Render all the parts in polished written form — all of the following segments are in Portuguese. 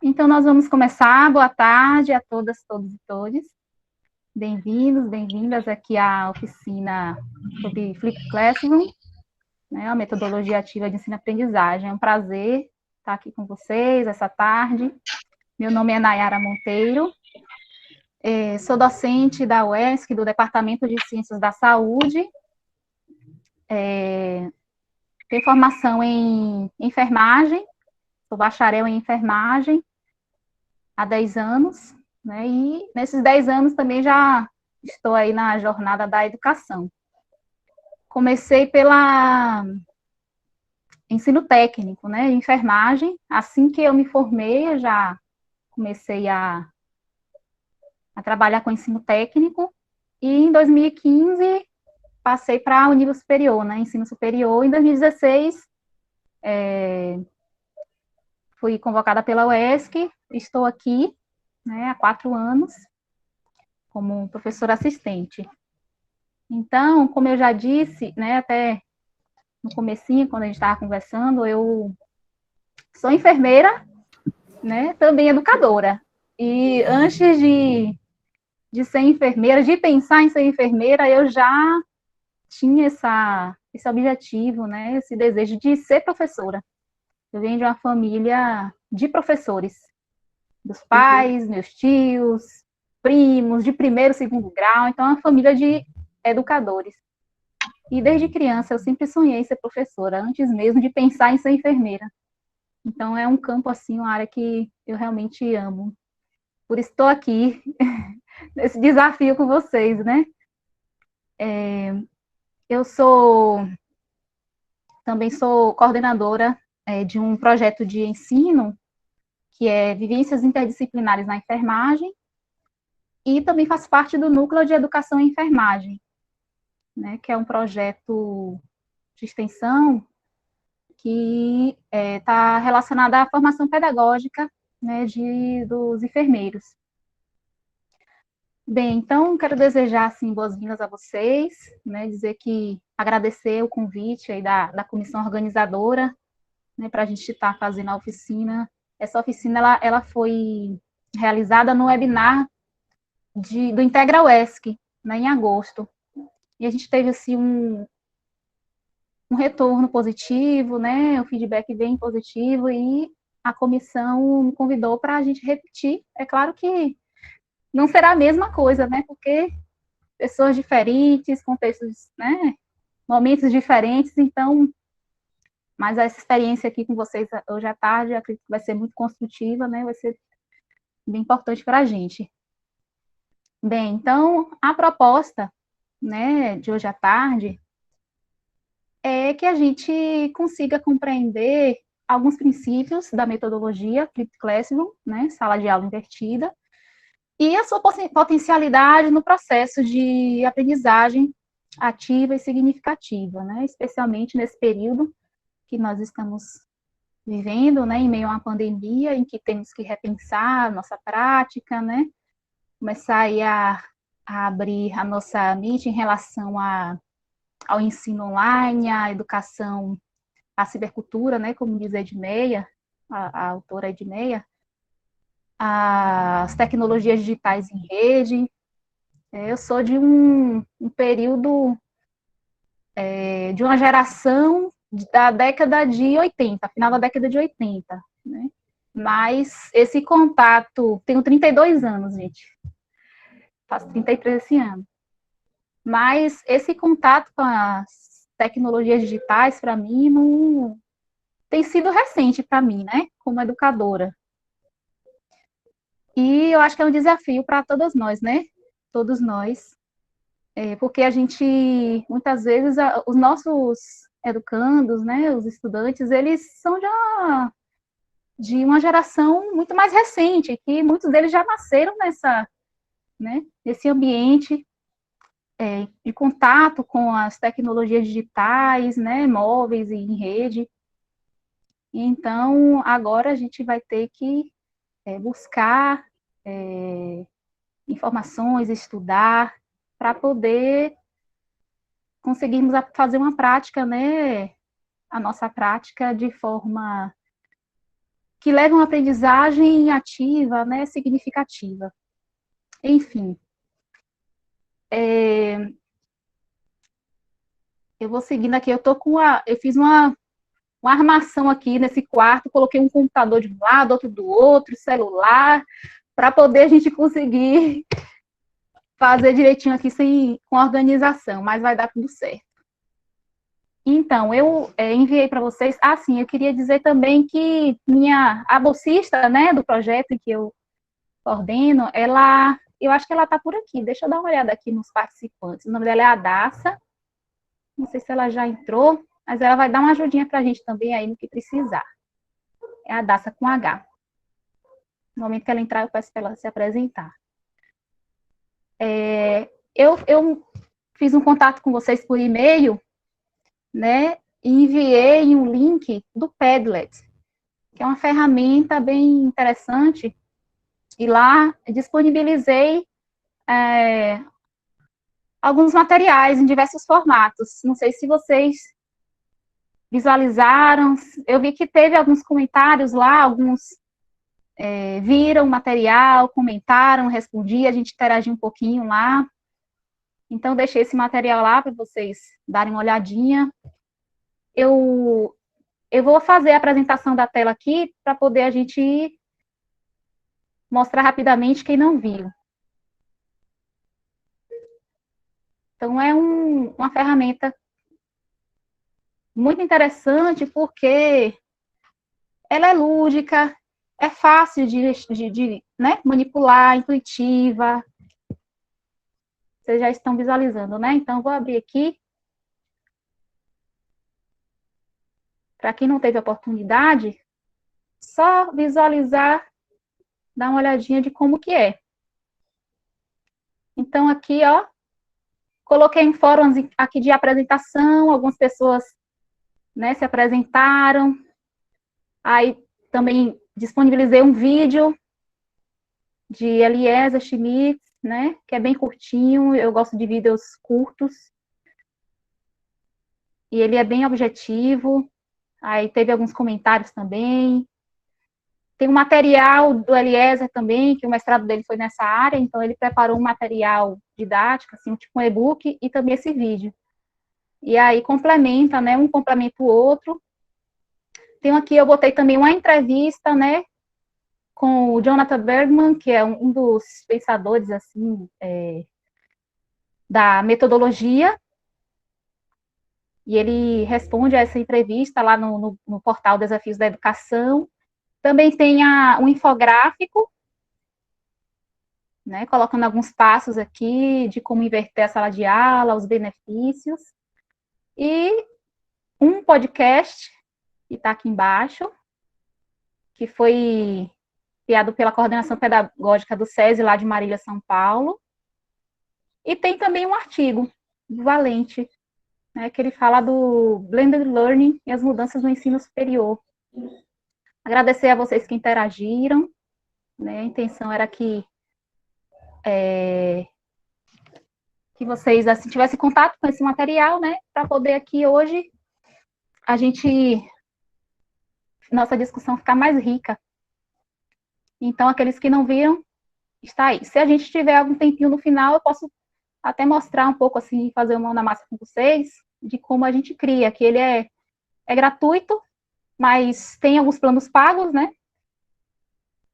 Então, nós vamos começar. Boa tarde a todas, todos e todes. Bem-vindos, bem-vindas aqui à oficina sobre Flip Classroom, né, a metodologia ativa de ensino-aprendizagem. É um prazer estar aqui com vocês essa tarde. Meu nome é Nayara Monteiro, sou docente da UESC, do Departamento de Ciências da Saúde, tenho formação em enfermagem, sou bacharel em enfermagem há 10 anos, né, e nesses 10 anos também já estou aí na jornada da educação. Comecei pela ensino técnico, né, enfermagem. Assim que eu me formei, eu já comecei a trabalhar com ensino técnico, e em 2015 passei para o nível superior, né, ensino superior. Em 2016, fui convocada pela UESC, estou aqui, né, há 4 anos, como professora assistente. Então, como eu já disse, né, até no comecinho, quando a gente estava conversando, eu sou enfermeira, né, também educadora. E antes de ser enfermeira, de pensar em ser enfermeira, eu já tinha esse objetivo, né, esse desejo de ser professora. Eu venho de uma família de professores, dos pais, meus tios, primos, de primeiro, segundo grau, então é uma família de educadores. E desde criança eu sempre sonhei em ser professora, antes mesmo de pensar em ser enfermeira. Então é um campo, assim, uma área que eu realmente amo. Por isso estou aqui, nesse desafio com vocês, né? Eu também sou coordenadora de um projeto de ensino, que é Vivências Interdisciplinares na Enfermagem, e também faço parte do Núcleo de Educação em Enfermagem, né, que é um projeto de extensão que está relacionado à formação pedagógica, né, dos enfermeiros. Bem, então, quero desejar, assim, boas-vindas a vocês, né, dizer que agradecer o convite aí da comissão organizadora, né, para a gente estar fazendo a oficina. Essa oficina, ela foi realizada no webinar do Integra UESC, né, em agosto. E a gente teve, assim, um retorno positivo, né, o feedback bem positivo, e a comissão me convidou para a gente repetir. É claro que não será a mesma coisa, né, porque pessoas diferentes, contextos, né, momentos diferentes, então, mas essa experiência aqui com vocês hoje à tarde, eu acredito que vai ser muito construtiva, né, vai ser bem importante para a gente. Bem, então, a proposta, né, de hoje à tarde é que a gente consiga compreender alguns princípios da metodologia Flipped Classroom, né, sala de aula invertida, e a sua potencialidade no processo de aprendizagem ativa e significativa, né, especialmente nesse período que nós estamos vivendo, né, em meio a uma pandemia, em que temos que repensar a nossa prática, né, começar aí a abrir a nossa mente em relação ao ensino online, à educação, à cibercultura, né, como diz a Edmeia, a autora Edmeia, as tecnologias digitais em rede. Eu sou de um período, de uma geração da década de 80, final da década de 80, né? Mas esse contato, tenho 32 anos, gente, faço 33 esse ano, mas esse contato com as tecnologias digitais, para mim, não tem sido recente para mim, né, como educadora. E eu acho que é um desafio para todas nós, né, todos nós, porque a gente, muitas vezes, os nossos educandos, né, os estudantes, eles são já de uma geração muito mais recente, que muitos deles já nasceram né, nesse ambiente de contato com as tecnologias digitais, né, móveis e em rede. Então, agora a gente vai ter que buscar informações, estudar, para poder conseguirmos fazer uma prática, né, a nossa prática de forma que leve uma aprendizagem ativa, né, significativa. Enfim, eu vou seguindo aqui, eu fiz uma armação aqui nesse quarto, coloquei um computador de um lado, outro do outro, celular, para poder a gente conseguir fazer direitinho aqui com organização, mas vai dar tudo certo. Então, eu enviei para vocês. Ah, sim, eu queria dizer também que a bolsista, né, do projeto que eu coordeno, eu acho que ela está por aqui. Deixa eu dar uma olhada aqui nos participantes. O nome dela é Adassa. Não sei se ela já entrou, mas ela vai dar uma ajudinha para a gente também aí no que precisar. É a Adassa com H. No momento que ela entrar, eu peço para ela se apresentar. Eu fiz um contato com vocês por e-mail, né? E enviei um link do Padlet, que é uma ferramenta bem interessante. E lá disponibilizei alguns materiais em diversos formatos. Não sei se vocês visualizaram. Eu vi que teve alguns comentários lá, alguns viram o material, comentaram, respondi, a gente interagiu um pouquinho lá. Então, deixei esse material lá para vocês darem uma olhadinha. Eu vou fazer a apresentação da tela aqui para poder a gente mostrar rapidamente quem não viu. Então, é uma ferramenta muito interessante porque ela é lúdica, é fácil de né, manipular, intuitiva. Vocês já estão visualizando, né? Então, vou abrir aqui. Para quem não teve oportunidade, só visualizar, dar uma olhadinha de como que é. Então, aqui, ó, coloquei em fóruns aqui de apresentação, algumas pessoas, né, se apresentaram. Aí, também disponibilizei um vídeo de Eliezer Schmitz, né, que é bem curtinho, eu gosto de vídeos curtos. E ele é bem objetivo. Aí teve alguns comentários também. Tem um material do Eliezer também, que o mestrado dele foi nessa área, então ele preparou um material didático, assim, tipo um e-book, e também esse vídeo. E aí complementa, né, um complementa o outro. Tem aqui, eu botei também uma entrevista, né, com o Jonathan Bergman, que é um dos pensadores, assim, da metodologia, e ele responde a essa entrevista lá no portal Desafios da Educação. Também tem um infográfico, né, colocando alguns passos aqui de como inverter a sala de aula, os benefícios. E um podcast, que está aqui embaixo, que foi criado pela Coordenação Pedagógica do SESI, lá de Marília, São Paulo. E tem também um artigo do Valente, né, que ele fala do Blended Learning e as mudanças no ensino superior. Agradecer a vocês que interagiram, né, a intenção era que vocês assim, tivessem contato com esse material, né, para poder aqui hoje nossa discussão ficar mais rica. Então, aqueles que não viram, está aí. Se a gente tiver algum tempinho no final, eu posso até mostrar um pouco, assim, fazer uma mão na massa com vocês, de como a gente cria, que ele é gratuito, mas tem alguns planos pagos, né,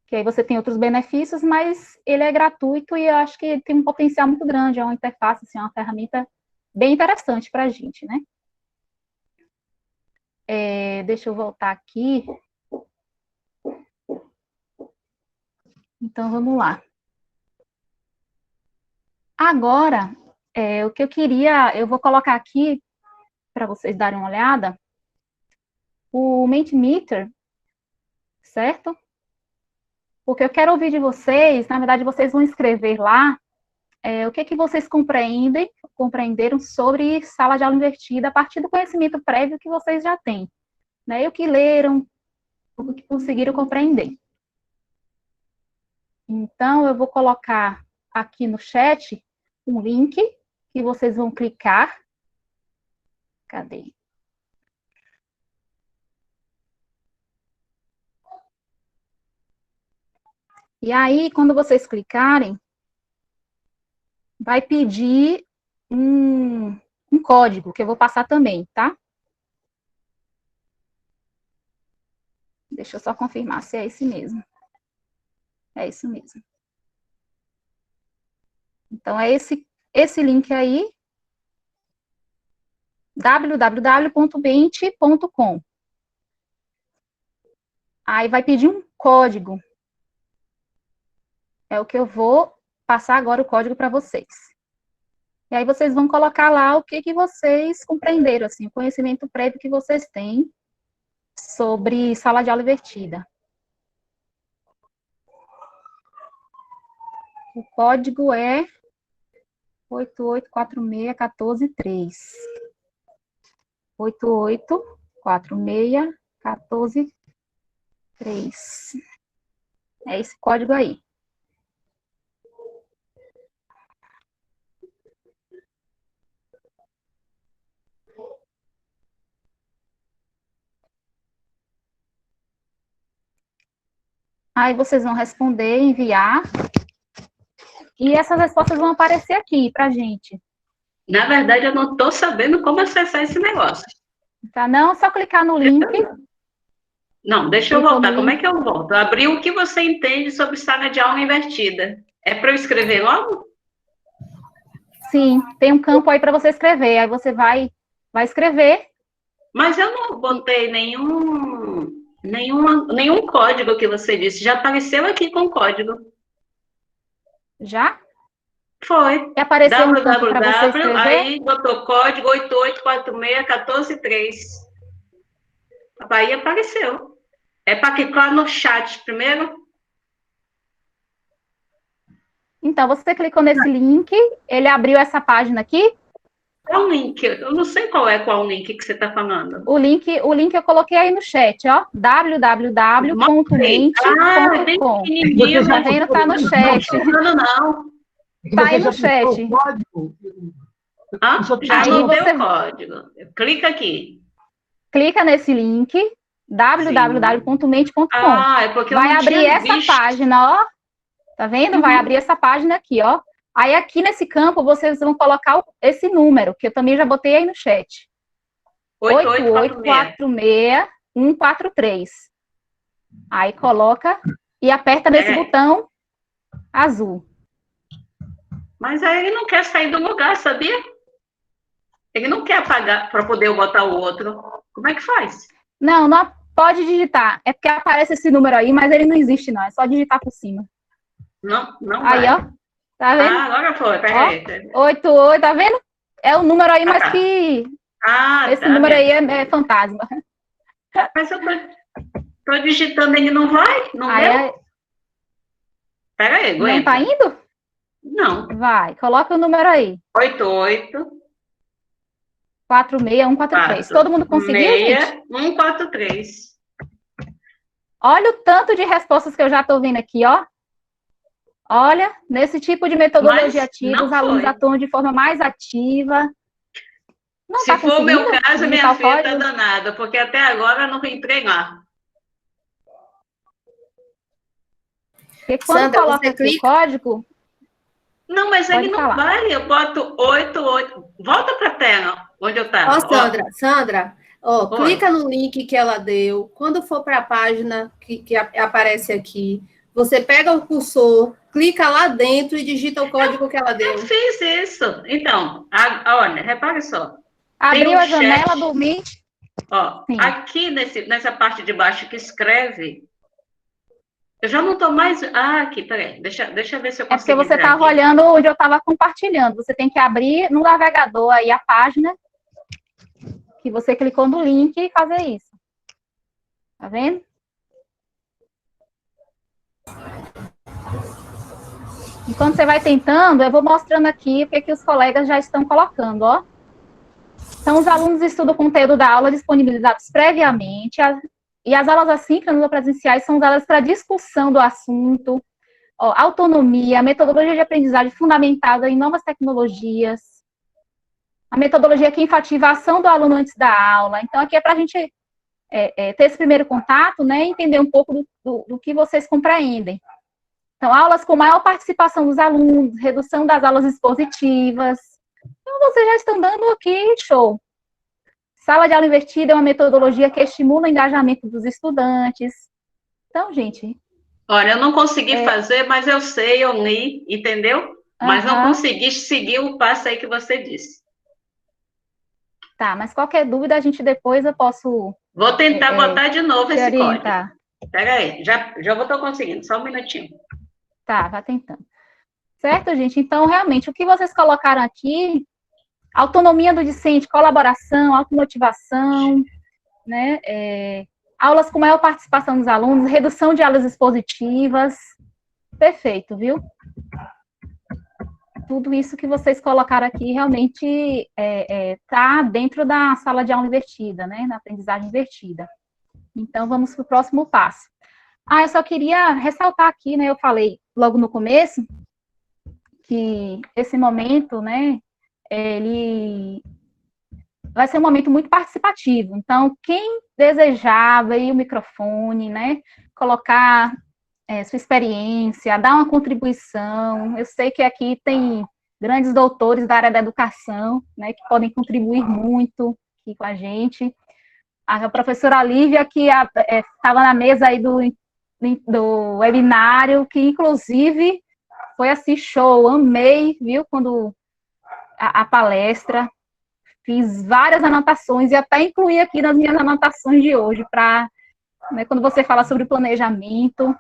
que aí você tem outros benefícios, mas ele é gratuito e eu acho que tem um potencial muito grande, é uma interface, assim, é uma ferramenta bem interessante para a gente, né. Deixa eu voltar aqui. Então, vamos lá. Agora, o que eu vou colocar aqui, para vocês darem uma olhada, o Mentimeter, certo? Porque eu quero ouvir de vocês, na verdade, vocês vão escrever lá o que vocês compreenderam sobre sala de aula invertida a partir do conhecimento prévio que vocês já têm, né? E o que leram, o que conseguiram compreender. Então, eu vou colocar aqui no chat um link que vocês vão clicar. Cadê? E aí, quando vocês clicarem, vai pedir um código, que eu vou passar também, tá? Deixa eu só confirmar se é esse mesmo. É isso mesmo. Então, é esse link aí, www.bent.com. Aí vai pedir um código. É o que eu vou passar agora o código para vocês. E aí vocês vão colocar lá o que vocês compreenderam, assim, o conhecimento prévio que vocês têm sobre sala de aula invertida. O código é 884614-3. 884614-3. É esse código aí. Aí vocês vão responder, enviar, e essas respostas vão aparecer aqui pra gente. Na verdade, eu não estou sabendo como acessar esse negócio. Tá? Não, é só clicar no link. Não, deixa eu voltar. Como é que eu volto? Abrir o que você entende sobre sala de aula invertida. É para eu escrever logo? Sim, tem um campo aí para você escrever. Aí você vai escrever. Mas eu não botei nenhum código que você disse. Já apareceu aqui com código. Já? Foi. E apareceu um campo para você escrever? Aí botou código 884614-3. Aí apareceu. É para clicar no chat primeiro? Então, você clicou nesse link, ele abriu essa página aqui. Qual link? Eu não sei qual link que você está falando. O link eu coloquei aí no chat, ó. www.mente.com. Tá vendo? Tá no chat. Não. Tá aí no chat. Já anotei o código. Clica aqui. Clica nesse link, www.mente.com. É porque vai abrir essa página, ó. Tá vendo? Uhum. Vai abrir essa página aqui, ó. Aí aqui nesse campo vocês vão colocar esse número, que eu também já botei aí no chat. 8846143. Aí coloca e aperta nesse botão azul. Mas aí ele não quer sair do lugar, sabia? Ele não quer apagar para poder botar o outro. Como é que faz? Não pode digitar. É porque aparece esse número aí, mas ele não existe, não. É só digitar por cima. Não aí, vai. Ó. Tá vendo? Agora foi. Peraí. 88, tá vendo? É o número aí, mas que... esse número aí é fantasma. Mas eu tô digitando, ele não vai? Não deu? Peraí, aguenta. Não tá indo? Não. Vai, coloca o número aí. 46143. Todo mundo conseguiu, gente? 143. Olha o tanto de respostas que eu já tô vendo aqui, ó. Olha, nesse tipo de metodologia ativa, os alunos atuam de forma mais ativa. Não Se for o meu caso, minha filha tá danada, porque até agora eu não entrei lá. Porque quando Sandra, coloca aqui o código... Não, mas ele não vai. Eu boto 88. Volta para a tela, onde eu estava. Sandra, clica no link que ela deu. Quando for para a página que aparece aqui, você pega o cursor, clica lá dentro e digita o código que ela deu. Eu fiz isso. Então, olha, repare só. Abriu a janela do Meet. Ó, aqui nessa parte de baixo que escreve, eu já não estou mais... aqui, peraí. Deixa eu ver se eu consigo. É porque você estava olhando onde eu estava compartilhando. Você tem que abrir no navegador aí a página que você clicou no link e fazer isso. Tá vendo? Enquanto você vai tentando, eu vou mostrando aqui o que os colegas já estão colocando, ó. Então, os alunos estudam o conteúdo da aula disponibilizados previamente, e as aulas assíncronas ou presenciais são usadas para discussão do assunto, autonomia, metodologia de aprendizagem fundamentada em novas tecnologias, a metodologia que enfatiza a ação do aluno antes da aula. Então, aqui é para a gente ter esse primeiro contato, né, entender um pouco do que vocês compreendem. Então, aulas com maior participação dos alunos, redução das aulas expositivas. Então, vocês já estão dando aqui, show. Sala de aula invertida é uma metodologia que estimula o engajamento dos estudantes. Então, gente... Olha, eu não consegui fazer, mas eu sei, eu li, entendeu? Mas não consegui seguir o passo aí que você disse. Tá, mas qualquer dúvida, a gente depois eu posso... Vou tentar botar de novo esse código. Espera aí, já estou conseguindo, só um minutinho. Tá, vai tentando. Certo, gente? Então, realmente, o que vocês colocaram aqui, autonomia do discente, colaboração, automotivação, né? Aulas com maior participação dos alunos, redução de aulas expositivas. Perfeito, viu? Tudo isso que vocês colocaram aqui realmente está dentro da sala de aula invertida, né? Na aprendizagem invertida. Então, vamos para o próximo passo. Eu só queria ressaltar aqui, né? Eu falei logo no começo que esse momento, né? Ele vai ser um momento muito participativo. Então, quem desejar ver o microfone, né? Colocar sua experiência, dar uma contribuição. Eu sei que aqui tem grandes doutores da área da educação, né? Que podem contribuir muito aqui com a gente. A professora Lívia, que estava na mesa aí do webinário, que inclusive foi assim, show, amei, viu, quando a palestra, fiz várias anotações e até incluí aqui nas minhas anotações de hoje, para, né, quando você fala sobre planejamento,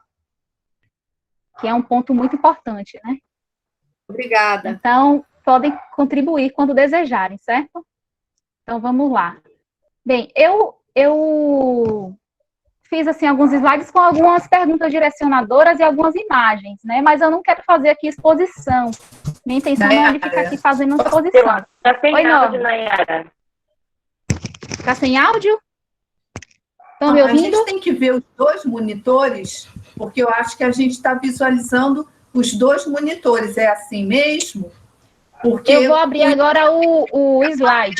que é um ponto muito importante, né? Obrigada. Então, podem contribuir quando desejarem, certo? Então, vamos lá. Bem, eu fiz, assim, alguns slides com algumas perguntas direcionadoras e algumas imagens, né? Mas eu não quero fazer aqui exposição. Minha intenção não é de ficar aqui fazendo exposição. Tá sem áudio, Nayara. Tá sem áudio? Estão me ouvindo? A gente tem que ver os dois monitores, porque eu acho que a gente está visualizando os dois monitores. É assim mesmo? Porque eu vou abrir agora o slide.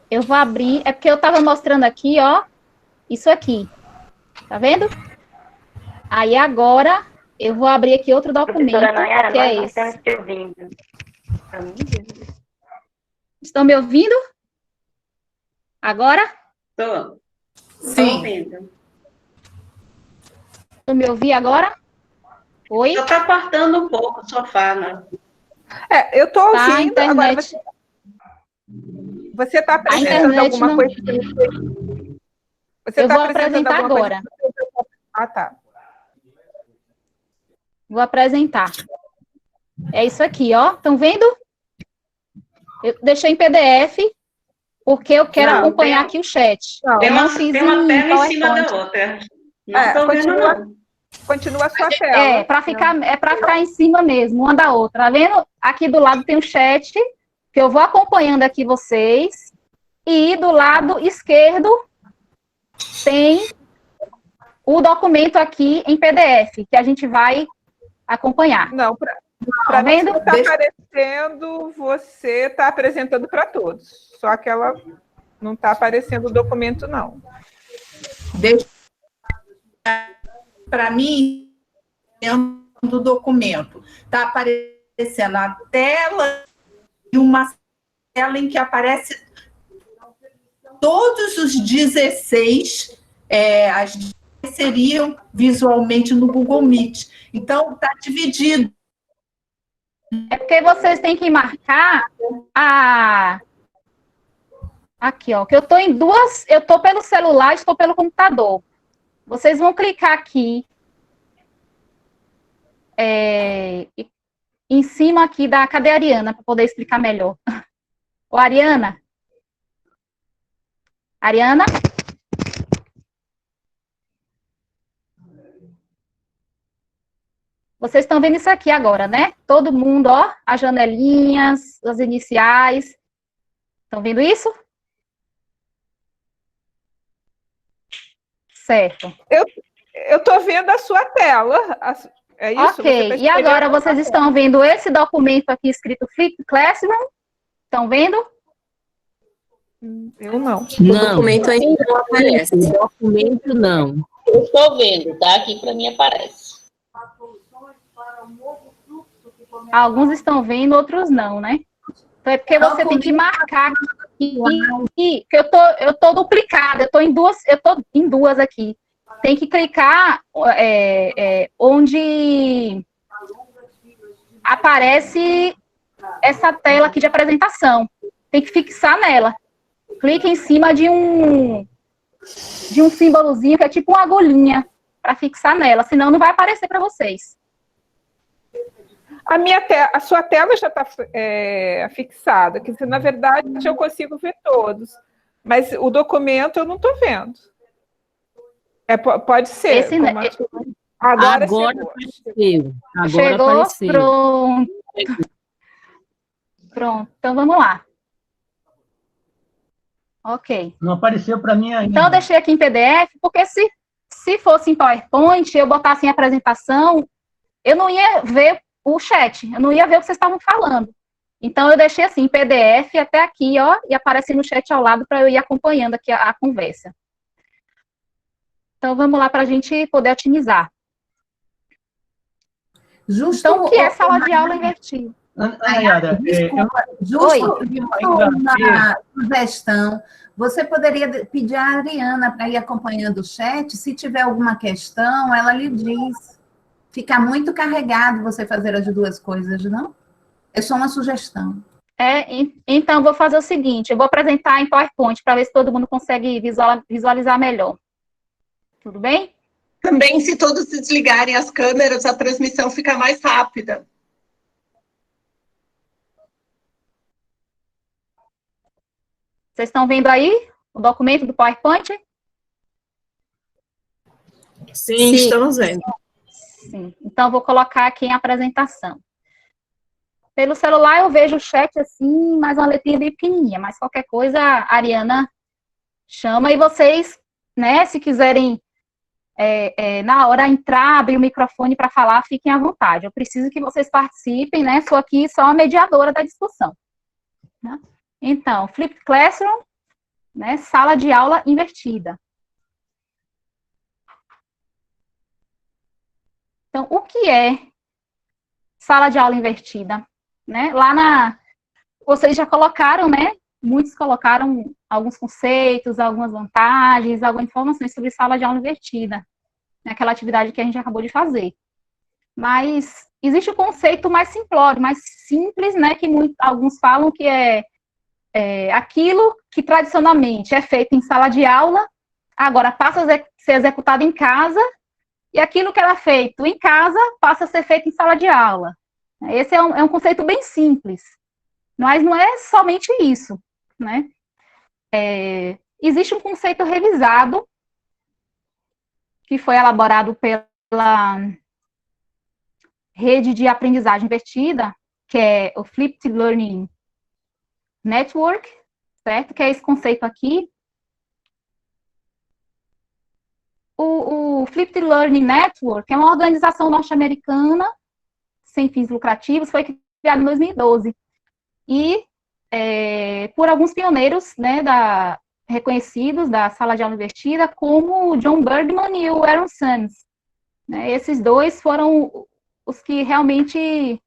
Eu vou abrir, é porque eu estava mostrando aqui, ó, isso aqui. Tá vendo? Aí agora eu vou abrir aqui outro documento, Nayara, que é esse. Estão me ouvindo? Agora? Estou. Sim. Estão me ouvindo agora? Oi? Só está cortando um pouco o sofá, né? Eu estou ouvindo. Tá, internet. Agora você está apresentando alguma coisa? Você eu tá vou apresentar agora. Tá. Vou apresentar. É isso aqui, ó. Estão vendo? Eu deixei em PDF, porque eu quero acompanhar aqui o chat. Tem uma tela em cima da outra. Não estou vendo, não. Continua a sua tela. Para ficar em cima mesmo, uma da outra. Tá vendo? Aqui do lado tem o chat, que eu vou acompanhando aqui vocês. E do lado esquerdo tem o documento aqui em PDF, que a gente vai acompanhar. Não, para tá vendo? Não está aparecendo, você está apresentando para todos. Só que ela não está aparecendo o documento, não. Para mim, do documento, está aparecendo a tela e uma tela em que aparece todos os 16, as seriam visualmente no Google Meet. Então, está dividido. É porque vocês têm que marcar aqui, ó, que eu estou em duas, eu estou pelo celular, estou pelo computador. Vocês vão clicar aqui em cima aqui da... Cadê a Ariana, para poder explicar melhor? Ô, Ariana? Ariana? Vocês estão vendo isso aqui agora, né? Todo mundo, ó, as janelinhas, as iniciais. Estão vendo isso? Certo. Eu estou vendo a sua tela. É isso? Ok. E agora vocês estão vendo esse documento aqui escrito Flip Classroom? Estão vendo? Eu não. Não. O documento ainda não aparece. O documento não. Eu estou vendo, tá? Aqui para mim aparece. Alguns estão vendo, outros não, né? Então é porque você tem que marcar que eu tô duplicada, eu tô em duas aqui. Tem que clicar onde aparece essa tela aqui de apresentação. Tem que fixar nela. Clica em cima de um símbolozinho que é tipo uma agulhinha para fixar nela, senão não vai aparecer para vocês. A sua tela já está fixada, que na verdade eu consigo ver todos, mas o documento eu não estou vendo. Pode ser. Esse, agora apareceu. Agora chegou, apareceu. Pronto, então vamos lá. Ok. Não apareceu para mim ainda. Então, eu deixei aqui em PDF, porque se fosse em PowerPoint, eu botasse em apresentação, eu não ia ver o chat, eu não ia ver o que vocês estavam falando. Então, eu deixei assim, em PDF até aqui, ó, e aparece no chat ao lado para eu ir acompanhando aqui a conversa. Então, vamos lá para a gente poder otimizar. Então, o que é sala de aula invertida? Nayara, uma sugestão. Você poderia pedir à Ariana para ir acompanhando o chat. Se tiver alguma questão, ela lhe diz. Fica muito carregado você fazer as duas coisas, não? É só uma sugestão. Então, vou fazer o seguinte, eu vou apresentar em PowerPoint para ver se todo mundo consegue visualizar melhor. Tudo bem? Também, se todos desligarem as câmeras, a transmissão fica mais rápida. Vocês estão vendo aí o documento do PowerPoint? Sim, estamos vendo. Sim. Então, vou colocar aqui em apresentação. Pelo celular eu vejo o chat assim, mais uma letrinha bem pequenininha, mas qualquer coisa a Ariana chama e vocês, né, se quiserem na hora entrar, abrir o microfone para falar, fiquem à vontade. Eu preciso que vocês participem, né, sou aqui só a mediadora da discussão. Né? Então, Flipped Classroom, né, sala de aula invertida. Então, o que é sala de aula invertida? Né? Vocês já colocaram, né? Muitos colocaram alguns conceitos, algumas vantagens, algumas informações sobre sala de aula invertida, aquela atividade que a gente acabou de fazer. Mas existe um conceito mais simplório, mais simples, né? Que alguns falam que é aquilo que tradicionalmente é feito em sala de aula, agora passa a ser executado em casa, e aquilo que era feito em casa passa a ser feito em sala de aula. Esse é um conceito bem simples, mas não é somente isso, né? Existe um conceito revisado, que foi elaborado pela rede de aprendizagem invertida, que é o Flipped Learning Network, certo? Que é esse conceito aqui. O Flipped Learning Network é uma organização norte-americana, sem fins lucrativos, foi criado em 2012. E por alguns pioneiros, né, reconhecidos da sala de aula invertida, como o John Bergman e o Aaron Sams. Né? Esses dois foram os que realmente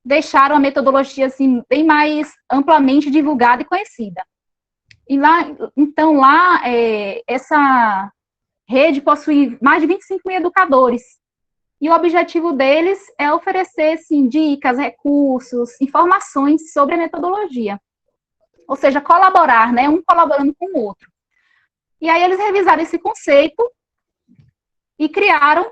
deixaram a metodologia assim, bem mais amplamente divulgada e conhecida. E então, essa rede possui mais de 25 mil educadores. E o objetivo deles é oferecer, assim, dicas, recursos, informações sobre a metodologia. Ou seja, colaborar, né? Um colaborando com o outro. E aí eles revisaram esse conceito e criaram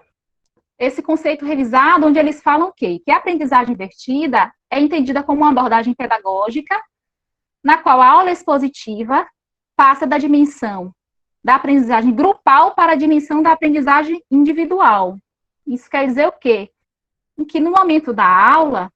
esse conceito revisado, onde eles falam o quê? Que a aprendizagem invertida é entendida como uma abordagem pedagógica, na qual a aula expositiva passa da dimensão da aprendizagem grupal para a dimensão da aprendizagem individual. Isso quer dizer o quê? Em que no momento da aula,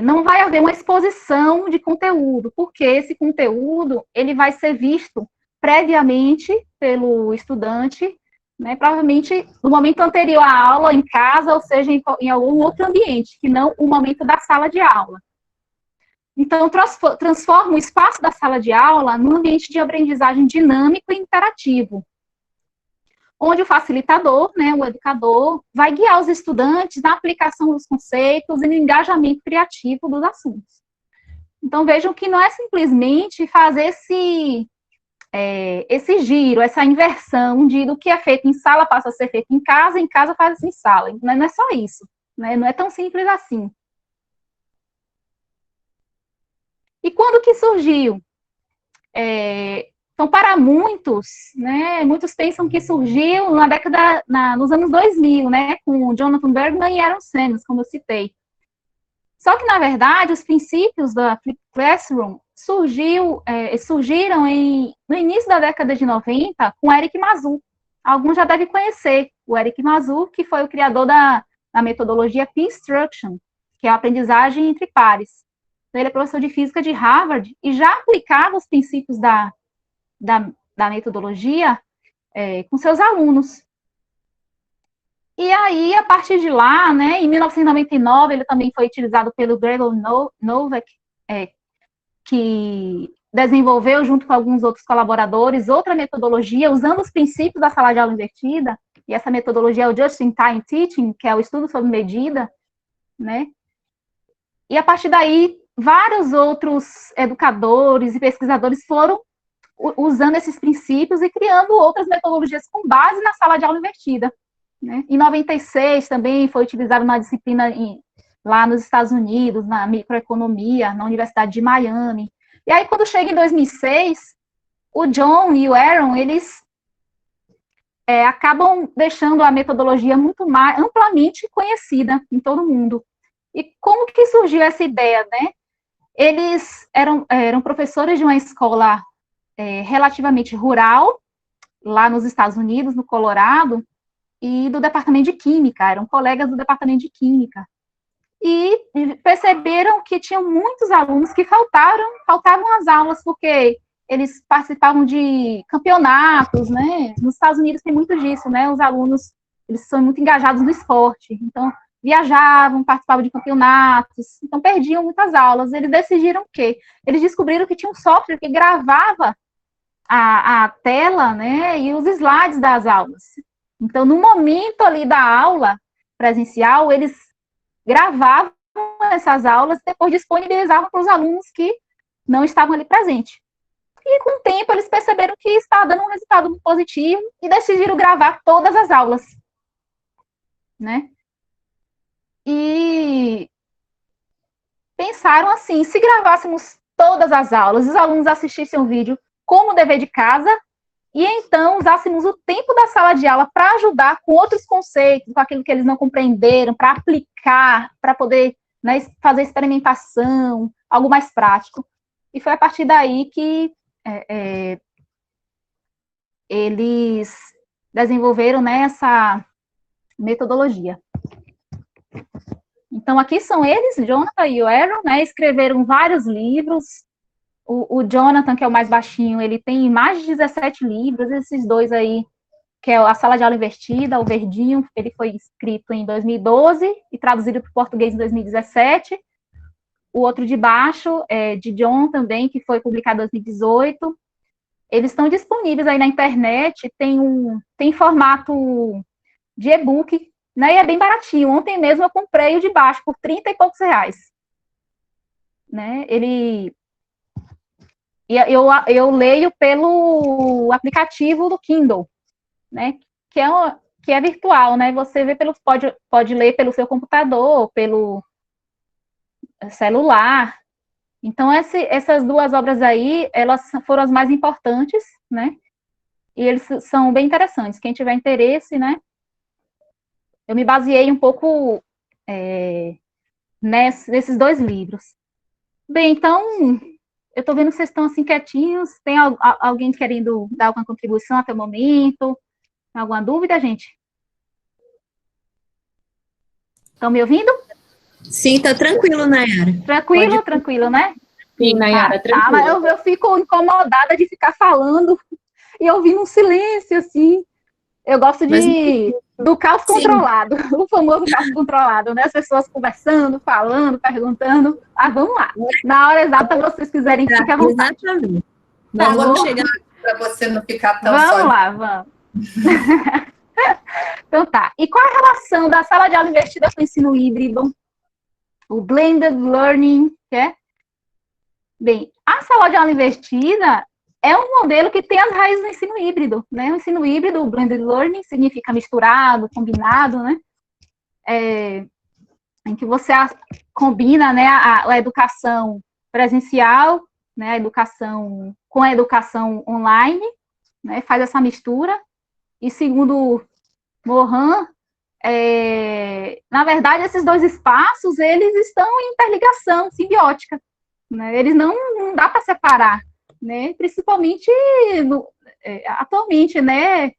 não vai haver uma exposição de conteúdo, porque esse conteúdo ele vai ser visto previamente pelo estudante, né, provavelmente no momento anterior à aula, em casa, ou seja, em algum outro ambiente, que não o momento da sala de aula. Então, transforma o espaço da sala de aula num ambiente de aprendizagem dinâmico e interativo, onde o facilitador, né, o educador, vai guiar os estudantes na aplicação dos conceitos e no engajamento criativo dos assuntos. Então, vejam que não é simplesmente fazer esse giro, essa inversão de do que é feito em sala passa a ser feito em casa faz em sala. Não é só isso, né? Não é tão simples assim. E quando que surgiu? Então, para muitos, né, muitos pensam que surgiu nos anos 2000, né, com Jonathan Bergman e Aaron Samuels, como eu citei. Só que, na verdade, os princípios da Flipped Classroom surgiram no início da década de 90 com Eric Mazur. Alguns já devem conhecer o Eric Mazur, que foi o criador da metodologia P-Instruction, que é a aprendizagem entre pares. Então, ele é professor de física de Harvard e já aplicava os princípios da metodologia com seus alunos. E aí, a partir de lá, né, em 1999, ele também foi utilizado pelo Gregor Novak, que desenvolveu, junto com alguns outros colaboradores, outra metodologia, usando os princípios da sala de aula invertida, e essa metodologia é o Just-in-Time Teaching, que é o estudo sob medida, né? E, a partir daí, vários outros educadores e pesquisadores foram usando esses princípios e criando outras metodologias com base na sala de aula invertida. Né? Em 96 também foi utilizado uma disciplina lá nos Estados Unidos, na microeconomia, na Universidade de Miami. E aí, quando chega em 2006, o John e o Aaron, eles acabam deixando a metodologia muito mais amplamente conhecida em todo o mundo. E como que surgiu essa ideia, né? Eles eram professores de uma escola relativamente rural, lá nos Estados Unidos, no Colorado, e do departamento de Química, eram colegas do departamento de Química. E perceberam que tinham muitos alunos que faltavam às aulas, porque eles participavam de campeonatos, né? Nos Estados Unidos tem muito disso, né? Os alunos, eles são muito engajados no esporte, então viajavam, participavam de campeonatos, então perdiam muitas aulas. Eles decidiram eles descobriram que tinha um software que gravava a tela, né, e os slides das aulas. Então, no momento ali da aula presencial, eles gravavam essas aulas e depois disponibilizavam para os alunos que não estavam ali presentes. E, com o tempo, eles perceberam que estava dando um resultado muito positivo e decidiram gravar todas as aulas, né? E pensaram assim, se gravássemos todas as aulas, os alunos assistissem o vídeo como dever de casa, e então usássemos o tempo da sala de aula para ajudar com outros conceitos, com aquilo que eles não compreenderam, para aplicar, para poder, né, fazer experimentação, algo mais prático. E foi a partir daí que eles desenvolveram, né, essa metodologia. Então, aqui são eles, Jonathan e o Aaron, né, escreveram vários livros. O Jonathan, que é o mais baixinho, ele tem mais de 17 livros, esses dois aí, que é a Sala de Aula Invertida, o verdinho, ele foi escrito em 2012 e traduzido para o português em 2017. O outro de baixo é de John também, que foi publicado em 2018. Eles estão disponíveis aí na internet, tem formato de e-book, né, e é bem baratinho. Ontem mesmo eu comprei o de baixo por 30 e poucos reais. Né, eu leio pelo aplicativo do Kindle, né, que é virtual, né, você pode ler pelo seu computador, pelo celular. Então, essas duas obras aí, elas foram as mais importantes, né, e eles são bem interessantes. Quem tiver interesse, né, eu me baseei um pouco nesses dois livros. Bem, então, eu estou vendo que vocês estão assim quietinhos. Tem alguém querendo dar alguma contribuição até o momento? Alguma dúvida, gente? Estão me ouvindo? Sim, tá tranquilo, Nayara. Tranquilo, né? Sim, Nayara, tranquilo. Mas eu fico incomodada de ficar falando e ouvindo um silêncio, assim. Eu gosto do caos controlado, o famoso caos controlado, né? As pessoas conversando, falando, perguntando. Vamos lá. Na hora exata, vocês quiserem, fiquem à vontade. Exatamente. Nós vamos chegar para você não ficar tão Vamos lá, vamos. Então tá. E qual é a relação da sala de aula invertida com o ensino híbrido? O blended learning, Bem, a sala de aula invertida é um modelo que tem as raízes do ensino híbrido, né? O ensino híbrido, o blended learning, significa misturado, combinado, né? Em que você combina, né, a educação presencial, né, a educação com a educação online, né, faz essa mistura. E segundo Morin, na verdade, esses dois espaços, eles estão em interligação simbiótica, né? Eles não dá para separar, né? Principalmente atualmente, né?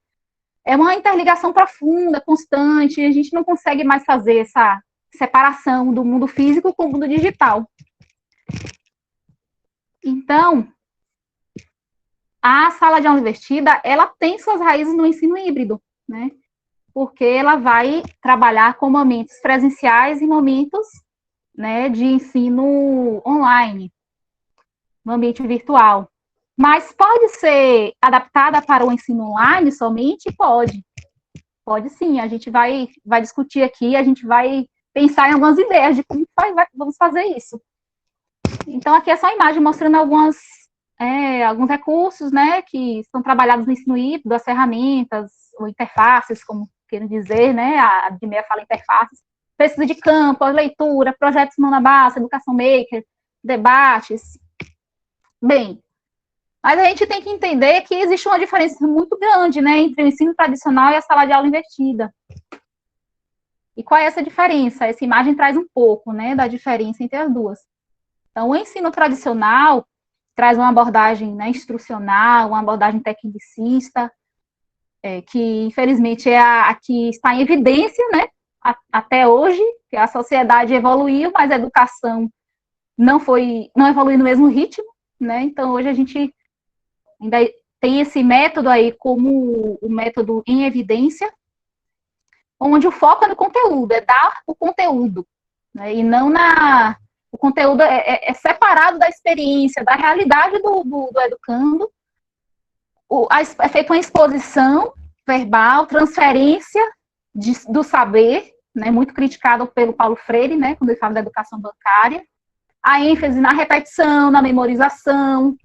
É uma interligação profunda, constante, a gente não consegue mais fazer essa separação do mundo físico com o mundo digital. Então, a sala de aula invertida, ela tem suas raízes no ensino híbrido, né? Porque ela vai trabalhar com momentos presenciais e momentos, né, de ensino online, no ambiente virtual. Mas pode ser adaptada para o ensino online somente? Pode. Pode sim, a gente vai discutir aqui, a gente vai pensar em algumas ideias de como vamos fazer isso. Então, aqui é só a imagem mostrando alguns recursos, né, que são trabalhados no ensino híbrido, as ferramentas, ou interfaces, como quero dizer, né, a Dimeia fala interfaces, pesquisa de campo, leitura, projetos mão na massa, educação maker, debates. Bem, mas a gente tem que entender que existe uma diferença muito grande, né, entre o ensino tradicional e a sala de aula invertida. E qual é essa diferença? Essa imagem traz um pouco, né, da diferença entre as duas. Então, o ensino tradicional traz uma abordagem, né, instrucional, uma abordagem tecnicista, que, infelizmente, é a que está em evidência, né, até hoje, que a sociedade evoluiu, mas a educação não evoluiu no mesmo ritmo, né, então, hoje a gente ainda tem esse método aí como o método em evidência, onde o foco é no conteúdo, é dar o conteúdo, né, e não o conteúdo é separado da experiência, da realidade do educando. É feita uma exposição verbal, transferência do saber, né, muito criticado pelo Paulo Freire, né, quando ele fala da educação bancária. A ênfase na repetição, na memorização,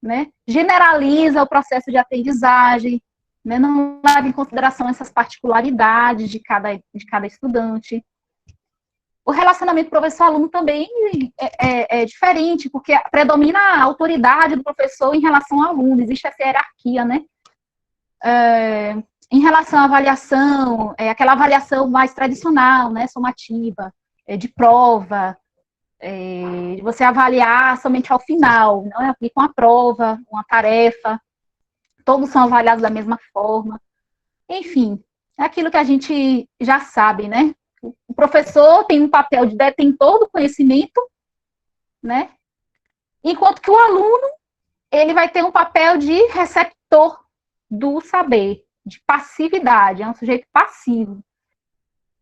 né, generaliza o processo de aprendizagem, né, não leva em consideração essas particularidades de cada estudante. O relacionamento professor-aluno também é diferente, porque predomina a autoridade do professor em relação ao aluno, existe essa hierarquia, né? Em relação à avaliação, aquela avaliação mais tradicional, né, somativa, de prova, de você avaliar somente ao final, não aplica uma prova, uma tarefa, todos são avaliados da mesma forma. Enfim, é aquilo que a gente já sabe, né? O professor tem um papel de detentor do conhecimento, né? Enquanto que o aluno, ele vai ter um papel de receptor do saber, de passividade, é um sujeito passivo.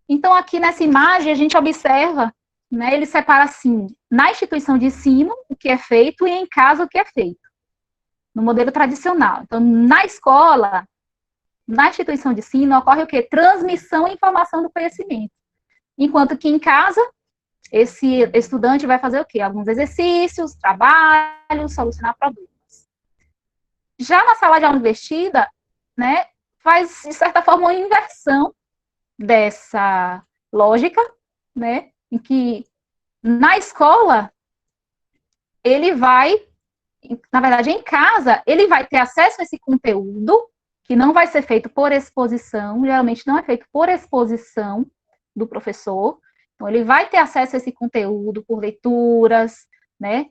Então, aqui nessa imagem, a gente observa, né, ele separa assim, na instituição de ensino, o que é feito, e em casa, o que é feito, no modelo tradicional. Então, na escola, na instituição de ensino, ocorre o quê? Transmissão e informação do conhecimento. Enquanto que em casa, esse estudante vai fazer o quê? Alguns exercícios, trabalhos, solucionar problemas. Já na sala de aula invertida, né, faz, de certa forma, uma inversão dessa lógica, né, em que na escola, ele vai, na verdade, em casa, ele vai ter acesso a esse conteúdo, que não vai ser feito por exposição, geralmente não é feito por exposição do professor, então ele vai ter acesso a esse conteúdo por leituras, né,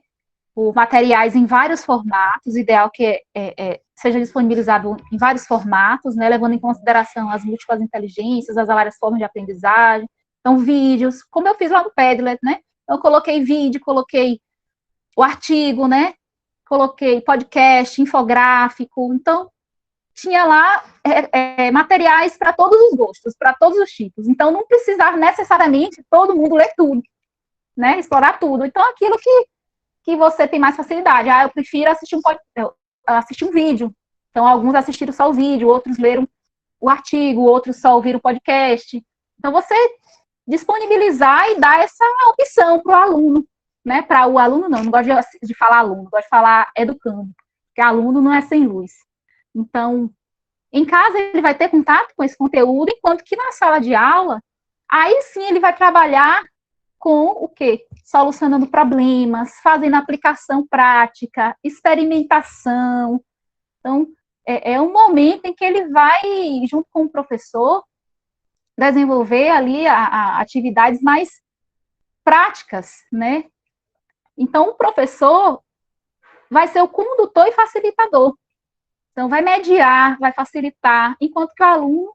por materiais em vários formatos, ideal que seja disponibilizado em vários formatos, né, levando em consideração as múltiplas inteligências, as várias formas de aprendizagem, então vídeos, como eu fiz lá no Padlet, né, eu coloquei vídeo, coloquei o artigo, né, coloquei podcast, infográfico, então tinha lá materiais para todos os gostos, para todos os tipos. Então, não precisava necessariamente todo mundo ler tudo, né? Explorar tudo. Então, aquilo que você tem mais facilidade. Eu prefiro assistir um vídeo. Então, alguns assistiram só o vídeo, outros leram o artigo, outros só ouvir o podcast. Então, você disponibilizar e dar essa opção para o aluno, né? Para o aluno, não gosto de falar aluno, gosto de falar educando, porque aluno não é sem luz. Então, em casa, ele vai ter contato com esse conteúdo, enquanto que na sala de aula, aí sim ele vai trabalhar com o quê? Solucionando problemas, fazendo aplicação prática, experimentação. Então, é um momento em que ele vai, junto com o professor, desenvolver ali atividades mais práticas, né? Então, o professor vai ser o condutor e facilitador. Então, vai mediar, vai facilitar, enquanto que o aluno,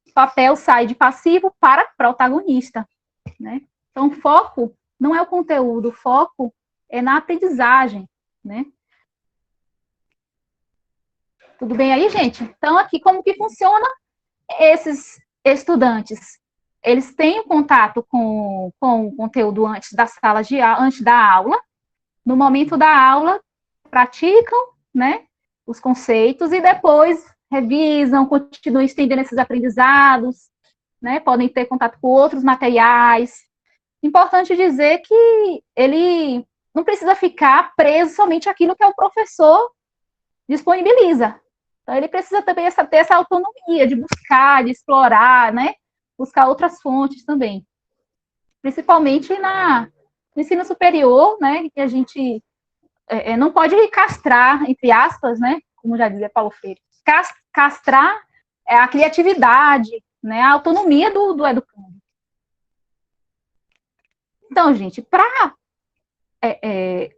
o papel sai de passivo para protagonista, né? Então, o foco não é o conteúdo, o foco é na aprendizagem, né? Tudo bem aí, gente? Então, aqui, como que funciona esses estudantes? Eles têm contato com o conteúdo antes da sala de aula, antes da aula. No momento da aula, praticam, né, os conceitos e depois revisam, continuam estendendo esses aprendizados, né? Podem ter contato com outros materiais. Importante dizer que ele não precisa ficar preso somente àquilo que o professor disponibiliza. Então, ele precisa também ter essa autonomia de buscar, de explorar, né? Buscar outras fontes também. Principalmente no ensino superior, né? Que a gente não pode castrar, entre aspas, né? Como já dizia Paulo Freire. Castrar a criatividade, né? A autonomia do educando. Então, gente, para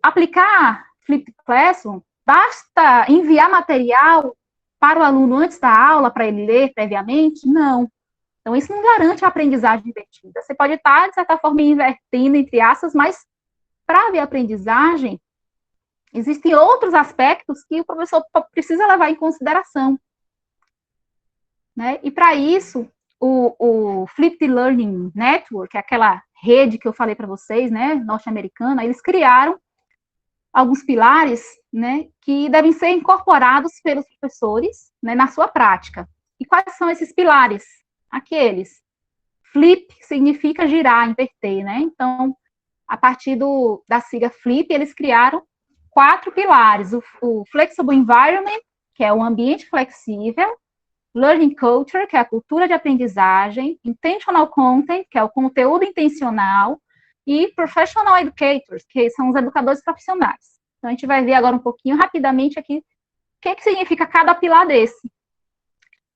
aplicar Flipped Classroom, basta enviar material para o aluno antes da aula, para ele ler previamente? Não. Então, isso não garante a aprendizagem invertida. Você pode estar, de certa forma, invertendo, entre aspas, mas para ver a aprendizagem, existem outros aspectos que o professor precisa levar em consideração, né? E, para isso, o Flipped Learning Network, aquela rede que eu falei para vocês, né, norte-americana, eles criaram alguns pilares, né, que devem ser incorporados pelos professores, né, na sua prática. E quais são esses pilares? Aqueles. Flip significa girar, inverter, né? Então, a partir da sigla Flip, eles criaram 4 pilares. O Flexible Environment, que é o ambiente flexível, Learning Culture, que é a cultura de aprendizagem, Intentional Content, que é o conteúdo intencional, e Professional Educators, que são os educadores profissionais. Então, a gente vai ver agora um pouquinho, rapidamente, aqui, o que significa cada pilar desse.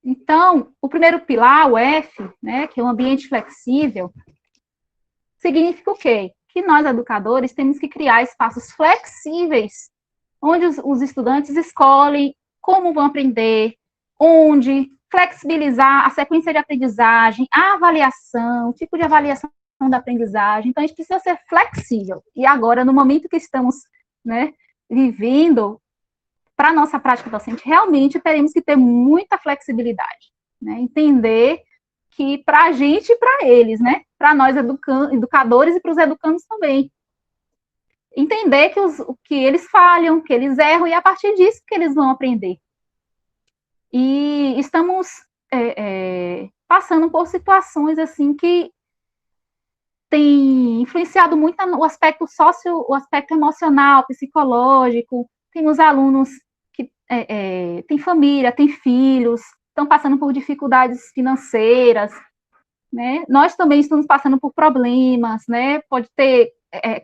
Então, o primeiro pilar, o F, né, que é o ambiente flexível, significa o quê? Que nós, educadores, temos que criar espaços flexíveis, onde os estudantes escolhem como vão aprender, onde flexibilizar a sequência de aprendizagem, a avaliação, o tipo de avaliação da aprendizagem. Então, a gente precisa ser flexível. E agora, no momento que estamos, né, vivendo, para a nossa prática docente, realmente teremos que ter muita flexibilidade, né? Entender que para a gente e para eles, né? Para nós educadores e para os educandos também. Entender que eles falham, que eles erram, e a partir disso que eles vão aprender. E estamos passando por situações assim que tem influenciado muito o aspecto o aspecto emocional, psicológico. Temos alunos que têm família, têm filhos, estão passando por dificuldades financeiras, né? Nós também estamos passando por problemas, né? Pode ter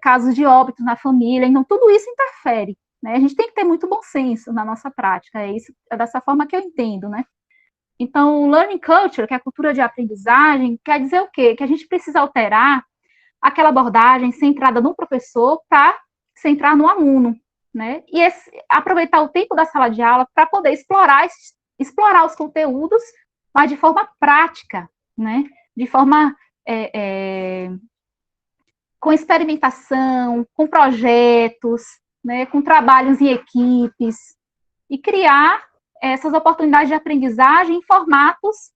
casos de óbito na família, então tudo isso interfere, né? A gente tem que ter muito bom senso na nossa prática, é dessa forma que eu entendo, né? Então, o Learning Culture, que é a cultura de aprendizagem, quer dizer o quê? Que a gente precisa alterar aquela abordagem centrada no professor para centrar no aluno, né? E aproveitar o tempo da sala de aula para poder explorar os conteúdos, mas de forma prática, né? De forma com experimentação, com projetos, né? Com trabalhos em equipes, e criar essas oportunidades de aprendizagem em formatos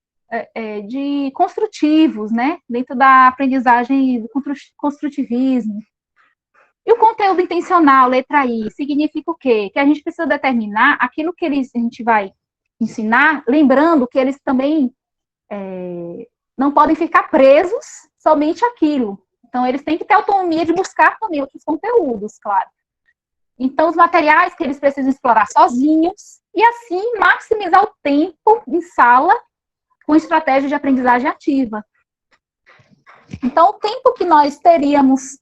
de construtivos, né? Dentro da aprendizagem do construtivismo. E o conteúdo intencional, letra I, significa o quê? Que a gente precisa determinar aquilo que a gente vai ensinar, lembrando que eles também não podem ficar presos somente àquilo. Então, eles têm que ter autonomia de buscar também outros conteúdos, claro. Então, os materiais que eles precisam explorar sozinhos, e assim maximizar o tempo em sala com estratégia de aprendizagem ativa. Então, o tempo que nós teríamos,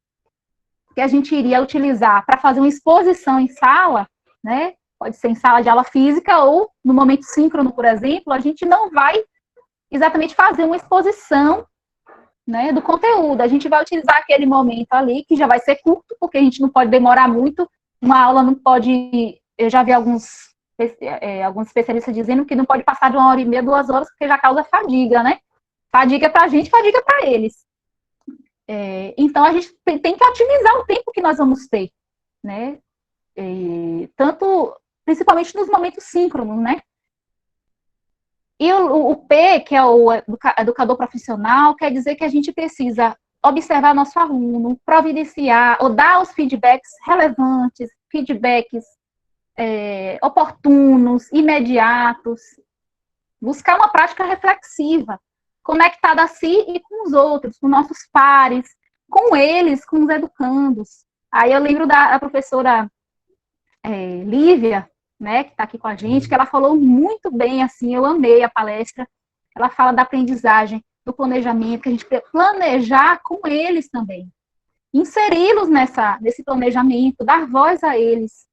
que a gente iria utilizar para fazer uma exposição em sala, né, pode ser em sala de aula física ou no momento síncrono, por exemplo, a gente não vai exatamente fazer uma exposição, né, do conteúdo. A gente vai utilizar aquele momento ali, que já vai ser curto, porque a gente não pode demorar muito, uma aula não pode, eu já vi alguns especialistas dizendo que não pode passar de 1h30, 2 horas, porque já causa fadiga, né? Fadiga para a gente, fadiga para eles. Então, a gente tem que otimizar o tempo que nós vamos ter, né? Principalmente nos momentos síncronos, né? E o P, que é o educador profissional, quer dizer que a gente precisa observar nosso aluno, providenciar ou dar os feedbacks relevantes, feedbacks oportunos, imediatos, buscar uma prática reflexiva, conectada a si e com os outros, com nossos pares, com eles, com os educandos. Aí eu lembro da professora Lívia, né, que está aqui com a gente, que ela falou muito bem, assim, eu amei a palestra. Ela fala da aprendizagem, do planejamento, que a gente precisa planejar com eles também, inseri-los nesse planejamento, dar voz a eles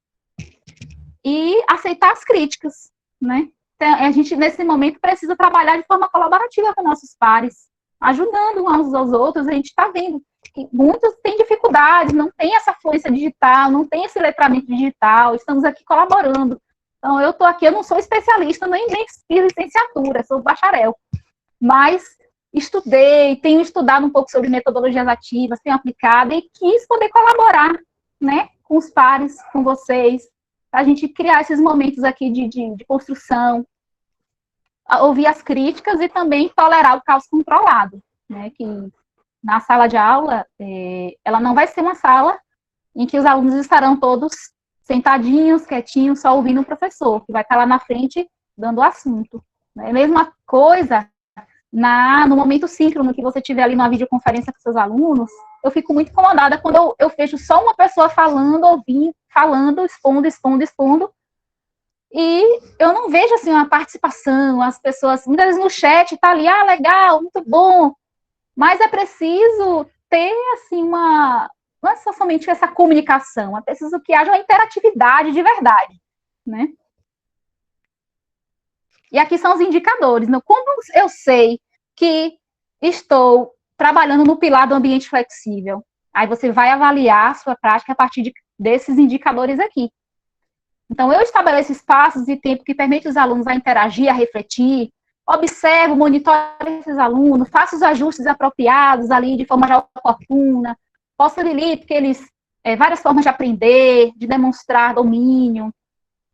e aceitar as críticas, né? Então, a gente, nesse momento, precisa trabalhar de forma colaborativa com nossos pares, ajudando uns aos outros. A gente está vendo que muitos têm dificuldades, não tem essa fluência digital, não tem esse letramento digital, estamos aqui colaborando. Então, eu estou aqui, eu não sou especialista, nem fiz licenciatura, sou bacharel, mas estudei, tenho estudado um pouco sobre metodologias ativas, tenho aplicado e quis poder colaborar, né, com os pares, com vocês, para a gente criar esses momentos aqui de construção, ouvir as críticas e também tolerar o caos controlado, né, que na sala de aula, ela não vai ser uma sala em que os alunos estarão todos sentadinhos, quietinhos, só ouvindo o professor, que vai estar lá na frente dando o assunto. É a mesma coisa no momento síncrono que você tiver ali numa videoconferência com seus alunos. Eu fico muito incomodada quando eu vejo só uma pessoa falando, ouvindo, falando, expondo, e eu não vejo, assim, uma participação, as pessoas, muitas vezes no chat, tá ali, legal, muito bom, mas é preciso ter, assim, não é só somente essa comunicação, é preciso que haja uma interatividade de verdade, né? E aqui são os indicadores, né? Como eu sei que estou trabalhando no pilar do ambiente flexível? Aí você vai avaliar a sua prática a partir desses indicadores aqui. Então, eu estabeleço espaços e tempo que permite os alunos a interagir, a refletir, observo, monitoro esses alunos, faço os ajustes apropriados ali de forma já oportuna, possibilito que eles, várias formas de aprender, de demonstrar domínio.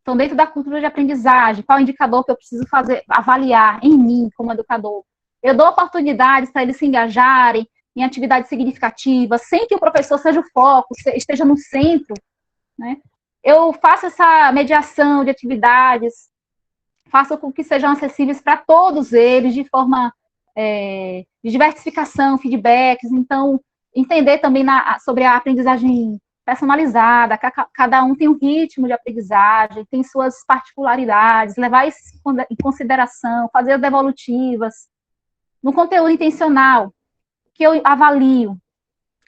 Então, dentro da cultura de aprendizagem, qual indicador que eu preciso avaliar em mim, como educador? Eu dou oportunidades para eles se engajarem em atividades significativas, sem que o professor seja o foco, esteja no centro, né? Eu faço essa mediação de atividades, faço com que sejam acessíveis para todos eles, de forma de diversificação, feedbacks. Então, entender também sobre a aprendizagem personalizada, cada um tem um ritmo de aprendizagem, tem suas particularidades, levar isso em consideração, fazer as devolutivas. No conteúdo intencional, que eu avalio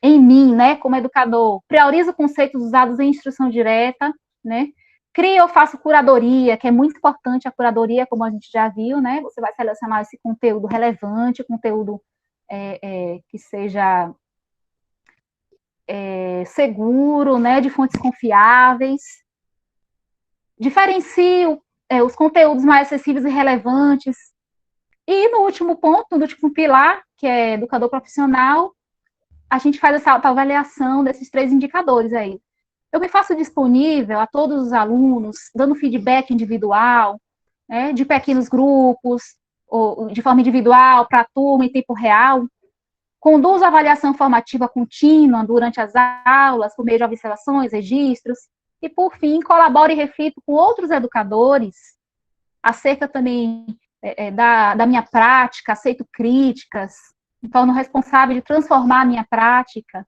em mim, né, como educador, priorizo conceitos usados em instrução direta, né, crio ou faço curadoria, que é muito importante a curadoria, como a gente já viu, né, você vai selecionar esse conteúdo relevante, conteúdo que seja seguro, né, de fontes confiáveis, diferencio os conteúdos mais acessíveis e relevantes, e no último ponto, no último pilar, que é educador profissional, a gente faz essa avaliação desses 3 indicadores aí. Eu me faço disponível a todos os alunos, dando feedback individual, né, de pequenos grupos, ou de forma individual, para a turma, em tempo real. Conduzo a avaliação formativa contínua durante as aulas, por meio de observações, registros. E, por fim, colaboro e reflito com outros educadores acerca também da minha prática, aceito críticas, me torno responsável de transformar a minha prática.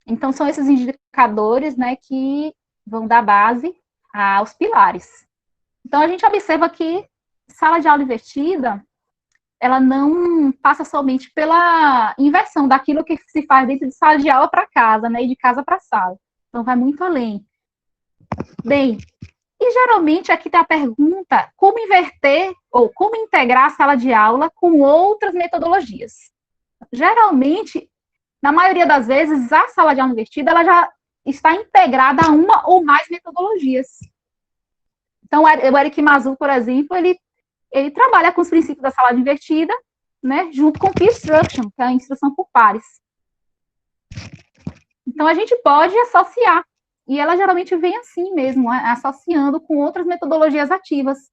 Então, são esses indicadores, né, que vão dar base aos pilares. Então, a gente observa que sala de aula invertida, ela não passa somente pela inversão daquilo que se faz dentro de sala de aula para casa, né, e de casa para sala. Então, vai muito além. Bem, e geralmente aqui tem a pergunta, como inverter ou como integrar a sala de aula com outras metodologias? Geralmente, na maioria das vezes, a sala de aula invertida, ela já está integrada a uma ou mais metodologias. Então, o Eric Mazur, por exemplo, ele trabalha com os princípios da sala invertida, né, junto com o Peer Instruction, que é a instrução por pares. Então, a gente pode associar, e ela geralmente vem assim mesmo, associando com outras metodologias ativas,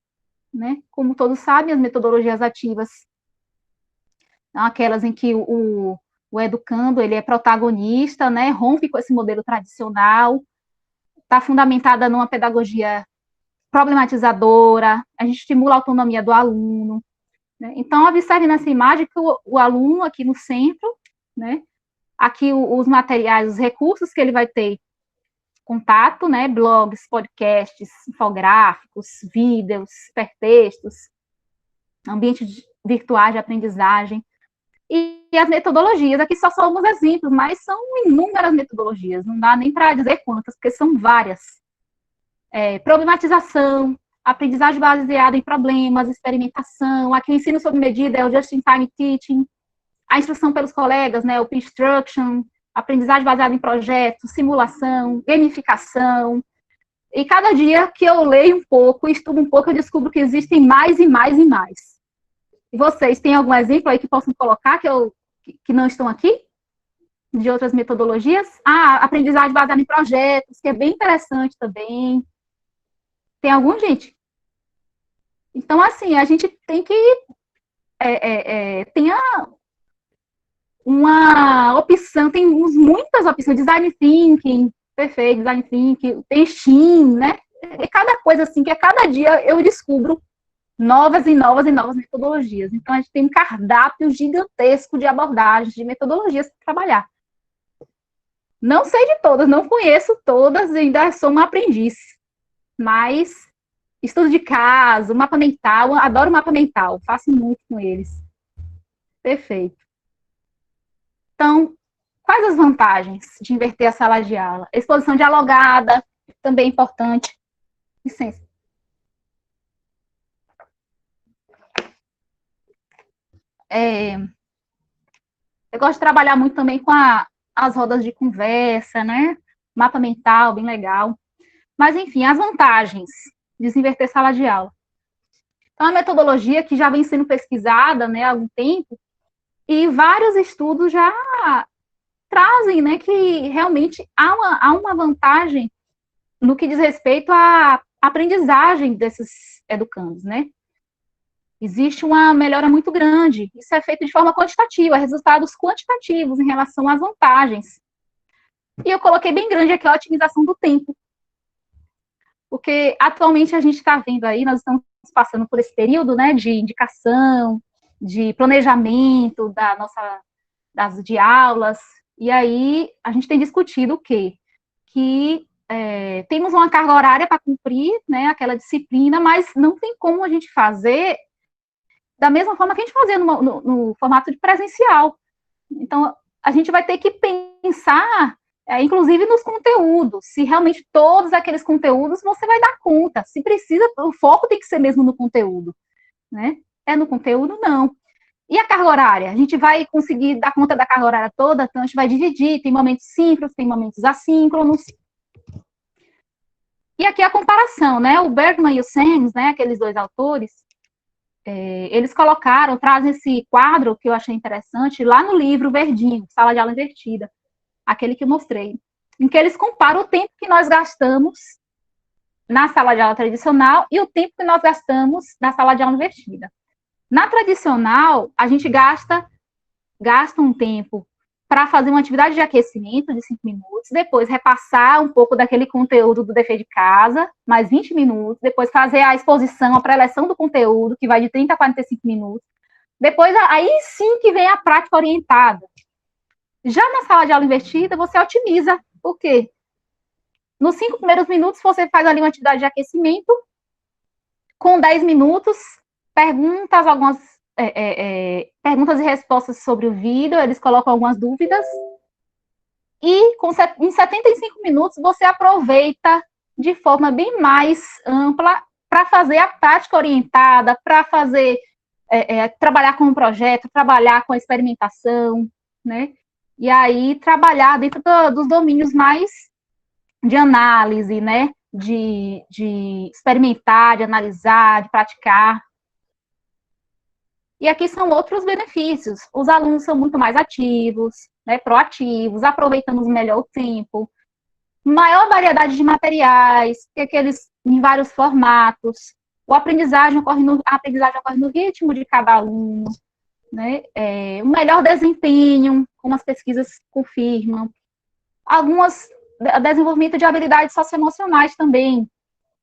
né? Como todos sabem, as metodologias ativas são aquelas em que o educando, ele é protagonista, né? Rompe com esse modelo tradicional, está fundamentada numa pedagogia problematizadora, a gente estimula a autonomia do aluno, né? Então, observe nessa imagem que o aluno aqui no centro, né? Aqui os materiais, os recursos que ele vai ter contato, né? Blogs, podcasts, infográficos, vídeos, hipertextos, ambientes virtuais de aprendizagem, e as metodologias, aqui só são alguns exemplos, mas são inúmeras metodologias, não dá nem para dizer quantas, porque são várias. Problematização, aprendizagem baseada em problemas, experimentação, aqui o ensino sob medida é o Just-in-Time Teaching, a instrução pelos colegas, né, o Peer Instruction, aprendizagem baseada em projetos, simulação, gamificação, e cada dia que eu leio um pouco, estudo um pouco, eu descubro que existem mais e mais e mais. E vocês, têm algum exemplo aí que possam colocar, que não estão aqui? De outras metodologias? Aprendizagem baseada em projetos, que é bem interessante também. Tem algum, gente? Então, assim, a gente tem que... tem uma opção, tem muitas opções, design thinking, perfeito, design thinking, tem STEAM, né? E cada coisa assim, que a cada dia eu descubro novas e novas e novas metodologias. Então, a gente tem um cardápio gigantesco de abordagens, de metodologias para trabalhar. Não sei de todas, não conheço todas, ainda sou uma aprendiz. Mas, estudo de caso, mapa mental, adoro mapa mental, faço muito com eles. Perfeito. Então, quais as vantagens de inverter a sala de aula? Exposição dialogada, também importante. Licença. Eu gosto de trabalhar muito também com as rodas de conversa, né? Mapa mental, bem legal. Mas, enfim, as vantagens de desinverter sala de aula. Então, a metodologia que já vem sendo pesquisada, né, há algum tempo, e vários estudos já trazem, né, que realmente há uma vantagem no que diz respeito à aprendizagem desses educandos, né? Existe uma melhora muito grande. Isso é feito de forma quantitativa, resultados quantitativos em relação às vantagens. E eu coloquei bem grande aqui a otimização do tempo. Porque atualmente a gente está vendo aí, nós estamos passando por esse período, né, de indicação, de planejamento de aulas, e aí a gente tem discutido o quê? Que temos uma carga horária para cumprir, né, aquela disciplina, mas não tem como a gente fazer da mesma forma que a gente fazia no formato de presencial. Então, a gente vai ter que pensar, inclusive nos conteúdos, se realmente todos aqueles conteúdos você vai dar conta, se precisa, o foco tem que ser mesmo no conteúdo, né? No conteúdo, não. E a carga horária? A gente vai conseguir dar conta da carga horária toda, então a gente vai dividir, tem momentos síncronos, tem momentos assíncronos. E aqui a comparação, né? O Bergman e o Sams, né, aqueles dois autores, eles trazem esse quadro que eu achei interessante lá no livro verdinho, Sala de Aula Invertida, aquele que eu mostrei, em que eles comparam o tempo que nós gastamos na sala de aula tradicional e o tempo que nós gastamos na sala de aula invertida. Na tradicional, a gente gasta um tempo para fazer uma atividade de aquecimento de 5 minutos, depois repassar um pouco daquele conteúdo do dever de casa, mais 20 minutos, depois fazer a exposição, a preleção do conteúdo, que vai de 30 a 45 minutos. Depois, aí sim que vem a prática orientada. Já na sala de aula invertida, você otimiza. Por quê? Nos 5 primeiros minutos, você faz ali uma atividade de aquecimento, com 10 minutos, perguntas, algumas perguntas e respostas sobre o vídeo, eles colocam algumas dúvidas, e em 75 minutos, você aproveita de forma bem mais ampla para fazer a prática orientada, para fazer, trabalhar com o projeto, trabalhar com a experimentação, né? E aí trabalhar dentro dos domínios mais de análise, né? De experimentar, de analisar, de praticar. E aqui são outros benefícios. Os alunos são muito mais ativos, né, proativos, aproveitamos melhor o tempo, maior variedade de materiais, aqueles em vários formatos. A aprendizagem ocorre no ritmo de cada aluno, né? Um melhor desempenho, como as pesquisas confirmam. Desenvolvimento de habilidades socioemocionais também,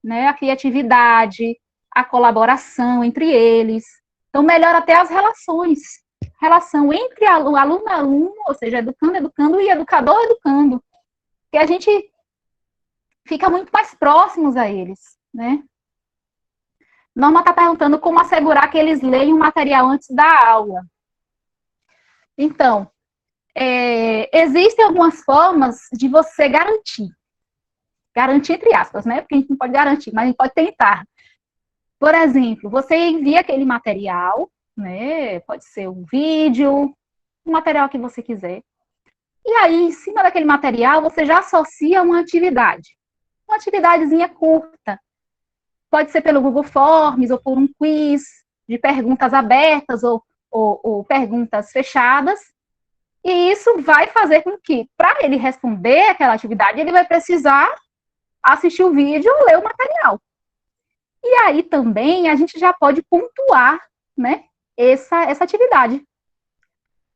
né? A criatividade, a colaboração entre eles. Então, melhora até as relações. Relação entre aluno, ou seja, educando, e educador-educando. Que a gente fica muito mais próximos a eles, né? Norma está perguntando como assegurar que eles leiam o material antes da aula. Então, existem algumas formas de você garantir entre aspas, né? Porque a gente não pode garantir, mas a gente pode tentar. Por exemplo, você envia aquele material, né? Pode ser um vídeo, um material que você quiser. E aí, em cima daquele material, você já associa uma atividadezinha curta. Pode ser pelo Google Forms, ou por um quiz de perguntas abertas, ou perguntas fechadas. E isso vai fazer com que, para ele responder aquela atividade, ele vai precisar assistir o vídeo ou ler o material. E aí também a gente já pode pontuar, né, essa atividade.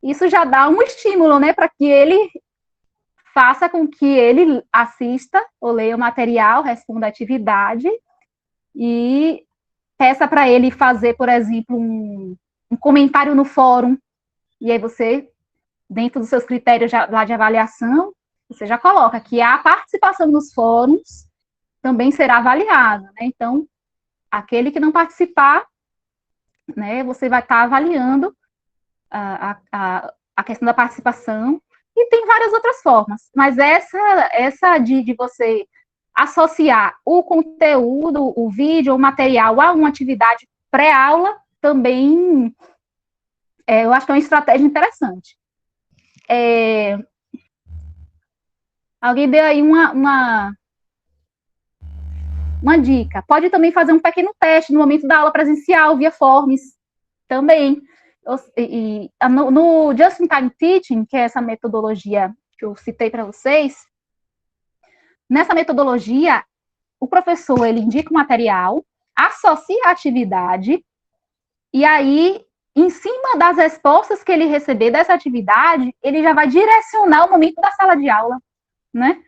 Isso já dá um estímulo, né, para que ele faça com que ele assista ou leia o material, responda a atividade e peça para ele fazer, por exemplo, um comentário no fórum. E aí você, dentro dos seus critérios lá de avaliação, você já coloca que a participação nos fóruns também será avaliada, né? Então, aquele que não participar, né, você vai estar avaliando a questão da participação, e tem várias outras formas, mas essa de você associar o conteúdo, o vídeo, o material a uma atividade pré-aula, também eu acho que é uma estratégia interessante. Alguém deu aí uma dica. Pode também fazer um pequeno teste no momento da aula presencial, via Forms, também. No Just in Time Teaching, que é essa metodologia que eu citei para vocês, nessa metodologia, o professor, ele indica o material, associa a atividade, e aí, em cima das respostas que ele receber dessa atividade, ele já vai direcionar o momento da sala de aula, né?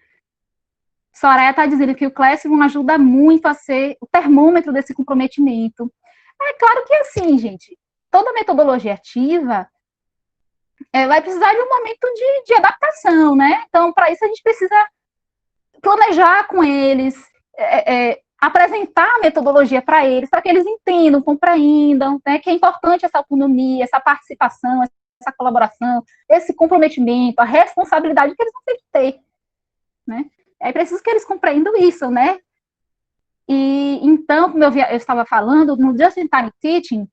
Soraya está dizendo que o Classroom ajuda muito a ser o termômetro desse comprometimento. É claro que assim, gente, toda metodologia ativa vai precisar de um momento de adaptação, né? Então, para isso, a gente precisa planejar com eles, apresentar a metodologia para eles, para que eles entendam, compreendam, né, que é importante essa autonomia, essa participação, essa colaboração, esse comprometimento, a responsabilidade que eles vão ter que ter, né? É preciso que eles compreendam isso, né? E, então, como eu estava falando, no Just in Time Teaching,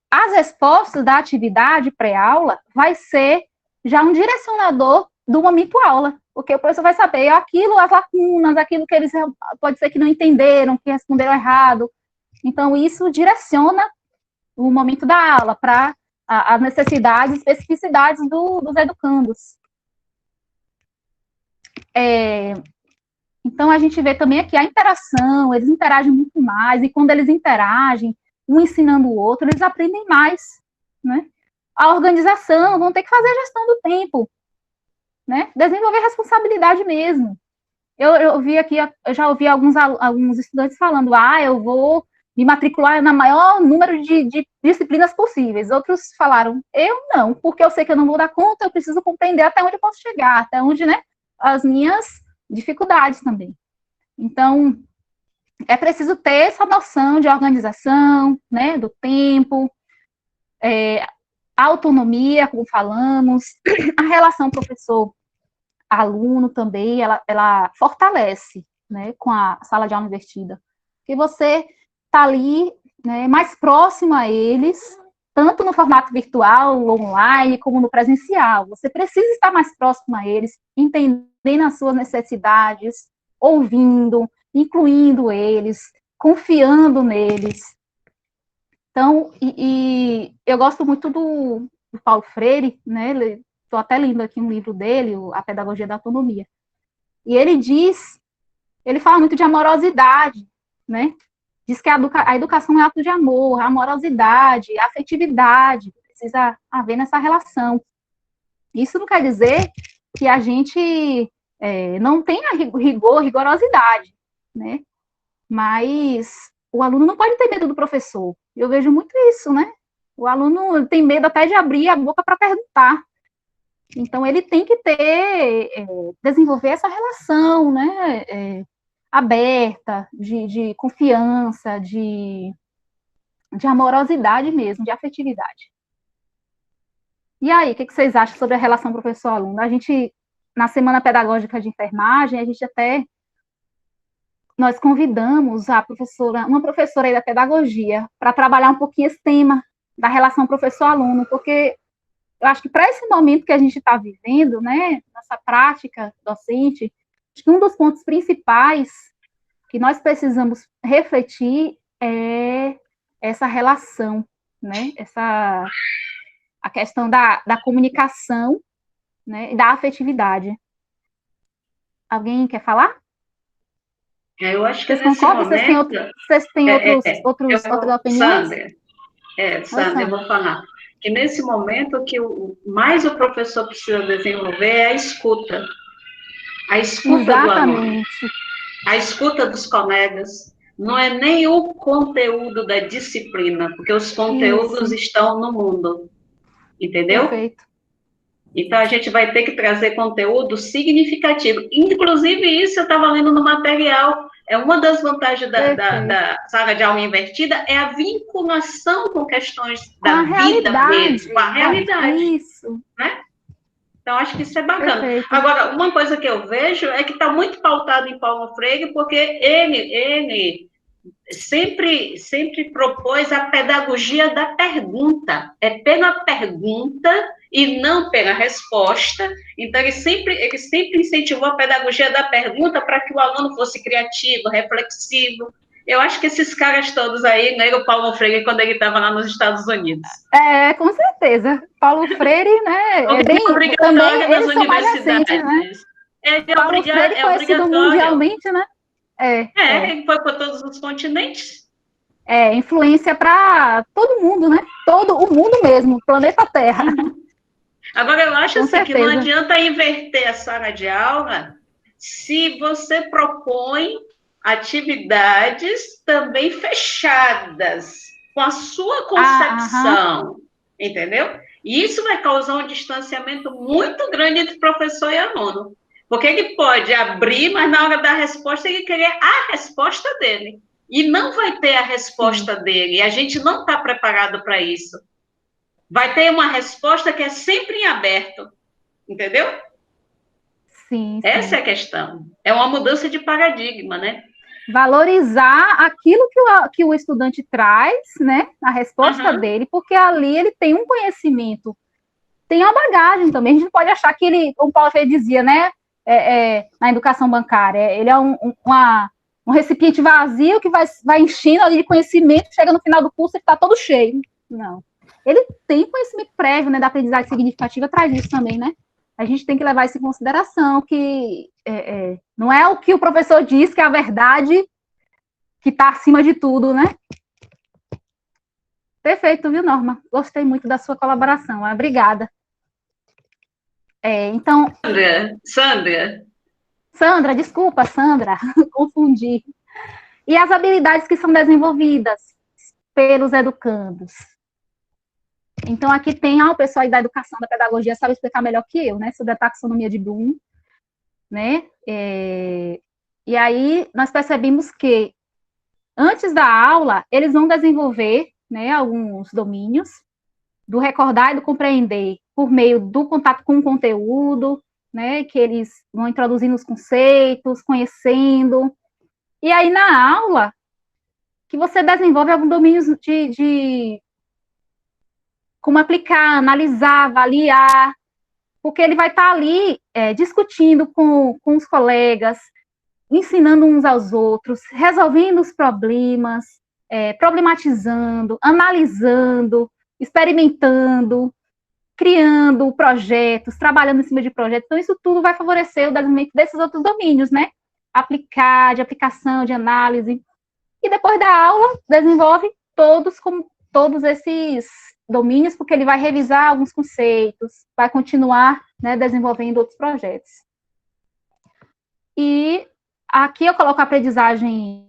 as respostas da atividade pré-aula vai ser já um direcionador do momento aula, porque o professor vai saber aquilo, as lacunas, aquilo que eles pode ser que não entenderam, que responderam errado. Então, isso direciona o momento da aula para as necessidades e especificidades dos educandos. Então, a gente vê também aqui a interação, eles interagem muito mais, e quando eles interagem, um ensinando o outro, eles aprendem mais, né? a organização, vão ter que fazer a gestão do tempo, né? Desenvolver responsabilidade mesmo. Eu vi aqui, eu já ouvi alguns estudantes falando, eu vou me matricular na maior número de disciplinas possíveis. Outros falaram, eu não, porque eu sei que eu não vou dar conta, eu preciso compreender até onde eu posso chegar, até onde, né, as minhas dificuldades também. Então, é preciso ter essa noção de organização, né, do tempo, autonomia, como falamos, a relação professor-aluno também, ela fortalece, né, com a sala de aula invertida, porque você está ali, né, mais próximo a eles, tanto no formato virtual, online, como no presencial. Você precisa estar mais próximo a eles, entendendo as suas necessidades, ouvindo, incluindo eles, confiando neles. Então, eu gosto muito do Paulo Freire, né? Estou até lendo aqui um livro dele, A Pedagogia da Autonomia. E ele fala muito de amorosidade, né? Diz que a educação é ato de amor, amorosidade, afetividade, precisa haver nessa relação. Isso não quer dizer que a gente não tenha rigorosidade, né? Mas o aluno não pode ter medo do professor. Eu vejo muito isso, né? O aluno tem medo até de abrir a boca para perguntar. Então, ele tem que desenvolver essa relação, né? Aberta, de confiança, de amorosidade mesmo, de afetividade. E aí, o que vocês acham sobre a relação professor-aluno? A gente, na Semana Pedagógica de Enfermagem, nós convidamos uma professora aí da pedagogia para trabalhar um pouquinho esse tema da relação professor-aluno, porque eu acho que para esse momento que a gente está vivendo, né, nossa prática docente, acho que um dos pontos principais que nós precisamos refletir é essa relação, né, a questão da comunicação, né, e da afetividade. Alguém quer falar? Eu acho que vocês concordam? Vocês têm outras opiniões? Sandra, eu vou falar. Que nesse momento, que mais o professor precisa desenvolver é a escuta. A escuta do aluno. A escuta dos colegas. Não é nem o conteúdo da disciplina, porque os conteúdos estão no mundo. Entendeu? Perfeito. Então, a gente vai ter que trazer conteúdo significativo. Inclusive, isso eu estava lendo no material. É uma das vantagens da sala de aula invertida, é a vinculação com questões da vida deles, com a realidade. Isso. Né? Então, acho que isso é bacana. Perfeito. Agora, uma coisa que eu vejo é que está muito pautado em Paulo Freire, porque ele sempre propôs a pedagogia da pergunta. É pela pergunta e não pela resposta. Então, ele sempre incentivou a pedagogia da pergunta para que o aluno fosse criativo, reflexivo. Eu acho que esses caras todos aí, né, o Paulo Freire, quando ele estava lá nos Estados Unidos. Com certeza. Paulo Freire, né, obrigatório das universidades. Né? Paulo Freire é conhecido mundialmente, né? Ele foi para todos os continentes. Influência para todo mundo, né? Todo o mundo mesmo, planeta Terra. Agora, eu acho assim, que não adianta inverter a sala de aula se você propõe atividades também fechadas, com a sua concepção, entendeu? E isso vai causar um distanciamento muito grande entre professor e aluno. Porque ele pode abrir, mas na hora da resposta ele querer a resposta dele. E não vai ter a resposta dele. E a gente não está preparado para isso. Vai ter uma resposta que é sempre em aberto. Entendeu? Sim. Essa é a questão. É uma mudança de paradigma, né? Valorizar aquilo que o estudante traz, né? A resposta dele, porque ali ele tem um conhecimento, tem uma bagagem também. A gente não pode achar que ele, como o Paulo Freire dizia, né? Na educação bancária, ele é um recipiente vazio que vai enchendo ali de conhecimento, chega no final do curso e está todo cheio. Não. Ele tem conhecimento prévio, né, da aprendizagem significativa, traz isso também, né? A gente tem que levar isso em consideração, que não é o que o professor diz que é a verdade que está acima de tudo, né? Perfeito, viu, Norma? Gostei muito da sua colaboração. Obrigada. Então... Sandra, desculpa, Sandra, confundi. E as habilidades que são desenvolvidas pelos educandos? Então, aqui tem o pessoal aí da educação, da pedagogia, sabe explicar melhor que eu, né, sobre a taxonomia de Bloom, né, e aí nós percebemos que, antes da aula, eles vão desenvolver, né, alguns domínios, do recordar e do compreender, por meio do contato com o conteúdo, né, que eles vão introduzindo os conceitos, conhecendo, e aí na aula, que você desenvolve alguns domínios de como aplicar, analisar, avaliar, porque ele vai estar ali discutindo com os colegas, ensinando uns aos outros, resolvendo os problemas, problematizando, analisando, experimentando, criando projetos, trabalhando em cima de projetos. Então, isso tudo vai favorecer o desenvolvimento desses outros domínios, né? Aplicar, de aplicação, de análise. E depois da aula, desenvolve todos esses domínios, porque ele vai revisar alguns conceitos, vai continuar, né, desenvolvendo outros projetos. E aqui eu coloco a aprendizagem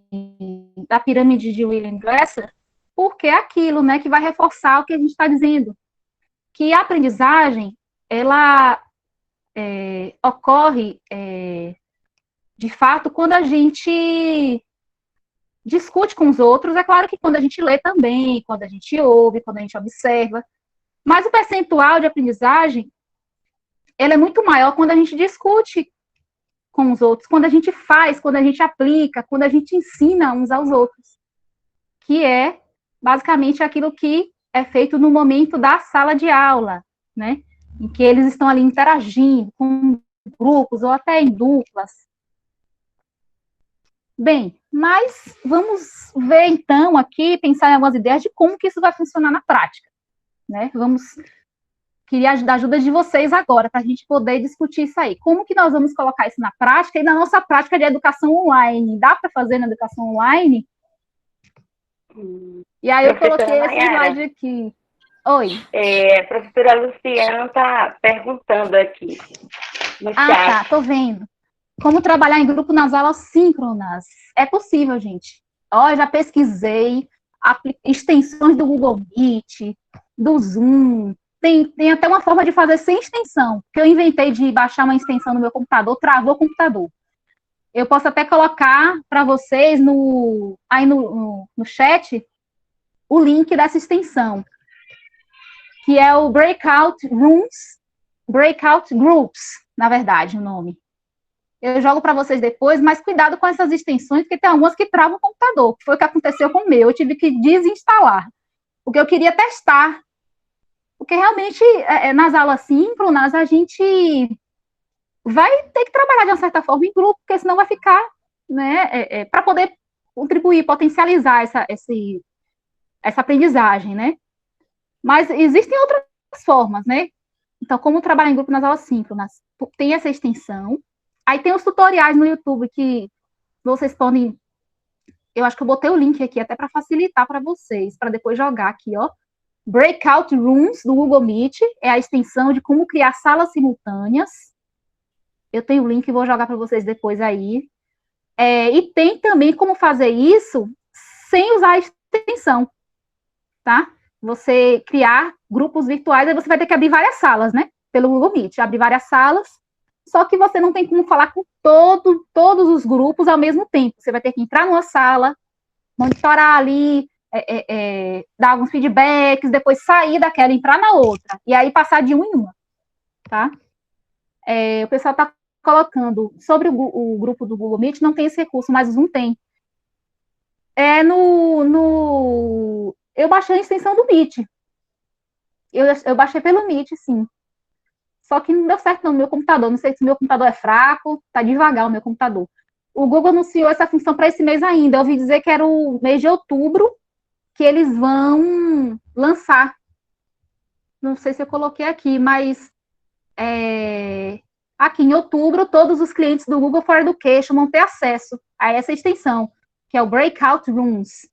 da pirâmide de William Glasser, porque é aquilo, né, que vai reforçar o que a gente está dizendo, que a aprendizagem, ela ocorre, de fato, quando a gente discute com os outros. É claro que quando a gente lê também, quando a gente ouve, quando a gente observa, mas o percentual de aprendizagem, ele é muito maior quando a gente discute com os outros, quando a gente faz, quando a gente aplica, quando a gente ensina uns aos outros, que é basicamente aquilo que é feito no momento da sala de aula, né, em que eles estão ali interagindo com grupos ou até em duplas. Bem, mas vamos ver então aqui, pensar em algumas ideias de como que isso vai funcionar na prática, né? Queria a ajuda de vocês agora, para a gente poder discutir isso aí. Como que nós vamos colocar isso na prática e na nossa prática de educação online? Dá para fazer na educação online? E aí eu coloquei esse slide aqui. Oi. A professora Luciana está perguntando aqui no chat. Tá, tô vendo. Como trabalhar em grupo nas aulas síncronas? É possível, gente. Eu já pesquisei extensões do Google Meet, do Zoom. Tem até uma forma de fazer sem extensão, que eu inventei de baixar uma extensão no meu computador, travou o computador. Eu posso até colocar para vocês aí no chat o link dessa extensão, que é o Breakout Groups, na verdade, o nome. Eu jogo para vocês depois, mas cuidado com essas extensões, porque tem algumas que travam o computador, que foi o que aconteceu com o meu, eu tive que desinstalar, porque eu queria testar, porque realmente, nas aulas síncronas, a gente vai ter que trabalhar de uma certa forma em grupo, porque senão vai ficar, né, para poder contribuir, potencializar essa aprendizagem, né, mas existem outras formas, né, então, como trabalhar em grupo nas aulas síncronas, tem essa extensão. Aí tem os tutoriais no YouTube que vocês podem... Eu acho que eu botei o link aqui até para facilitar para vocês, para depois jogar aqui, ó. Breakout Rooms, do Google Meet, é a extensão de como criar salas simultâneas. Eu tenho o link e vou jogar para vocês depois aí. E tem também como fazer isso sem usar a extensão, tá? Você criar grupos virtuais, aí você vai ter que abrir várias salas, né? Pelo Google Meet, abrir várias salas. Só que você não tem como falar com todos os grupos ao mesmo tempo. Você vai ter que entrar numa sala, monitorar ali, dar alguns feedbacks, depois sair daquela, entrar na outra, e aí passar de uma em uma, tá? O pessoal está colocando, sobre o grupo do Google Meet, não tem esse recurso, mas o Zoom tem. Eu baixei a extensão do Meet. Eu baixei pelo Meet, sim. Só que não deu certo no meu computador. Não sei se o meu computador é fraco, tá devagar o meu computador. O Google anunciou essa função para esse mês ainda. Eu ouvi dizer que era o mês de outubro que eles vão lançar. Não sei se eu coloquei aqui, mas aqui em outubro, todos os clientes do Google for Education vão ter acesso a essa extensão, que é o Breakout Rooms.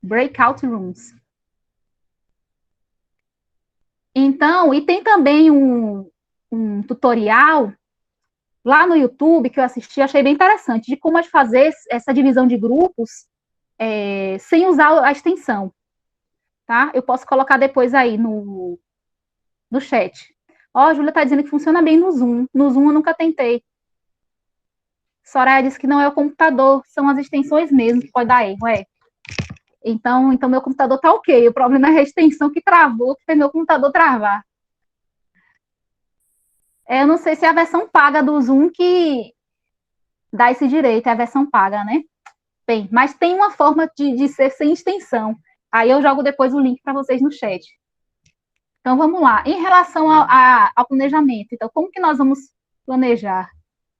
Breakout Rooms. Então, e tem também um tutorial lá no YouTube que eu assisti, achei bem interessante, de como fazer essa divisão de grupos sem usar a extensão, tá? Eu posso colocar depois aí no chat. Ó, a Júlia está dizendo que funciona bem no Zoom. No Zoom eu nunca tentei. Soraya disse que não é o computador, são as extensões mesmo que pode dar erro, Então meu computador tá ok. O problema é a extensão que travou, que fez meu computador travar. Eu não sei se é a versão paga do Zoom que dá esse direito, é a versão paga, né? Bem, mas tem uma forma de ser sem extensão. Aí eu jogo depois o link para vocês no chat. Então, vamos lá. Em relação ao planejamento, então, como que nós vamos planejar?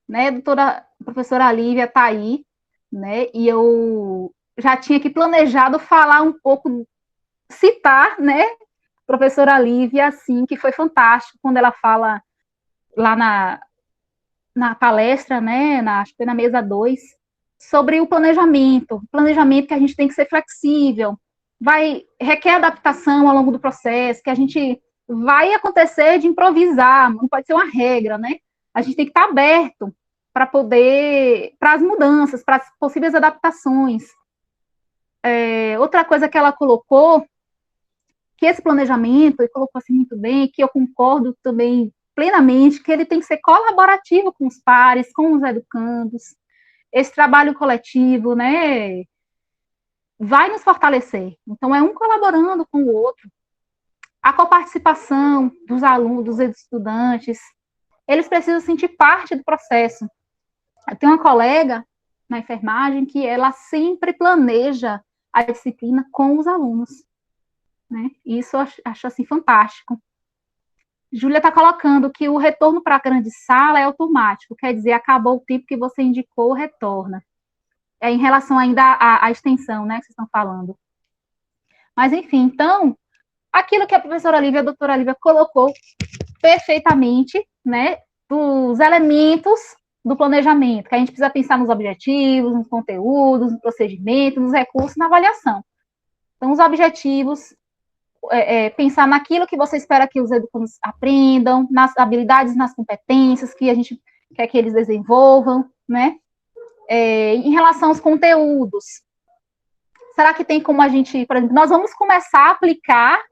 Né, a professora Lívia está aí, né, e eu já tinha aqui planejado falar um pouco, citar, né, professora Lívia, assim, que foi fantástico, quando ela fala lá na palestra, né, acho que foi na mesa 2, sobre o planejamento que a gente tem que ser flexível, requer adaptação ao longo do processo, que a gente vai acontecer de improvisar, não pode ser uma regra, né, a gente tem que estar aberto para as mudanças, para as possíveis adaptações. Outra coisa que ela colocou, que esse planejamento, e colocou assim muito bem, que eu concordo também plenamente, que ele tem que ser colaborativo com os pares, com os educandos. Esse trabalho coletivo, né, vai nos fortalecer. Então, é um colaborando com o outro. A coparticipação dos alunos, dos estudantes, eles precisam sentir parte do processo. Eu tenho uma colega na enfermagem que ela sempre planeja a disciplina com os alunos, né? Isso eu acho assim fantástico. Júlia está colocando que o retorno para a grande sala é automático, quer dizer, acabou o tempo que você indicou, retorna. Em relação ainda à extensão, né, que vocês estão falando. Mas, enfim, então, aquilo que a professora Lívia, a doutora Lívia, colocou perfeitamente, né, dos elementos do planejamento, que a gente precisa pensar nos objetivos, nos conteúdos, no procedimento, nos recursos, na avaliação. Então, os objetivos, pensar naquilo que você espera que os educandos aprendam, nas habilidades, nas competências que a gente quer que eles desenvolvam, né? Em relação aos conteúdos, será que tem como a gente, por exemplo, nós vamos começar a aplicar,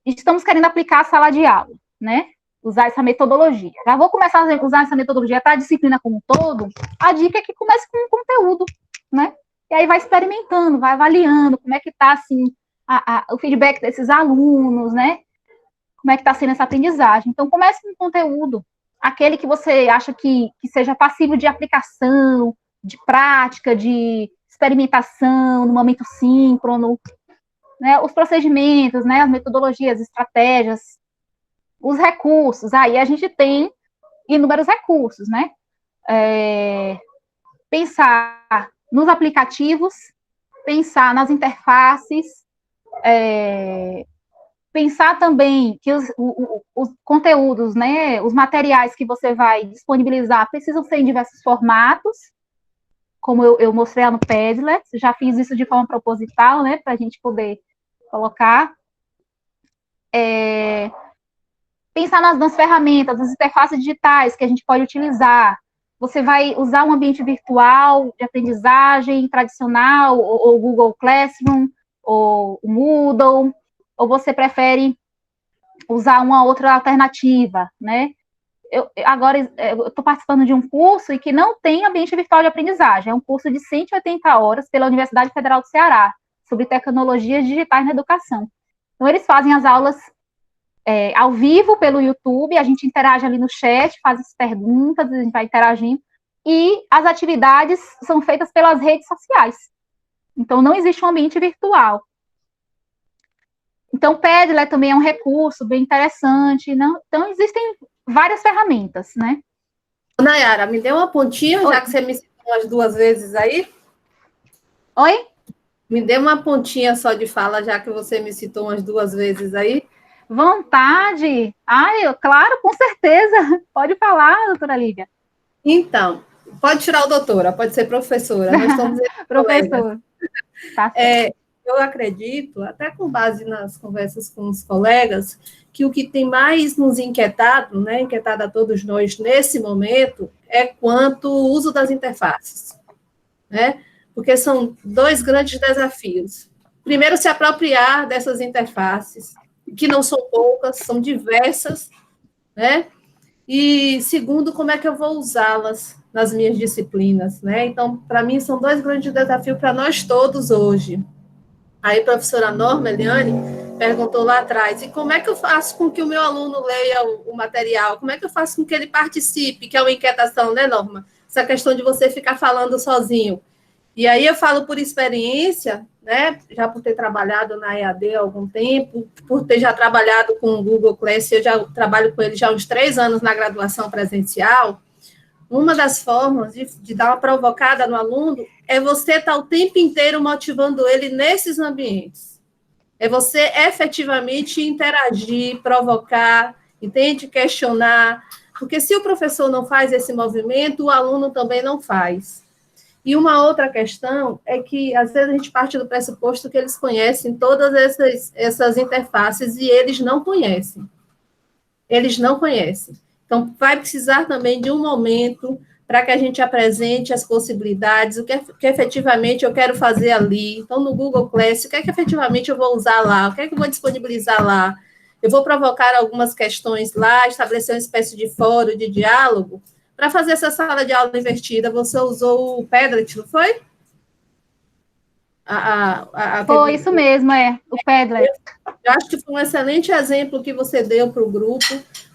estamos querendo aplicar a sala de aula, né? Usar essa metodologia. Já vou começar a usar essa metodologia para a disciplina como um todo, a dica é que comece com o conteúdo, né? E aí vai experimentando, vai avaliando como é que está, assim, o feedback desses alunos, né? Como é que está sendo essa aprendizagem. Então, comece com o conteúdo, aquele que você acha que seja passível de aplicação, de prática, de experimentação, no momento síncrono, né? Os procedimentos, né? As metodologias, estratégias, os recursos, aí a gente tem inúmeros recursos, né? Pensar nos aplicativos, pensar nas interfaces, pensar também que os conteúdos, né, os materiais que você vai disponibilizar precisam ser em diversos formatos, como eu mostrei lá no Padlet, já fiz isso de forma proposital, né, para a gente poder colocar. Pensar nas ferramentas, nas interfaces digitais que a gente pode utilizar. Você vai usar um ambiente virtual de aprendizagem tradicional, ou Google Classroom, ou o Moodle, ou você prefere usar uma outra alternativa, né? Agora, eu estou participando de um curso e que não tem ambiente virtual de aprendizagem, é um curso de 180 horas pela Universidade Federal do Ceará, sobre tecnologias digitais na educação. Então, eles fazem as aulas ao vivo pelo YouTube, a gente interage ali no chat, faz as perguntas, a gente vai interagindo, e as atividades são feitas pelas redes sociais. Então, não existe um ambiente virtual. Então, o Padlet também é um recurso bem interessante. Não? Então, existem várias ferramentas, né? Nayara, me dê uma pontinha, já que você me citou umas 2 vezes aí. Oi? Me dê uma pontinha só de fala, já que você me citou umas 2 vezes aí. Vontade. Claro, com certeza. Pode falar, doutora Lívia. Então, pode tirar o doutora, pode ser professora. Nós estamos professora. Tá certo. Eu acredito, até com base nas conversas com os colegas, que o que tem mais nos inquietado, né, inquietado a todos nós nesse momento, é quanto o uso das interfaces, né? Porque são dois grandes desafios. Primeiro, se apropriar dessas interfaces, que não são poucas, são diversas, né? E segundo, como é que eu vou usá-las nas minhas disciplinas, né? Então, para mim, são dois grandes desafios para nós todos hoje. Aí, a professora Norma Eliane perguntou lá atrás, e como é que eu faço com que o meu aluno leia o material? Como é que eu faço com que ele participe, que é uma inquietação, né, Norma? Essa questão de você ficar falando sozinho. E aí eu falo por experiência, né, já por ter trabalhado na EAD há algum tempo, por ter já trabalhado com o Google Class, eu já trabalho com ele já há uns 3 anos na graduação presencial. Uma das formas de dar uma provocada no aluno é você estar o tempo inteiro motivando ele nesses ambientes. É você efetivamente interagir, provocar, entende? Questionar, porque se o professor não faz esse movimento, o aluno também não faz. E uma outra questão é que, às vezes, a gente parte do pressuposto que eles conhecem todas essas interfaces e eles não conhecem. Eles não conhecem. Então, vai precisar também de um momento para que a gente apresente as possibilidades, o que efetivamente eu quero fazer ali. Então, no Google Class, o que é que efetivamente eu vou usar lá? O que é que eu vou disponibilizar lá? Eu vou provocar algumas questões lá, estabelecer uma espécie de fórum, de diálogo. Para fazer essa sala de aula invertida, você usou o Padlet, não foi? Foi isso mesmo, o Padlet. Eu acho que foi um excelente exemplo que você deu para o grupo.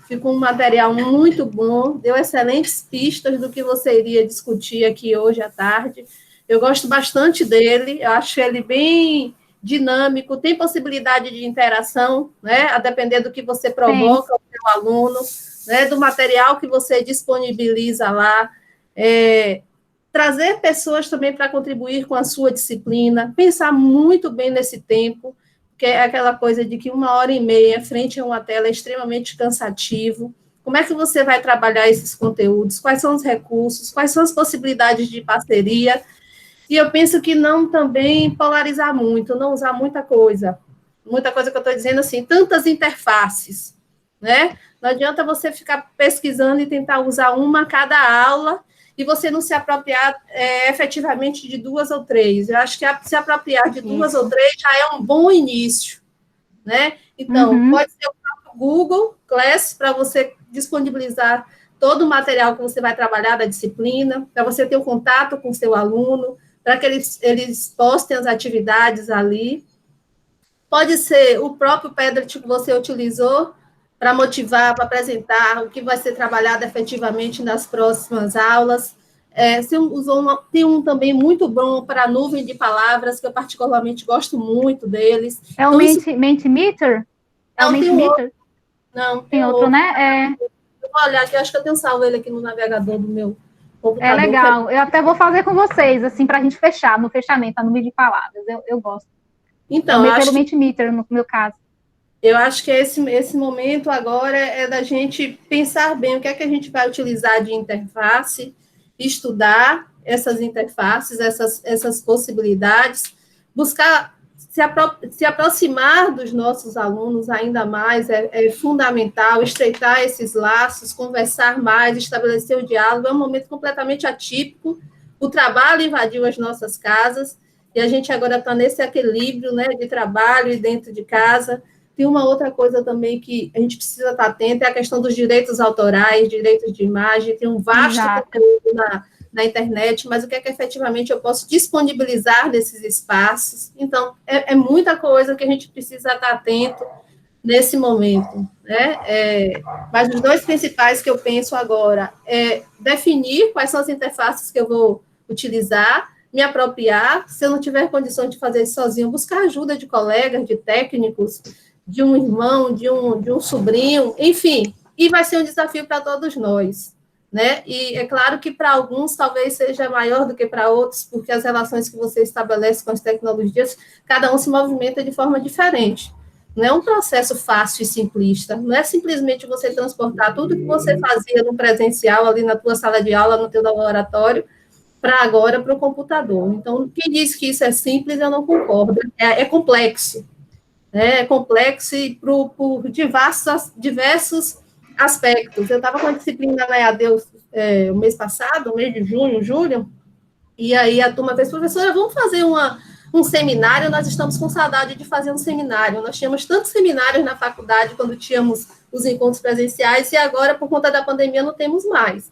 Ficou um material muito bom, deu excelentes pistas do que você iria discutir aqui hoje à tarde. Eu gosto bastante dele, eu acho ele bem dinâmico, tem possibilidade de interação, né, a depender do que você provoca o seu aluno, né, do material que você disponibiliza lá, trazer pessoas também para contribuir com a sua disciplina, pensar muito bem nesse tempo, que é aquela coisa de que 1h30 frente a uma tela é extremamente cansativo. Como é que você vai trabalhar esses conteúdos? Quais são os recursos? Quais são as possibilidades de parceria? E eu penso que não também polarizar muito, não usar muita coisa. Muita coisa que eu estou dizendo assim, tantas interfaces, né? Não adianta você ficar pesquisando e tentar usar uma a cada aula e você não se apropriar efetivamente de 2 ou 3. Eu acho que se apropriar de 2 ou 3 já é um bom início, né? Então, pode ser o próprio Google Class para você disponibilizar todo o material que você vai trabalhar da disciplina, para você ter um contato com o seu aluno, para que eles postem as atividades ali. Pode ser o próprio Padlet que você utilizou para motivar, para apresentar o que vai ser trabalhado efetivamente nas próximas aulas. Tem um também muito bom para a nuvem de palavras, que eu particularmente gosto muito deles. É o Mentimeter? É o Mentimeter? Não, tem outro, né? Eu vou olhar aqui, acho que eu tenho salvo ele aqui no navegador do meu computador. É legal, eu até vou fazer com vocês, assim, para a gente fechar, no fechamento, a nuvem de palavras, eu gosto. Então, pelo Mentimeter, no meu caso. Eu acho que esse momento agora é da gente pensar bem o que é que a gente vai utilizar de interface, estudar essas interfaces, essas possibilidades, buscar se aproximar dos nossos alunos ainda mais, é fundamental, estreitar esses laços, conversar mais, estabelecer o diálogo. É um momento completamente atípico, o trabalho invadiu as nossas casas, e a gente agora está nesse equilíbrio, né, de trabalho e dentro de casa. Tem uma outra coisa também que a gente precisa estar atento, é a questão dos direitos autorais, direitos de imagem, tem um vasto conteúdo na internet, mas o que é que efetivamente eu posso disponibilizar nesses espaços? Então, é muita coisa que a gente precisa estar atento nesse momento, né? Mas os 2 principais que eu penso agora é definir quais são as interfaces que eu vou utilizar, me apropriar, se eu não tiver condição de fazer isso sozinho, buscar ajuda de colegas, de técnicos, de um irmão, de um sobrinho, enfim, e vai ser um desafio para todos nós, né? E é claro que para alguns talvez seja maior do que para outros, porque as relações que você estabelece com as tecnologias, cada um se movimenta de forma diferente. Não é um processo fácil e simplista, não é simplesmente você transportar tudo que você fazia no presencial, ali na tua sala de aula, no teu laboratório, para agora para o computador. Então, quem diz que isso é simples, eu não concordo. É complexo. né? É complexo e por diversos aspectos. Eu estava com a disciplina na EAD o mês passado, no mês de junho, julho, e aí a turma fez, professora, vamos fazer um seminário, nós estamos com saudade de fazer um seminário. Nós tínhamos tantos seminários na faculdade quando tínhamos os encontros presenciais, e agora, por conta da pandemia, não temos mais.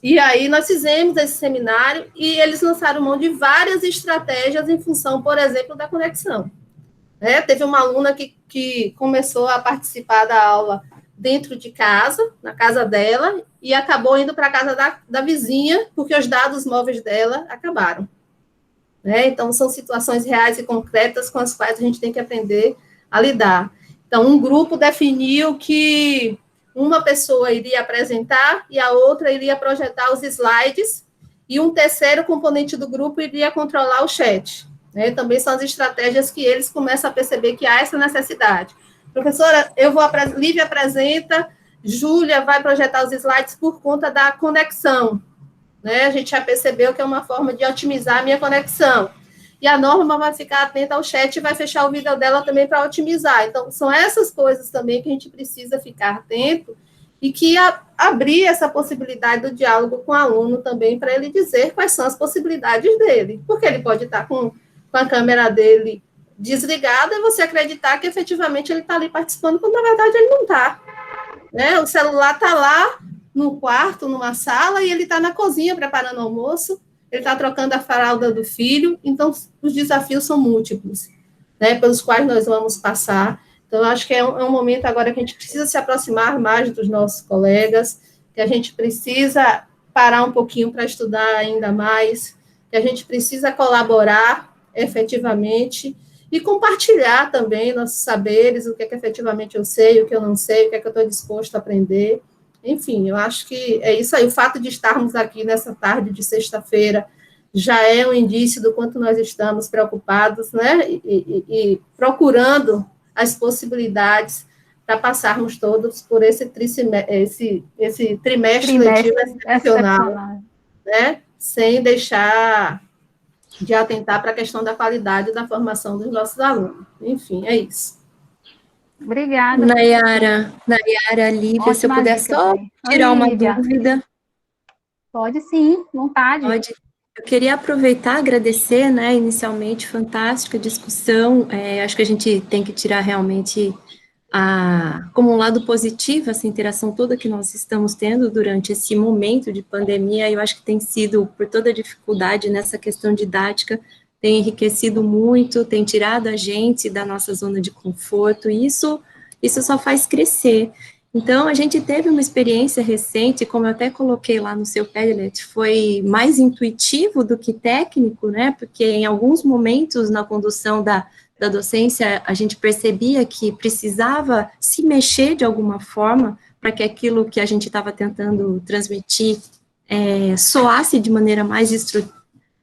E aí nós fizemos esse seminário, e eles lançaram mão de várias estratégias em função, por exemplo, da conexão. Né? Teve uma aluna que começou a participar da aula dentro de casa, na casa dela, e acabou indo para a casa da vizinha, porque os dados móveis dela acabaram. Né? Então, são situações reais e concretas com as quais a gente tem que aprender a lidar. Então, um grupo definiu que uma pessoa iria apresentar e a outra iria projetar os slides, e um terceiro componente do grupo iria controlar o chat. Né? Também são as estratégias que eles começam a perceber que há essa necessidade. Professora, Lívia apresenta, Júlia vai projetar os slides por conta da conexão. Né? A gente já percebeu que é uma forma de otimizar a minha conexão. E a Norma vai ficar atenta ao chat e vai fechar o vídeo dela também para otimizar. Então, são essas coisas também que a gente precisa ficar atento e que abrir essa possibilidade do diálogo com o aluno também para ele dizer quais são as possibilidades dele. Porque ele pode estar com a câmera dele desligada e você acreditar que efetivamente ele está ali participando, quando na verdade ele não está. Né? O celular está lá no quarto, numa sala, e ele está na cozinha preparando o almoço, ele está trocando a fralda do filho, então os desafios são múltiplos, né, pelos quais nós vamos passar. Então, eu acho que é um momento agora que a gente precisa se aproximar mais dos nossos colegas, que a gente precisa parar um pouquinho para estudar ainda mais, que a gente precisa colaborar efetivamente e compartilhar também nossos saberes, o que é que efetivamente eu sei, o que eu não sei, o que é que eu estou disposto a aprender. Enfim, eu acho que é isso aí. O fato de estarmos aqui nessa tarde de sexta-feira já é um indício do quanto nós estamos preocupados, né? E procurando as possibilidades para passarmos todos por esse trimestre letivo excepcional, né? Sem deixar de atentar para a questão da qualidade da formação dos nossos alunos. Enfim, é isso. Obrigada. Nayara, Lívia, Ótima se eu puder dica, só tirar uma Lívia. dúvida. Pode sim, vontade. Pode. Eu queria aproveitar, agradecer, né, inicialmente, fantástica discussão. Acho que a gente tem que tirar realmente como um lado positivo essa interação toda que nós estamos tendo durante esse momento de pandemia. Eu acho que tem sido, por toda a dificuldade nessa questão didática, tem enriquecido muito, tem tirado a gente da nossa zona de conforto, e isso só faz crescer. Então, a gente teve uma experiência recente, como eu até coloquei lá no seu Padlet, foi mais intuitivo do que técnico, né, porque em alguns momentos na condução da docência, a gente percebia que precisava se mexer de alguma forma para que aquilo que a gente estava tentando transmitir soasse de maneira mais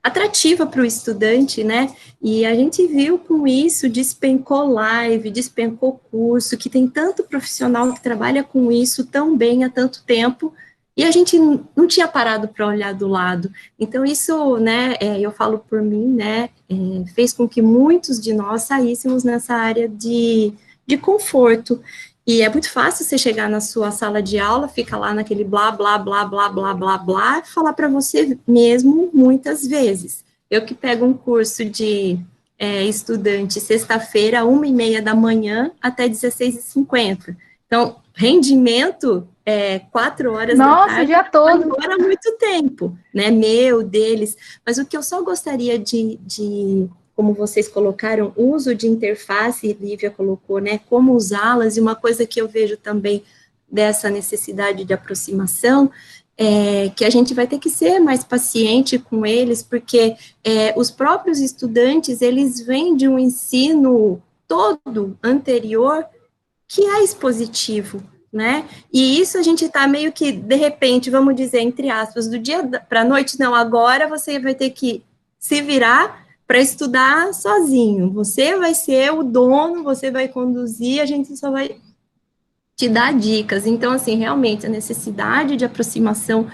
atrativa para o estudante, né, e a gente viu com isso, despencou live, despencou curso, que tem tanto profissional que trabalha com isso tão bem há tanto tempo, e a gente não tinha parado para olhar do lado. Então isso, né, eu falo por mim, né, fez com que muitos de nós saíssemos nessa área de conforto. E é muito fácil você chegar na sua sala de aula, fica lá naquele blá, blá, blá, blá, blá, blá, blá, e falar para você mesmo muitas vezes. Eu que pego um curso de estudante sexta-feira, 1h30 da manhã até 16h50. Então, rendimento 4 horas da tarde. Nossa, o dia todo. Agora muito tempo, né, meu, deles. Mas o que eu só gostaria de como vocês colocaram, uso de interface, Lívia colocou, né, como usá-las, e uma coisa que eu vejo também dessa necessidade de aproximação, que a gente vai ter que ser mais paciente com eles, porque os próprios estudantes, eles vêm de um ensino todo anterior que é expositivo, né, e isso a gente está meio que, de repente, vamos dizer, entre aspas, do dia para a noite, não, agora você vai ter que se virar para estudar sozinho, você vai ser o dono, você vai conduzir, a gente só vai te dar dicas. Então, assim, realmente, a necessidade de aproximação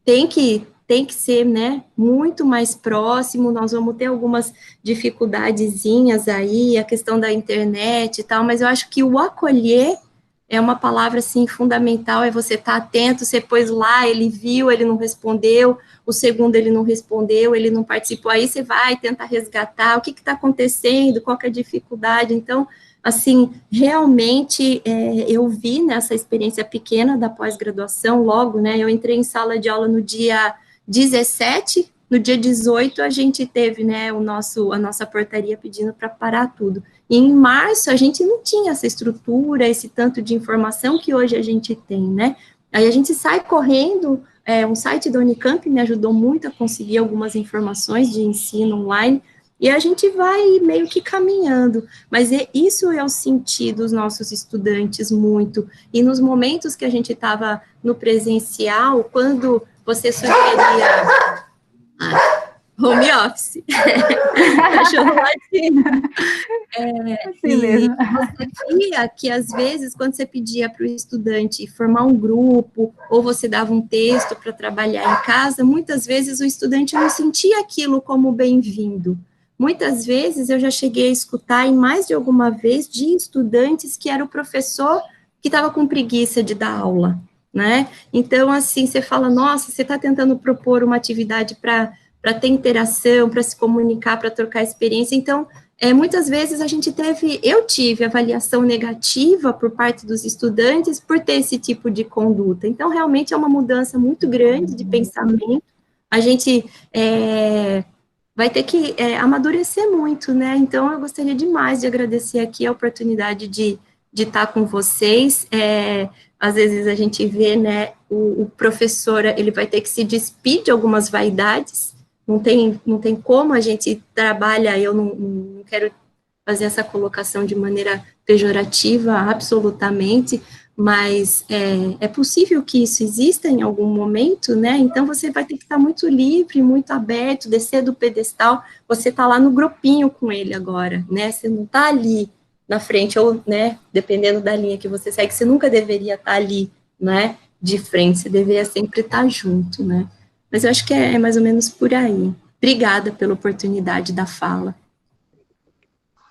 tem que tem que ser, né, muito mais próximo, nós vamos ter algumas dificuldadezinhas aí, a questão da internet e tal, mas eu acho que o acolher é uma palavra, assim, fundamental, é você estar atento, você pôs lá, ele viu, ele não respondeu, o segundo ele não respondeu, ele não participou, aí você vai tentar resgatar, o que está acontecendo, qual que é a dificuldade, então, assim, realmente, eu vi nessa experiência pequena da pós-graduação, logo, né, eu entrei em sala de aula no dia 17, no dia 18 a gente teve, né, a nossa portaria pedindo para parar tudo. E em março a gente não tinha essa estrutura, esse tanto de informação que hoje a gente tem, né? Aí a gente sai correndo, um site da Unicamp me ajudou muito a conseguir algumas informações de ensino online, e a gente vai meio que caminhando, mas isso eu senti dos nossos estudantes muito, e nos momentos que a gente estava no presencial, quando você sugeria home office, cachorro latindo, Assim mesmo. você via que, às vezes, quando você pedia para o estudante formar um grupo, ou você dava um texto para trabalhar em casa, muitas vezes o estudante não sentia aquilo como bem-vindo. Muitas vezes eu já cheguei a escutar, em mais de alguma vez, de estudantes que era o professor que estava com preguiça de dar aula, né? Então, assim, você fala, nossa, você está tentando propor uma atividade para ter interação, para se comunicar, para trocar experiência, então, muitas vezes eu tive avaliação negativa por parte dos estudantes por ter esse tipo de conduta, então, realmente é uma mudança muito grande de pensamento, a gente vai ter que amadurecer muito, né, então eu gostaria demais de agradecer aqui a oportunidade de estar com vocês, às vezes a gente vê, né, o professor, ele vai ter que se despir de algumas vaidades, não tem como a gente trabalha, eu não quero fazer essa colocação de maneira pejorativa, absolutamente, mas é possível que isso exista em algum momento, né, então você vai ter que estar muito livre, muito aberto, descer do pedestal, você está lá no grupinho com ele agora, né, você não está ali na frente, ou, né, dependendo da linha que você segue, você nunca deveria estar ali, né, de frente, você deveria sempre estar junto, né, mas eu acho que é mais ou menos por aí. Obrigada pela oportunidade da fala.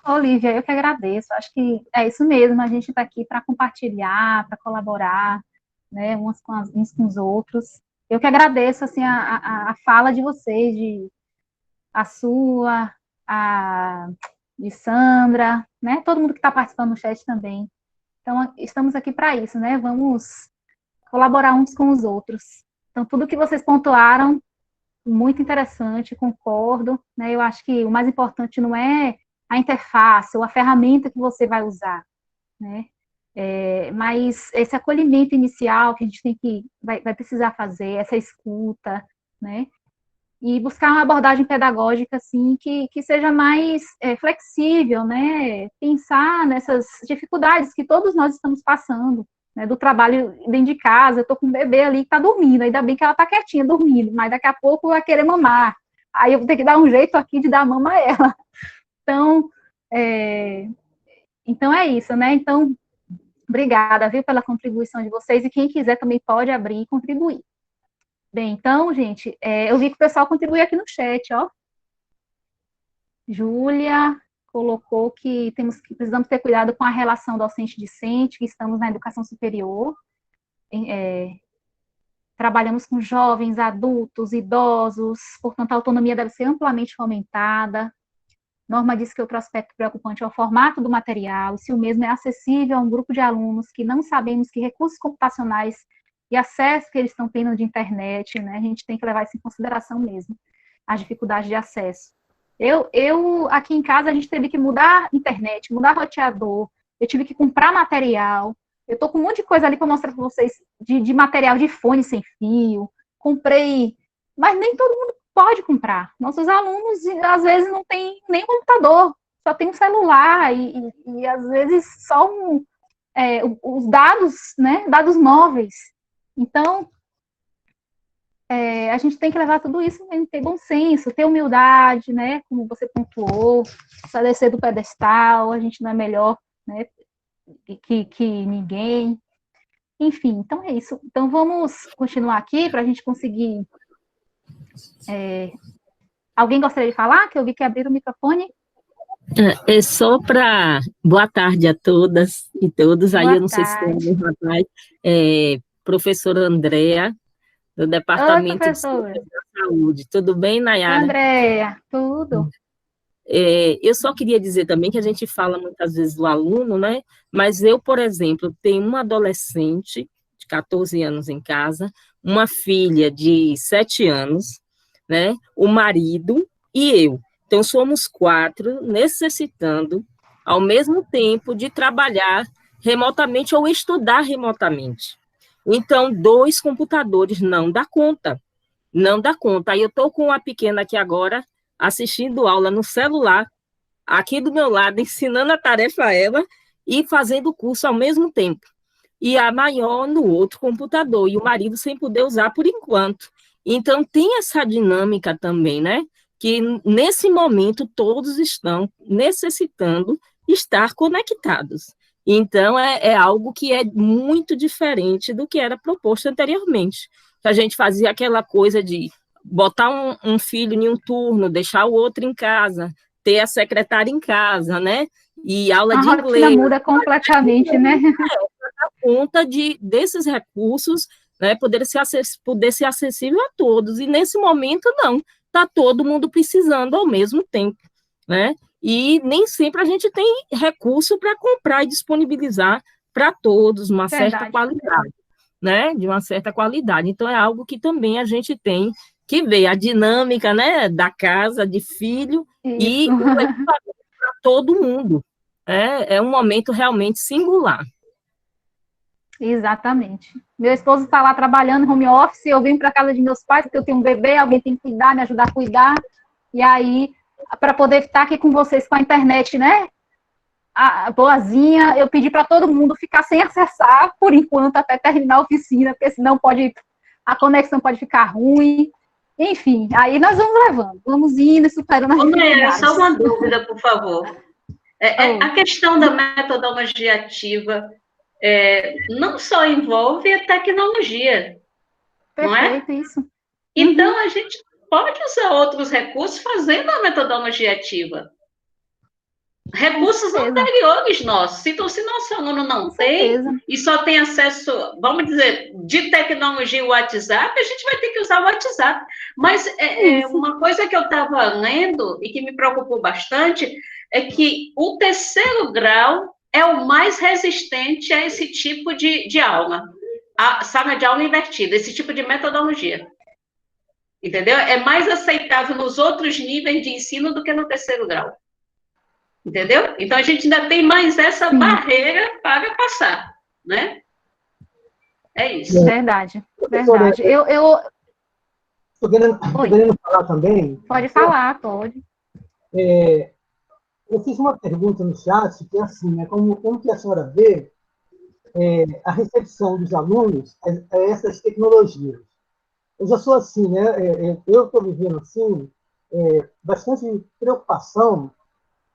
Olívia, eu que agradeço. Acho que é isso mesmo. A gente está aqui para compartilhar, para colaborar, né, uns com os outros. Eu que agradeço assim a fala de vocês, a sua, a de Sandra, né, todo mundo que está participando no chat também. Então, estamos aqui para isso, né? Vamos colaborar uns com os outros. Então, tudo que vocês pontuaram, muito interessante, concordo, né? Eu acho que o mais importante não é a interface ou a ferramenta que você vai usar, né? Mas esse acolhimento inicial que a gente vai precisar fazer, essa escuta, né? E buscar uma abordagem pedagógica, assim, que seja mais flexível, né? Pensar nessas dificuldades que todos nós estamos passando, né? Do trabalho dentro de casa, eu tô com um bebê ali que tá dormindo, ainda bem que ela tá quietinha, dormindo, mas daqui a pouco vai querer mamar, aí eu vou ter que dar um jeito aqui de dar mama a ela. Então é isso, né? Então, obrigada, viu, pela contribuição de vocês, e quem quiser também pode abrir e contribuir. Bem, então, gente, eu vi que o pessoal contribuiu aqui no chat, ó. Júlia colocou que precisamos ter cuidado com a relação docente-discente, que estamos na educação superior. Trabalhamos com jovens, adultos, idosos, portanto, a autonomia deve ser amplamente fomentada. Norma diz que outro aspecto preocupante é o formato do material, se o mesmo é acessível a um grupo de alunos que não sabemos que recursos computacionais e acesso que eles estão tendo de internet, né? A gente tem que levar isso em consideração mesmo, as dificuldades de acesso. Aqui em casa, a gente teve que mudar a internet, mudar roteador, eu tive que comprar material, eu tô com um monte de coisa ali para mostrar para vocês, de material de fone sem fio, comprei, mas nem todo mundo pode comprar. Nossos alunos, às vezes, não tem nem computador, só tem um celular, e às vezes só os dados, né, dados móveis. Então, a gente tem que levar tudo isso, ter bom senso, ter humildade, né, como você pontuou, só descer do pedestal, a gente não é melhor, né, que ninguém. Enfim, então é isso. Então, vamos continuar aqui para a gente conseguir Alguém gostaria de falar? Que eu vi que abriram o microfone. É só para... Boa tarde a todas e todos. Aí Boa eu não sei se tem tarde. algum rapaz. Professora Andréa, do Oi, Departamento de professora. Ciências da Saúde. Tudo bem, Oi, Nayara? Andréia. Tudo? Eu só queria dizer também que a gente fala muitas vezes do aluno, né? Mas eu, por exemplo, tenho uma adolescente de 14 anos em casa, uma filha de 7 anos, né? O marido e eu. Então, somos 4 necessitando, ao mesmo tempo, de trabalhar remotamente ou estudar remotamente. Então, 2 computadores não dá conta. Não dá conta. Aí eu estou com uma pequena aqui agora, assistindo aula no celular, aqui do meu lado, ensinando a tarefa a ela e fazendo o curso ao mesmo tempo. E a maior no outro computador, e o marido sem poder usar por enquanto. Então, tem essa dinâmica também, né? Que nesse momento todos estão necessitando estar conectados. Então, é algo que é muito diferente do que era proposto anteriormente. A gente fazia aquela coisa de botar um filho em um turno, deixar o outro em casa, ter a secretária em casa, né? E aula de A rotina inglês. muda completamente, né? Conta desses recursos, né, poder ser acessível a todos, e nesse momento não, está todo mundo precisando ao mesmo tempo, né, e nem sempre a gente tem recurso para comprar e disponibilizar para todos uma certa qualidade, né, de uma certa qualidade, então é algo que também a gente tem que ver, a dinâmica, né, da casa, de filho, e o equipamento para todo mundo, é um momento realmente singular. Exatamente. Meu esposo está lá trabalhando em home office, eu vim para casa de meus pais, porque eu tenho um bebê, alguém tem que cuidar, me ajudar a cuidar, e aí, para poder estar aqui com vocês com a internet, né, boazinha, eu pedi para todo mundo ficar sem acessar, por enquanto, até terminar a oficina, porque senão a conexão pode ficar ruim, enfim, aí nós vamos levando, vamos indo e superando as dificuldades. Só uma dúvida, por favor. A questão da metodologia ativa não só envolve a tecnologia, não é? Perfeito, isso. Então, a gente pode usar outros recursos fazendo a metodologia ativa. Recursos anteriores nossos. Então, se nosso aluno não tem e só tem acesso, vamos dizer, de tecnologia WhatsApp, a gente vai ter que usar o WhatsApp. Mas uma coisa que eu estava lendo e que me preocupou bastante é que o 3º grau é o mais resistente a esse tipo de aula, a sala de aula invertida, esse tipo de metodologia. Entendeu? É mais aceitável nos outros níveis de ensino do que no 3º grau. Entendeu? Então, a gente ainda tem mais essa barreira para passar, né? É isso. Verdade, verdade. Estou querendo falar também. Pode falar, pode. Eu fiz uma pergunta no chat, que é assim, né, como que a senhora vê a recepção dos alunos a essas tecnologias? Eu já sou assim, né? Eu estou vivendo assim, bastante preocupação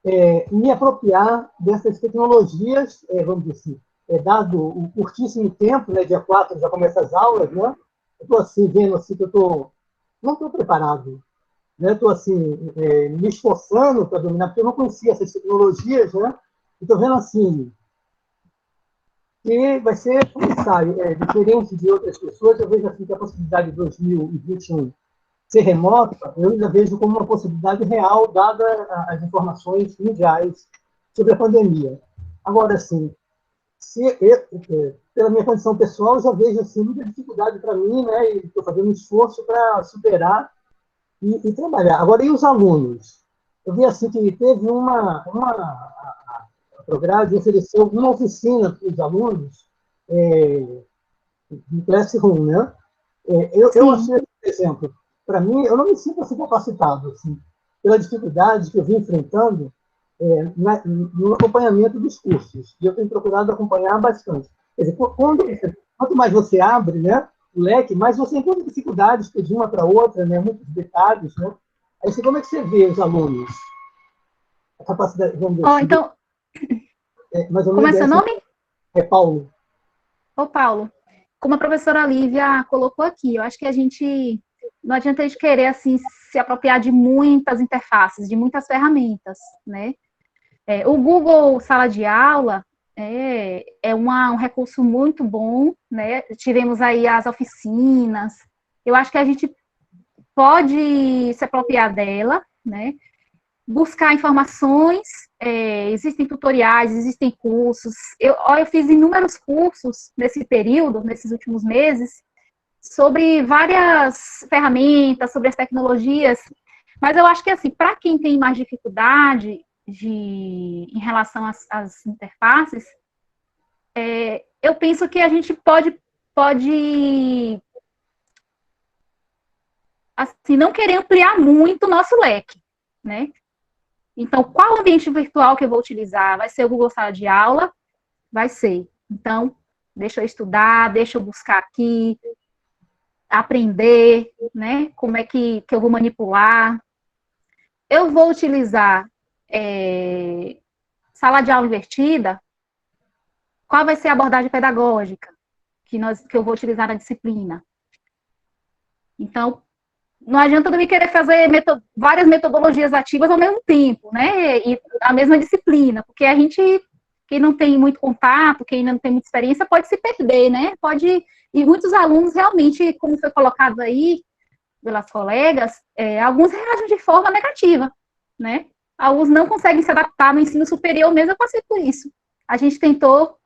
em me apropriar dessas tecnologias, vamos dizer assim, dado o curtíssimo tempo, né, dia 4 já começa as aulas, né? Eu estou assim, vendo assim, que não estou preparado. Estou assim, me esforçando para dominar, porque eu não conhecia essas tecnologias, né? Estou vendo assim, que vai ser necessário, diferente de outras pessoas, eu vejo assim que a possibilidade de 2021 ser remota, eu ainda vejo como uma possibilidade real, dada as informações mundiais sobre a pandemia. Agora, assim, pela minha condição pessoal, eu já vejo assim, muita dificuldade para mim, né? E estou fazendo um esforço para superar e trabalhar. Agora, e os alunos? Eu vi assim que teve a Prograde ofereceu uma oficina para os alunos de Classroom, né? Eu achei, por exemplo, para mim, eu não me sinto assim capacitado, assim, pela dificuldade que eu vim enfrentando no acompanhamento dos cursos. E eu tenho procurado acompanhar bastante. Quer dizer, quanto mais você abre, né, o leque, mais você encontra dificuldades de uma para outra, né, muitos detalhes, né? Aí, como é que você vê os alunos? A capacidade, vamos dizer, então, mais ou como é menos seu nome? É Paulo. Ô, Paulo, como a professora Lívia colocou aqui, eu acho que a gente não adianta a gente querer, assim, se apropriar de muitas interfaces, de muitas ferramentas, né? O Google Sala de Aula é um recurso muito bom, né? Tivemos aí as oficinas, eu acho que a gente pode se apropriar dela, né? Buscar informações, existem tutoriais, existem cursos. Eu fiz inúmeros cursos nesse período, nesses últimos meses, sobre várias ferramentas, sobre as tecnologias, mas eu acho que, assim, para quem tem mais dificuldade em relação às interfaces, eu penso que a gente pode assim, não querer ampliar muito o nosso leque, né? Então, qual ambiente virtual que eu vou utilizar? Vai ser o Google Sala de Aula? Vai ser. Então, deixa eu estudar, deixa eu buscar aqui, aprender, né? Como é que eu vou manipular. Eu vou utilizar sala de aula invertida. Qual vai ser a abordagem pedagógica que eu vou utilizar na disciplina? Então, não adianta eu me querer fazer várias metodologias ativas ao mesmo tempo, né? E a mesma disciplina, porque quem não tem muito contato, quem não tem muita experiência, pode se perder, né? E muitos alunos realmente, como foi colocado aí pelas colegas, alguns reagem de forma negativa, né? Alguns não conseguem se adaptar no ensino superior, mesmo eu passei por isso. A gente tentou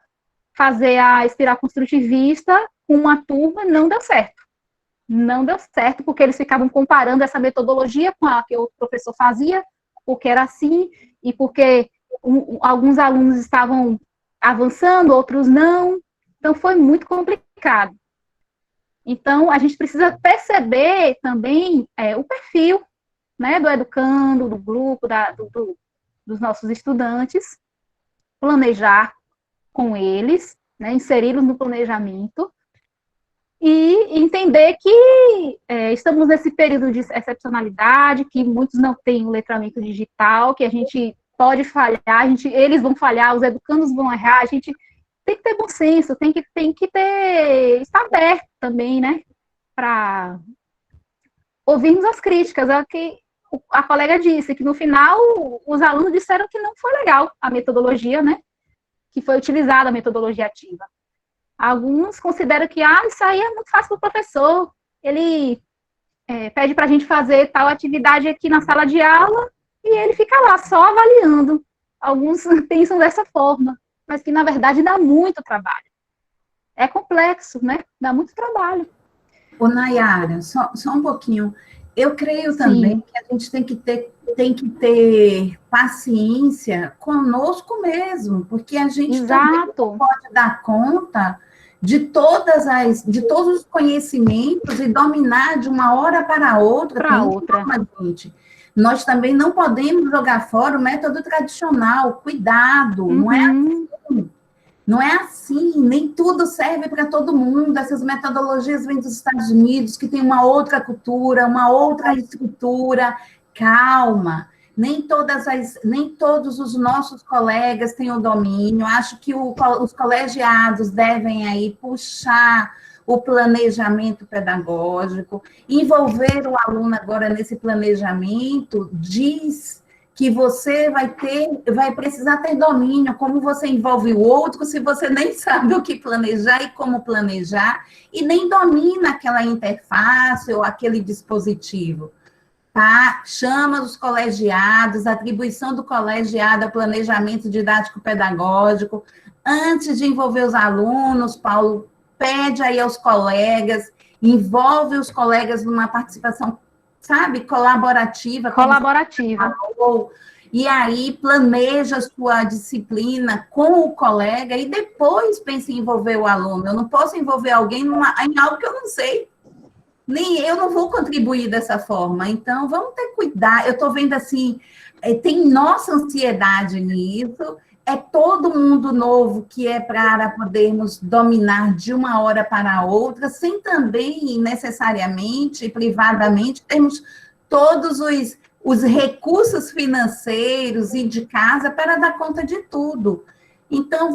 fazer a espiral construtivista com uma turma, não deu certo. Não deu certo, porque eles ficavam comparando essa metodologia com a que o professor fazia, porque era assim, e porque alguns alunos estavam avançando, outros não. Então, foi muito complicado. Então, a gente precisa perceber também o perfil, né, do educando, do grupo, dos nossos estudantes, planejar com eles, né, inseri-los no planejamento, e entender que estamos nesse período de excepcionalidade, que muitos não têm o letramento digital, que a gente pode falhar, eles vão falhar, os educandos vão errar, a gente tem que ter bom senso, tem que estar aberto também, né, para ouvirmos as críticas. É o que a colega disse, que no final os alunos disseram que não foi legal a metodologia, né, que foi utilizada a metodologia ativa. Alguns consideram que isso aí é muito fácil para o professor, ele pede para a gente fazer tal atividade aqui na sala de aula e ele fica lá só avaliando. Alguns pensam dessa forma, mas que na verdade dá muito trabalho. É complexo, né? Dá muito trabalho. Ô, Nayara, só um pouquinho. Eu creio também que a gente tem que ter paciência conosco mesmo, porque a gente também não pode dar conta de todos os conhecimentos e dominar de uma hora para outra. Gente. Nós também não podemos jogar fora o método tradicional. Cuidado, não é assim. Não é assim, nem tudo serve para todo mundo. Essas metodologias vêm dos Estados Unidos, que tem uma outra cultura, uma outra estrutura. Calma. Nem todos os nossos colegas têm o domínio. Acho que os colegiados devem aí puxar o planejamento pedagógico, envolver o aluno agora nesse planejamento, diz que você vai precisar ter domínio, como você envolve o outro, se você nem sabe o que planejar e como planejar, e nem domina aquela interface ou aquele dispositivo. Tá? Chama os colegiados, atribuição do colegiado ao planejamento didático-pedagógico. Antes de envolver os alunos, Paulo, pede aí aos colegas, envolve os colegas numa participação, sabe, colaborativa. Colaborativa. E aí planeja a sua disciplina com o colega e depois pense em envolver o aluno. Eu não posso envolver alguém em algo que eu não sei. Nem eu não vou contribuir dessa forma. Então, vamos ter cuidado. Eu estou vendo assim, tem nossa ansiedade nisso, é todo mundo novo que é para podermos dominar de uma hora para a outra, sem também, necessariamente, privadamente, termos todos os recursos financeiros e de casa para dar conta de tudo. Então,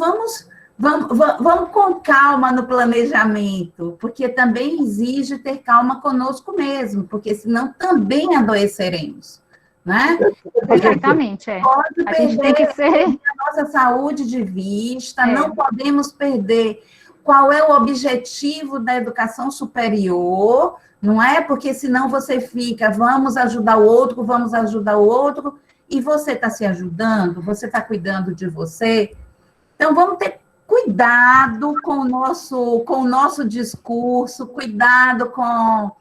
Vamos com calma no planejamento, porque também exige ter calma conosco mesmo, porque senão também adoeceremos, né? Exatamente, Pode a gente tem que ser... a nossa saúde de vista, não podemos perder qual é o objetivo da educação superior, não é? Porque senão você fica, vamos ajudar o outro, e você está se ajudando, você está cuidando de você. Então, vamos ter cuidado com o nosso discurso, cuidado com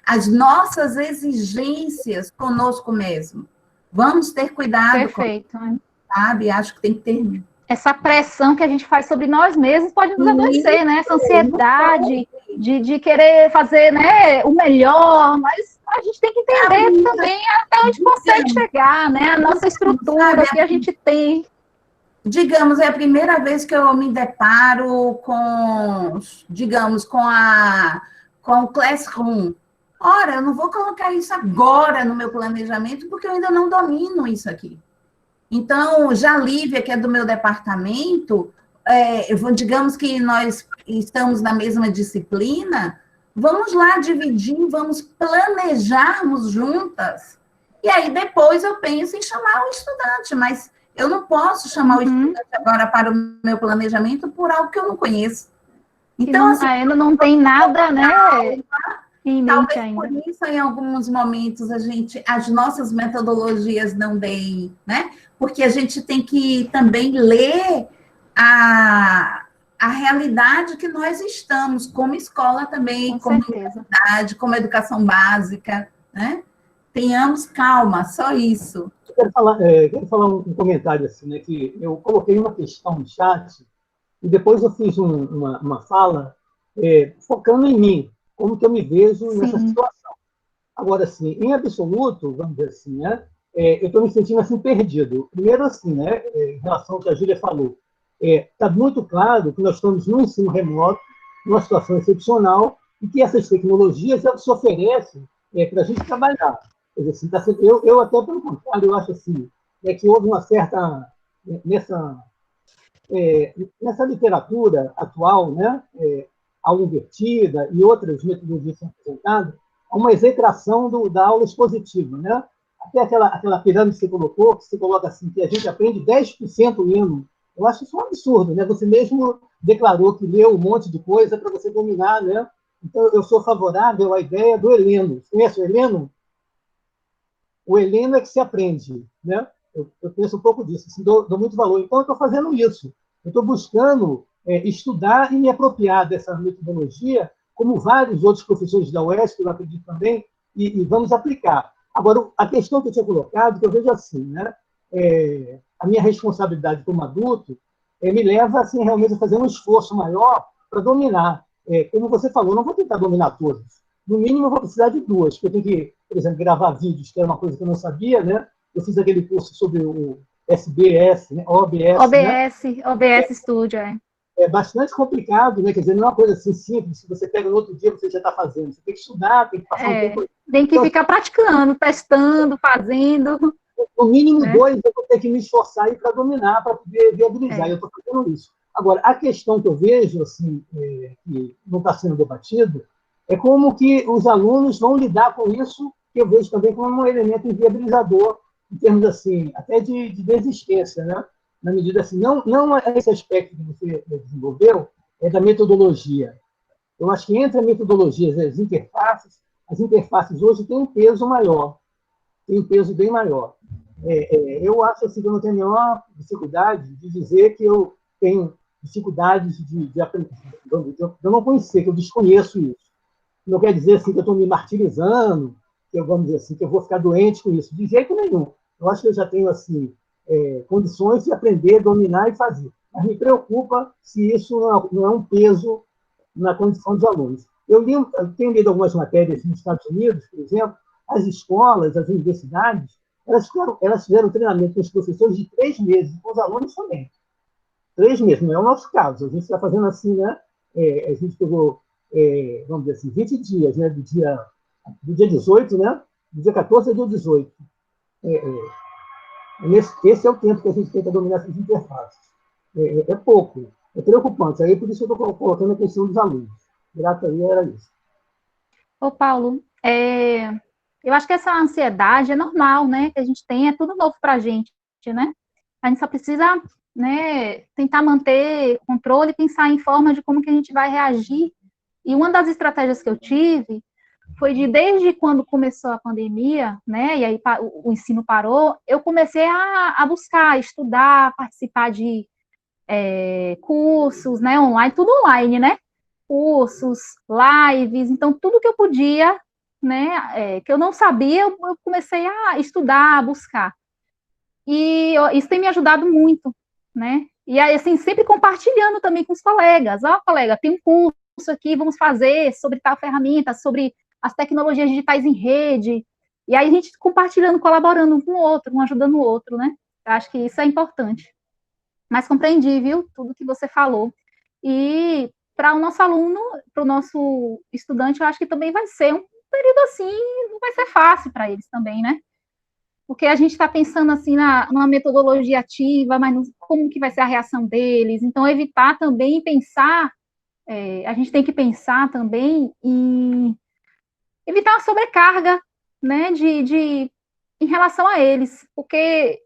as nossas exigências conosco mesmo. Vamos ter cuidado. Perfeito. Sabe? Acho que tem que ter. Essa pressão que a gente faz sobre nós mesmos pode nos adoecer, né? Essa ansiedade de querer fazer, né, o melhor, mas a gente tem que entender também até onde consegue chegar, né? A nossa estrutura que a gente tem. Digamos, é a primeira vez que eu me deparo com, digamos, com o Classroom. Ora, eu não vou colocar isso agora no meu planejamento, porque eu ainda não domino isso aqui. Então, já Lívia, que é do meu departamento, digamos que nós estamos na mesma disciplina, vamos lá dividir, vamos planejarmos juntas, e aí depois eu penso em chamar o estudante, mas eu não posso chamar o estudante agora para o meu planejamento por algo que eu não conheço. Então, não, assim, ainda não tem nada, né, em mente ainda. Por isso, em alguns momentos, as nossas metodologias não deem, né? Porque a gente tem que também ler a realidade que nós estamos, como escola também, como universidade, como educação básica, né? Tenhamos calma, só isso. Quero falar um comentário assim, né? Que eu coloquei uma questão no chat e depois eu fiz uma fala focando em mim, como que eu me vejo nessa situação. Agora, assim, em absoluto, vamos dizer assim, né? Eu estou me sentindo assim perdido. Primeiro, assim, né? Em relação ao que a Júlia falou, está muito claro que nós estamos no ensino remoto, numa situação excepcional, e que essas tecnologias se oferecem para a gente trabalhar. Quer dizer, assim, eu até, pelo contrário, eu acho assim, que houve uma certa... Nessa literatura atual, né, aula invertida e outras metodologias são apresentadas, há uma execração da aula expositiva. Né? Até aquela pirâmide que você colocou, que você coloca assim, que a gente aprende 10% lendo. Eu acho isso um absurdo. Né? Você mesmo declarou que leu um monte de coisa para você dominar. Né? Então, eu sou favorável à ideia do Heleno. Você conhece o Heleno? O Heleno é que se aprende. Né? Eu penso um pouco disso, assim, dou muito valor. Então, eu estou fazendo isso. Eu estou buscando estudar e me apropriar dessa metodologia, como vários outros professores da UESP, eu acredito também, e vamos aplicar. Agora, a questão que eu tinha colocado, que eu vejo assim, né? A minha responsabilidade como adulto me leva assim, realmente a fazer um esforço maior para dominar. Como você falou, eu não vou tentar dominar todos. No mínimo, eu vou precisar de duas, porque eu tenho que, por exemplo, gravar vídeos, que era uma coisa que eu não sabia, né? Eu fiz aquele curso sobre o SBS, né? OBS Studio, É bastante complicado, né? Quer dizer, não é uma coisa assim simples, se você pega no outro dia, você já está fazendo. Você tem que estudar, tem que passar um tempo... Tem que ficar praticando, testando, fazendo. No mínimo 2, eu vou ter que me esforçar para dominar, para poder viabilizar. Eu estou fazendo isso. Agora, a questão que eu vejo, assim, que não está sendo debatido, é como que os alunos vão lidar com isso, que eu vejo também como um elemento inviabilizador, em termos, assim, até de desistência, né? Na medida assim, não é esse aspecto que você desenvolveu, é da metodologia. Eu acho que entre a metodologia e as interfaces hoje têm um peso maior, tem um peso bem maior. Eu acho assim, que eu não tenho a menor dificuldade de dizer que eu tenho dificuldades de aprender, eu não conhecer, que eu desconheço isso. Não quer dizer assim, que eu estou me martirizando, que eu, vamos dizer assim, que eu vou ficar doente com isso, de jeito nenhum. Eu acho que eu já tenho assim, condições de aprender, dominar e fazer. Mas me preocupa se isso não é um peso na condição dos alunos. Eu tenho lido algumas matérias nos Estados Unidos, por exemplo, as escolas, as universidades, elas fizeram treinamento com os professores de 3 meses, com os alunos também. 3 meses, não é o nosso caso. A gente está fazendo assim, né? A gente pegou, vamos dizer assim, 20 dias, né? Do dia 18, né? Do dia 14 ao dia 18. Esse é o tempo que a gente tenta dominar essas interfaces. É pouco. É preocupante. Aí, por isso eu estou colocando a questão dos alunos. Grato aí, era isso. Ô, Paulo, eu acho que essa ansiedade é normal, né? Que a gente tem, é tudo novo para a gente, né? A gente só precisa, né, tentar manter controle e pensar em forma de como que a gente vai reagir. E uma das estratégias que eu tive foi desde quando começou a pandemia, né, e aí o ensino parou, eu comecei a buscar, estudar, participar de cursos, né, online, tudo online, né, cursos, lives, então tudo que eu podia, né, que eu não sabia, eu comecei a estudar, a buscar. E isso tem me ajudado muito, né, e aí, assim, sempre compartilhando também com os colegas, colega, tem um curso aqui, vamos fazer sobre tal ferramenta, sobre as tecnologias digitais em rede, e aí a gente compartilhando, colaborando um com o outro, um ajudando o outro, né? Eu acho que isso é importante. Mas compreendi, viu, tudo que você falou. E para o nosso aluno, para o nosso estudante, eu acho que também vai ser um período assim, não vai ser fácil para eles também, né? Porque a gente está pensando assim numa metodologia ativa, mas como que vai ser a reação deles? Então, evitar também pensar, a gente tem que pensar também em evitar uma sobrecarga, né, em relação a eles, porque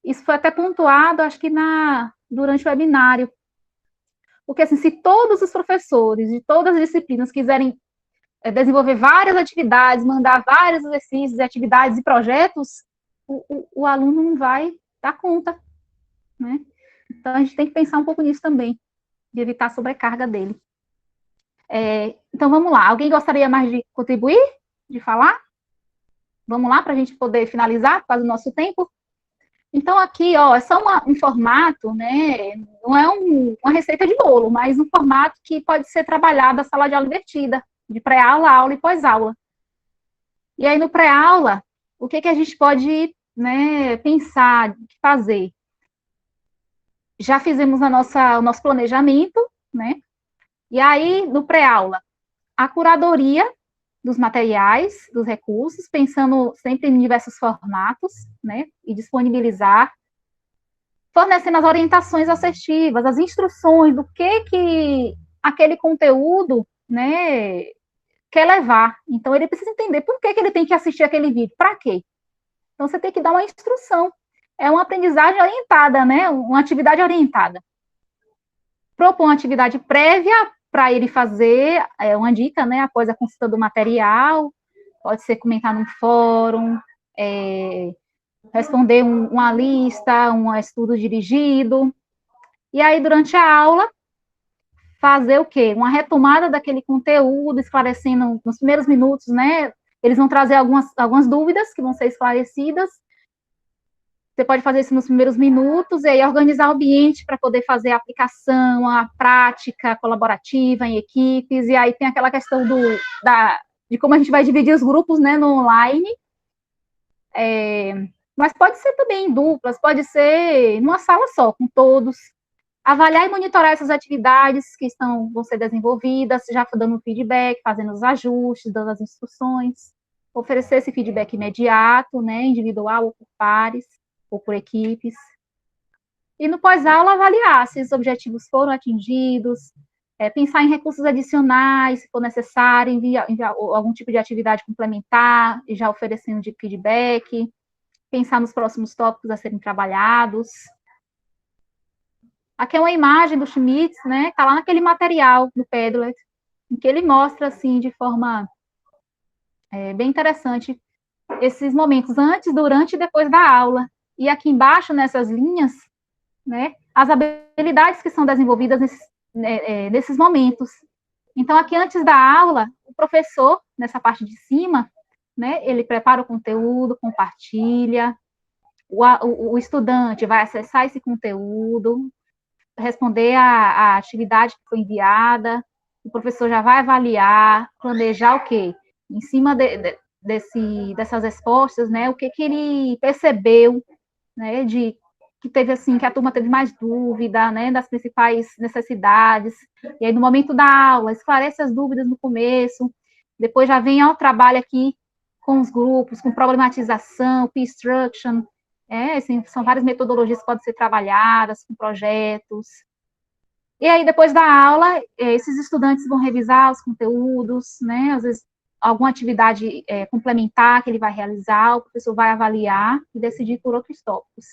isso foi até pontuado, acho que durante o webinário, porque assim, se todos os professores de todas as disciplinas quiserem desenvolver várias atividades, mandar vários exercícios, atividades e projetos, o aluno não vai dar conta, né? Então, a gente tem que pensar um pouco nisso também, de evitar a sobrecarga dele. Então, vamos lá. Alguém gostaria mais de contribuir? De falar? Vamos lá, para a gente poder finalizar, quase o nosso tempo. Então, aqui, é só um formato, né? Não é uma receita de bolo, mas um formato que pode ser trabalhado na sala de aula invertida, de pré-aula, aula e pós-aula. E aí, no pré-aula, o que a gente pode, né, pensar, fazer? Já fizemos o nosso planejamento, né? E aí, no pré-aula, a curadoria dos materiais, dos recursos, pensando sempre em diversos formatos, né, e disponibilizar, fornecendo as orientações assertivas, as instruções do que aquele conteúdo, né, quer levar. Então, ele precisa entender por que ele tem que assistir aquele vídeo, para quê? Então, você tem que dar uma instrução. É uma aprendizagem orientada, né, uma atividade orientada. Propor uma atividade prévia para ele fazer, uma dica, né, após a consulta do material, pode ser comentar num fórum, responder uma lista, um estudo dirigido, e aí, durante a aula, fazer o quê? Uma retomada daquele conteúdo, esclarecendo nos primeiros minutos, né, eles vão trazer algumas dúvidas que vão ser esclarecidas. Você pode fazer isso nos primeiros minutos, e aí organizar o ambiente para poder fazer a aplicação, a prática colaborativa em equipes, e aí tem aquela questão de como a gente vai dividir os grupos, né, no online, mas pode ser também em duplas, pode ser numa sala só, com todos. Avaliar e monitorar essas atividades que vão ser desenvolvidas, já dando feedback, fazendo os ajustes, dando as instruções, oferecer esse feedback imediato, né, individual ou por pares, ou por equipes. E no pós-aula, avaliar se os objetivos foram atingidos, pensar em recursos adicionais, se for necessário, enviar algum tipo de atividade complementar, e já oferecendo de feedback, pensar nos próximos tópicos a serem trabalhados. Aqui é uma imagem do Schmitz, né, está lá naquele material do Padlet, em que ele mostra, assim, de forma bem interessante, esses momentos antes, durante e depois da aula. E aqui embaixo, nessas linhas, né, as habilidades que são desenvolvidas nesses momentos. Então, aqui antes da aula, o professor, nessa parte de cima, né, ele prepara o conteúdo, compartilha, o estudante vai acessar esse conteúdo, responder a atividade que foi enviada, o professor já vai avaliar, planejar o quê? Em cima dessas respostas, né, o que ele percebeu, né, que teve assim, que a turma teve mais dúvida, né, das principais necessidades, e aí no momento da aula, esclarece as dúvidas no começo, depois já vem ao trabalho aqui com os grupos, com problematização, peer instruction, assim, são várias metodologias que podem ser trabalhadas, com projetos. E aí, depois da aula, esses estudantes vão revisar os conteúdos, né? Às vezes, alguma atividade complementar que ele vai realizar, o professor vai avaliar e decidir por outros tópicos.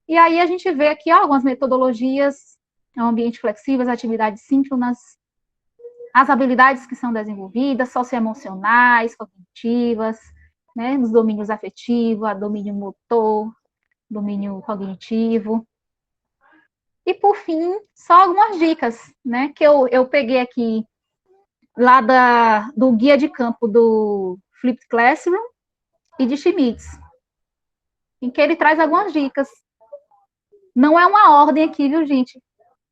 E aí, a gente vê aqui algumas metodologias, um ambiente flexível, as atividades síncronas, as habilidades que são desenvolvidas, socioemocionais, cognitivas, né? Nos domínios afetivo, domínio motor, domínio cognitivo. E, por fim, só algumas dicas, né, que eu peguei aqui lá do guia de campo do Flipped Classroom e de Schmitz, em que ele traz algumas dicas. Não é uma ordem aqui, viu, gente?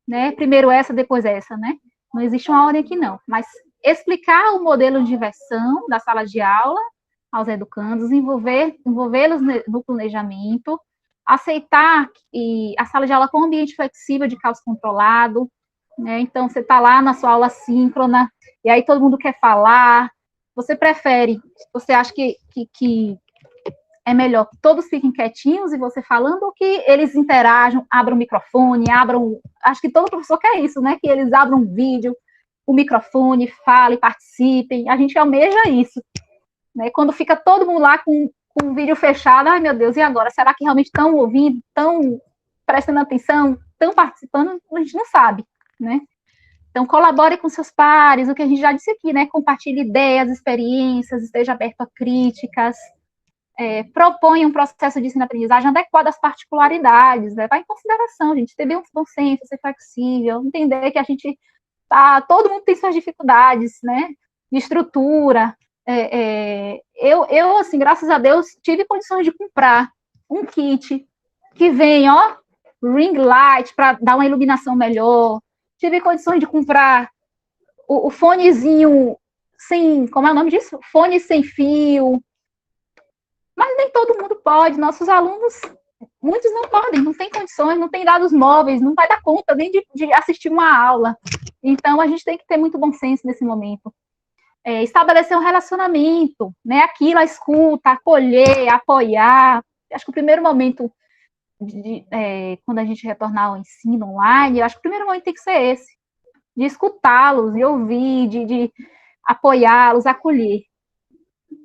Né? Primeiro essa, depois essa, né? Não existe uma ordem aqui, não. Mas explicar o modelo de versão da sala de aula aos educandos, envolvê-los no planejamento, aceitar a sala de aula com ambiente flexível de caos controlado, né? Então, você está lá na sua aula síncrona, e aí todo mundo quer falar, você acha que é melhor que todos fiquem quietinhos e você falando, ou que eles interajam, abram o microfone, acho que todo professor quer isso, né? Que eles abram um vídeo, o microfone, falem, participem, a gente almeja isso, né? Quando fica todo mundo lá com o vídeo fechado, ai meu Deus, e agora? Será que realmente estão ouvindo, estão prestando atenção, estão participando? A gente não sabe, né? Então, colabore com seus pares, o que a gente já disse aqui, né? Compartilhe ideias, experiências, esteja aberto a críticas, proponha um processo de ensino-aprendizagem adequado às particularidades, né? Vai em consideração, gente, ter bom senso, ser flexível, entender que todo mundo tem suas dificuldades, né? De estrutura. Eu, assim, graças a Deus, tive condições de comprar um kit que vem, ó, ring light, para dar uma iluminação melhor. Tive condições de comprar o fonezinho sem, como é o nome disso? Fone sem fio. Mas nem todo mundo pode. Nossos alunos, muitos não podem, não têm condições, não têm dados móveis, não vai dar conta nem de assistir uma aula. Então, a gente tem que ter muito bom senso nesse momento. Estabelecer um relacionamento, né? Aquilo, a escuta, acolher, apoiar. Acho que o primeiro momento, quando a gente retornar ao ensino online, eu acho que o primeiro momento tem que ser esse, de escutá-los, de ouvir, de apoiá-los, acolher.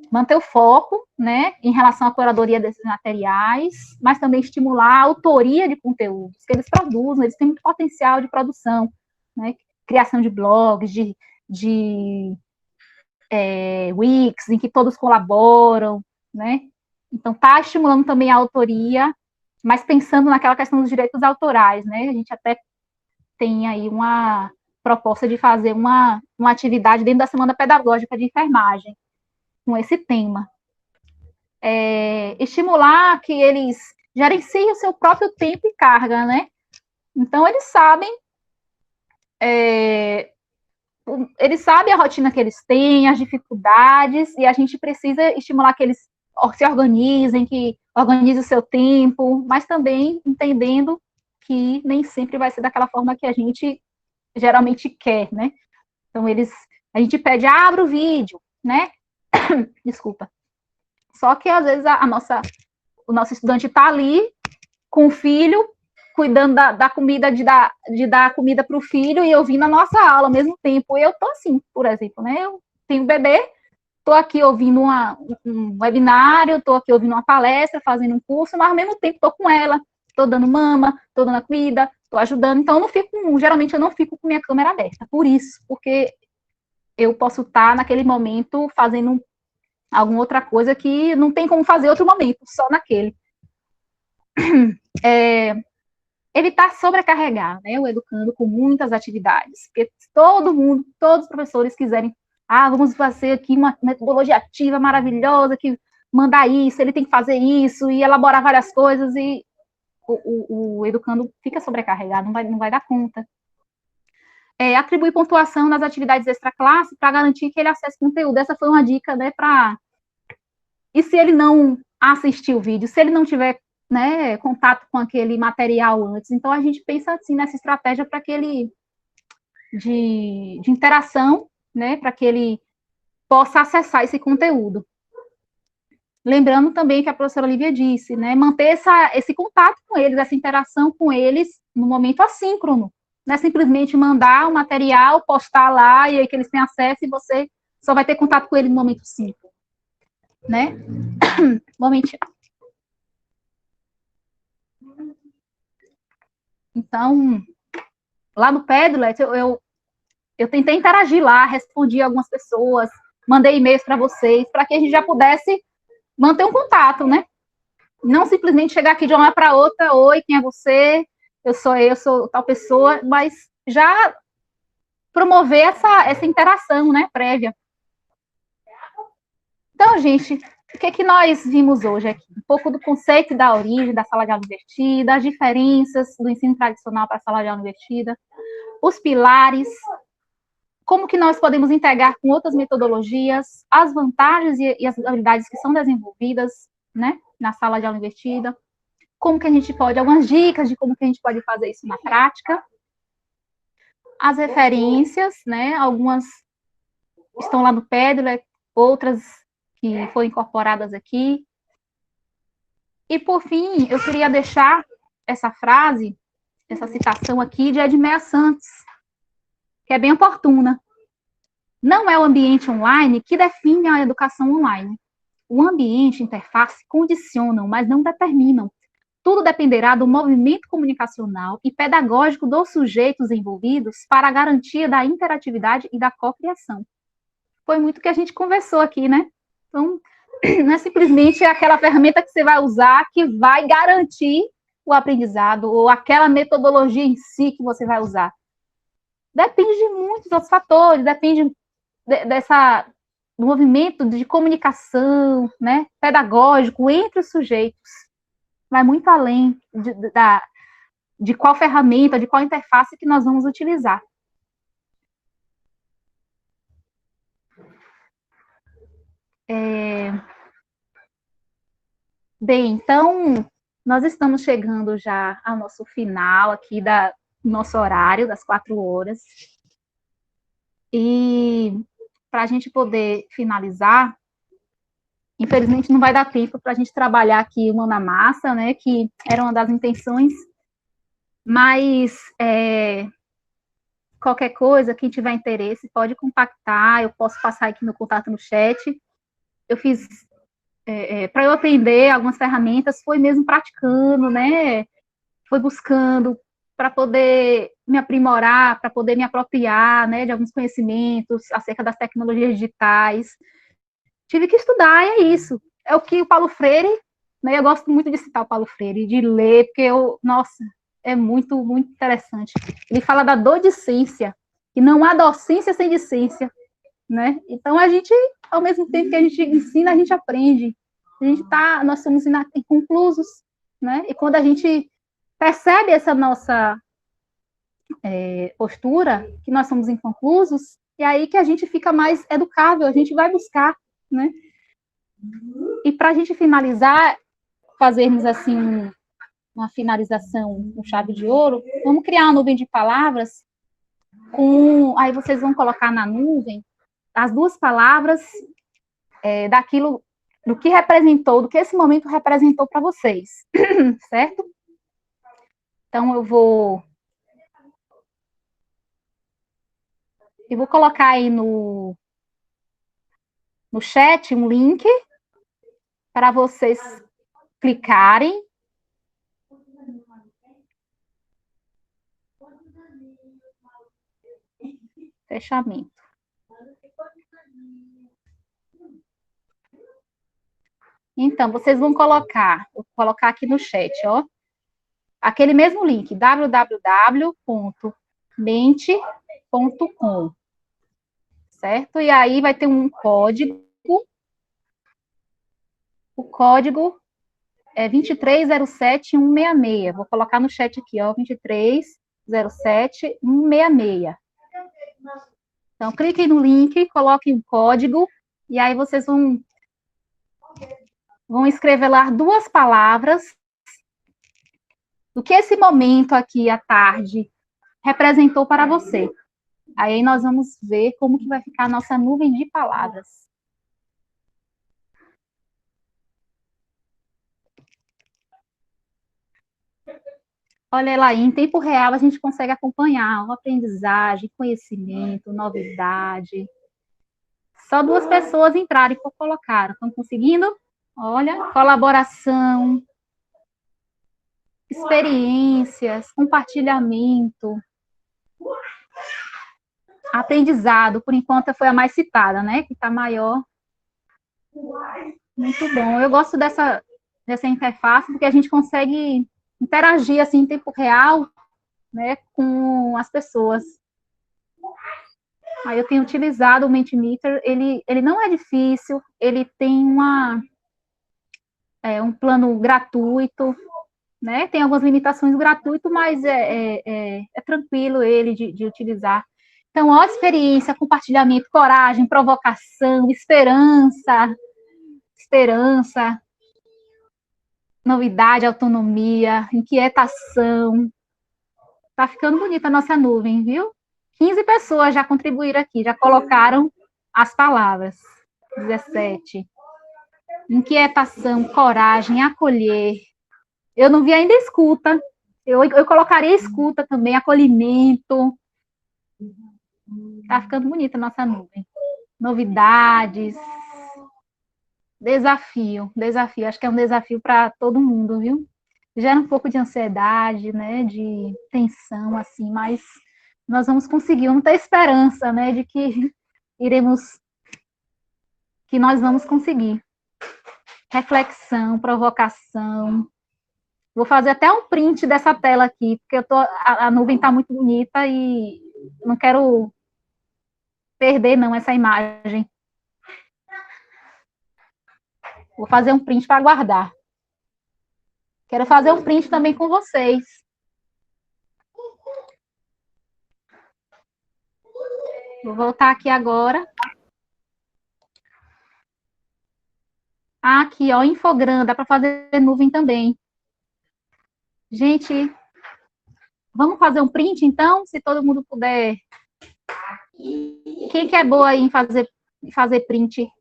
Manter o foco, né, em relação à curadoria desses materiais, mas também estimular a autoria de conteúdos que eles produzem, eles têm muito potencial de produção, né? Criação de blogs, de Wix, em que todos colaboram, né? Então, está estimulando também a autoria, mas pensando naquela questão dos direitos autorais, né? A gente até tem aí uma proposta de fazer uma atividade dentro da Semana Pedagógica de Enfermagem, com esse tema. Estimular que eles gerenciem o seu próprio tempo e carga, né? Então, eles sabem a rotina que eles têm, as dificuldades, e a gente precisa estimular que eles se organizem, que organizem o seu tempo, mas também entendendo que nem sempre vai ser daquela forma que a gente geralmente quer, né? Então, a gente pede, abra o vídeo, né? Desculpa. Só que, às vezes, o nosso estudante está ali com o filho, cuidando da comida, de dar comida para o filho e ouvindo a nossa aula ao mesmo tempo. Eu estou assim, por exemplo, né? Eu tenho um bebê, estou aqui ouvindo um webinário, estou aqui ouvindo uma palestra, fazendo um curso, mas ao mesmo tempo estou com ela, estou dando mama, estou dando a comida, estou ajudando. Então, geralmente eu não fico com minha câmera aberta. Por isso, porque eu posso estar naquele momento fazendo alguma outra coisa que não tem como fazer outro momento, só naquele. Evitar sobrecarregar, né, o educando com muitas atividades, porque todos os professores quiserem, vamos fazer aqui uma metodologia ativa maravilhosa, que mandar isso, ele tem que fazer isso, e elaborar várias coisas, e o educando fica sobrecarregado, não vai dar conta. Atribuir pontuação nas atividades extra-classe para garantir que ele acesse conteúdo. Essa foi uma dica, né, E se ele não assistir o vídeo, se ele não tiver, né, contato com aquele material antes? Então, a gente pensa, assim, nessa estratégia para que ele, de interação, né, para que ele possa acessar esse conteúdo. Lembrando também que a professora Lívia disse, né, manter esse contato com eles, essa interação com eles no momento assíncrono, Não é simplesmente mandar o material, postar lá, e aí que eles têm acesso e você só vai ter contato com ele no momento 5, né? Momentinho. Então, lá no Padlet, eu tentei interagir lá, respondi algumas pessoas, mandei e-mails para vocês, para que a gente já pudesse manter um contato, né? Não simplesmente chegar aqui de uma hora para outra, oi, quem é você? Eu sou tal pessoa, mas já promover essa interação, né, prévia. Então, gente, o que nós vimos hoje aqui? Um pouco do conceito da origem da sala de aula invertida, as diferenças do ensino tradicional para a sala de aula invertida, os pilares, como que nós podemos integrar com outras metodologias, as vantagens e as habilidades que são desenvolvidas, né, na sala de aula invertida, como que a gente pode, algumas dicas de como que a gente pode fazer isso na prática, as referências, né, algumas estão lá no Padlet, outras que foram incorporadas aqui. E, por fim, eu queria deixar essa frase, essa citação aqui de Edmeia Santos, que é bem oportuna. Não é o ambiente online que define a educação online. O ambiente e a interface condicionam, mas não determinam. Tudo dependerá do movimento comunicacional e pedagógico dos sujeitos envolvidos para a garantia da interatividade e da cocriação. Foi muito que a gente conversou aqui, né? Então, não é simplesmente aquela ferramenta que você vai usar que vai garantir o aprendizado ou aquela metodologia em si que você vai usar. Depende de muitos outros fatores, depende do movimento de comunicação, né, pedagógico entre os sujeitos. Vai muito além de qual ferramenta, de qual interface que nós vamos utilizar. Bem, então, nós estamos chegando já ao nosso final aqui do nosso horário, das 4 horas. E para a gente poder finalizar, infelizmente não vai dar tempo para a gente trabalhar aqui uma na massa, né, que era uma das intenções, mas qualquer coisa, quem tiver interesse, pode contactar, eu posso passar aqui meu contato no chat. Eu fiz, para eu aprender algumas ferramentas, foi mesmo praticando, né, foi buscando para poder me aprimorar, para poder me apropriar, né, de alguns conhecimentos acerca das tecnologias digitais. Tive que estudar, e é isso. É o que o Paulo Freire, né, eu gosto muito de citar o Paulo Freire, de ler, porque nossa, é muito, muito interessante. Ele fala da docência, e não há docência sem discência, né? Então, a gente, ao mesmo tempo que a gente ensina, a gente aprende. Nós somos inconclusos, né? E quando a gente percebe essa nossa postura, que nós somos inconclusos, é aí que a gente fica mais educável, a gente vai buscar, né? E para a gente finalizar, fazermos assim uma finalização com chave de ouro, vamos criar uma nuvem de palavras aí vocês vão colocar na nuvem as 2 palavras do que representou, do que esse momento representou para vocês, certo? Então, eu vou colocar aí no chat um link para vocês clicarem. Fechamento. Então, vocês vou colocar aqui no chat, ó, aquele mesmo link, www.mente.com, certo? E aí vai ter um código, o código é 2307166, vou colocar no chat aqui, ó, 2307166. Então, cliquem no link, coloquem o código, e aí vocês vão escrever lá 2 palavras do que esse momento aqui à tarde representou para você. Aí nós vamos ver como que vai ficar a nossa nuvem de palavras. Olha lá, em tempo real a gente consegue acompanhar uma aprendizagem, conhecimento, novidade. Só 2 pessoas entraram e colocaram. Estão conseguindo? Olha, colaboração, experiências, compartilhamento, aprendizado. Por enquanto foi a mais citada, né? Que está maior. Muito bom. Eu gosto dessa interface porque a gente consegue interagir assim em tempo real, né, com as pessoas. Aí eu tenho utilizado o Mentimeter, ele não é difícil, ele tem um plano gratuito, né? Tem algumas limitações gratuito, mas é tranquilo ele de utilizar. Então, ó, experiência, compartilhamento, coragem, provocação, esperança, novidade, autonomia, inquietação. Tá ficando bonita a nossa nuvem, viu? 15 pessoas já contribuíram aqui, já colocaram as palavras. 17. Inquietação, coragem, acolher. Eu não vi ainda escuta. Eu colocaria escuta também, acolhimento. Tá ficando bonita a nossa nuvem. Novidades. Desafio. Acho que é um desafio para todo mundo, viu? Gera um pouco de ansiedade, né? De tensão, assim, mas nós vamos conseguir, vamos ter esperança, né, de que nós vamos conseguir. Reflexão, provocação. Vou fazer até um print dessa tela aqui, porque a nuvem está muito bonita e não quero perder, não, essa imagem. Vou fazer um print para guardar. Quero fazer um print também com vocês. Vou voltar aqui agora. Aqui, ó, Infogram, dá para fazer nuvem também. Gente, vamos fazer um print, então? Se todo mundo puder. Quem que é boa aí em fazer print?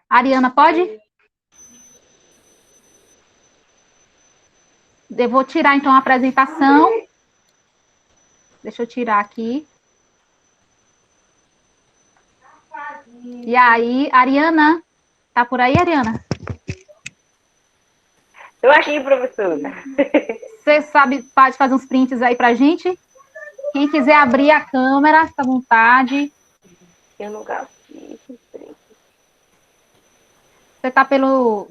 Ariana, pode? Eu vou tirar, então, a apresentação. Deixa eu tirar aqui. E aí, Ariana? Tá por aí, Ariana? Estou aqui, professora. Você pode fazer uns prints aí pra gente? Quem quiser abrir a câmera, fica à vontade. Eu nunca fiz print. Você tá pelo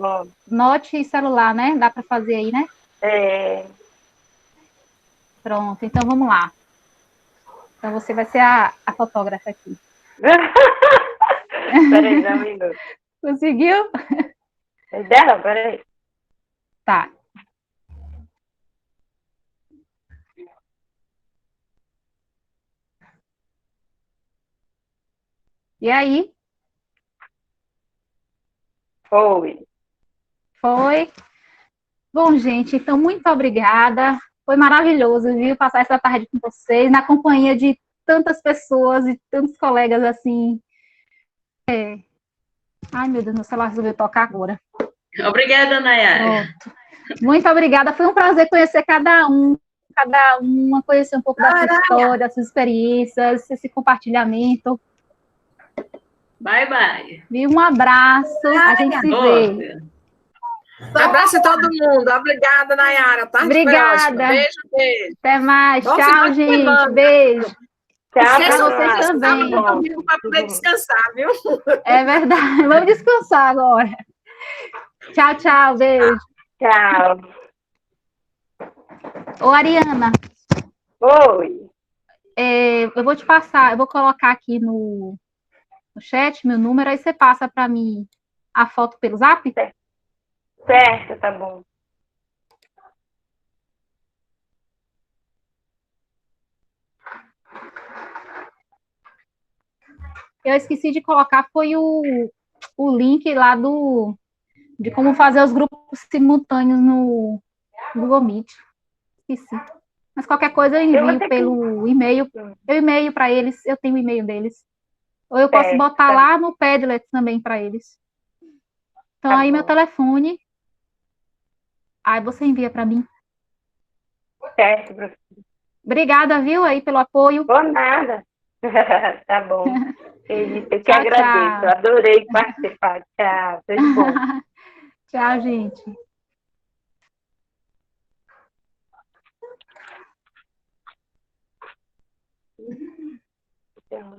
Note e celular, né? Dá para fazer aí, né? É. Pronto, então vamos lá. Então você vai ser a fotógrafa aqui. Peraí, dá um minuto. Conseguiu? Dela, peraí. Tá. E aí? Foi. Bom, gente, então muito obrigada. Foi maravilhoso, viu, passar essa tarde com vocês, na companhia de tantas pessoas e tantos colegas, assim. Ai, meu Deus, meu celular resolveu tocar agora. Obrigada, Nayara. Pronto. Muito obrigada, foi um prazer conhecer cada uma, conhecer um pouco da sua história, das suas experiências, esse compartilhamento. Bye, bye. Viu? Um abraço, a gente se vê. Abraço a todo mundo. Obrigada, Nayara. Tarde Obrigada. Beijo. Até mais. Bom Tchau, gente. semana. Beijo. Tchau, pra vocês também. Para poder descansar, viu? É verdade. Vamos descansar agora. Tchau, tchau. Beijo. Tchau. Ô, Ariana. Oi. Eu vou te passar, eu vou colocar aqui no chat meu número, aí você passa para mim a foto pelo Zap? Certo, tá bom. Eu esqueci de colocar, foi o link lá de como fazer os grupos simultâneos no Google Meet. Esqueci. Mas qualquer coisa eu envio pelo e-mail. Eu e-mail para eles, eu tenho o e-mail deles. Ou eu posso botar lá no Padlet também para eles. Então, aí meu telefone. Aí você envia para mim. certo, professora. Obrigada, viu, aí pelo apoio. Por nada. Tá bom. Eu que Tchau, agradeço. tchau. Adorei participar. Tchau. Tudo bom. Tchau, gente. Tchau.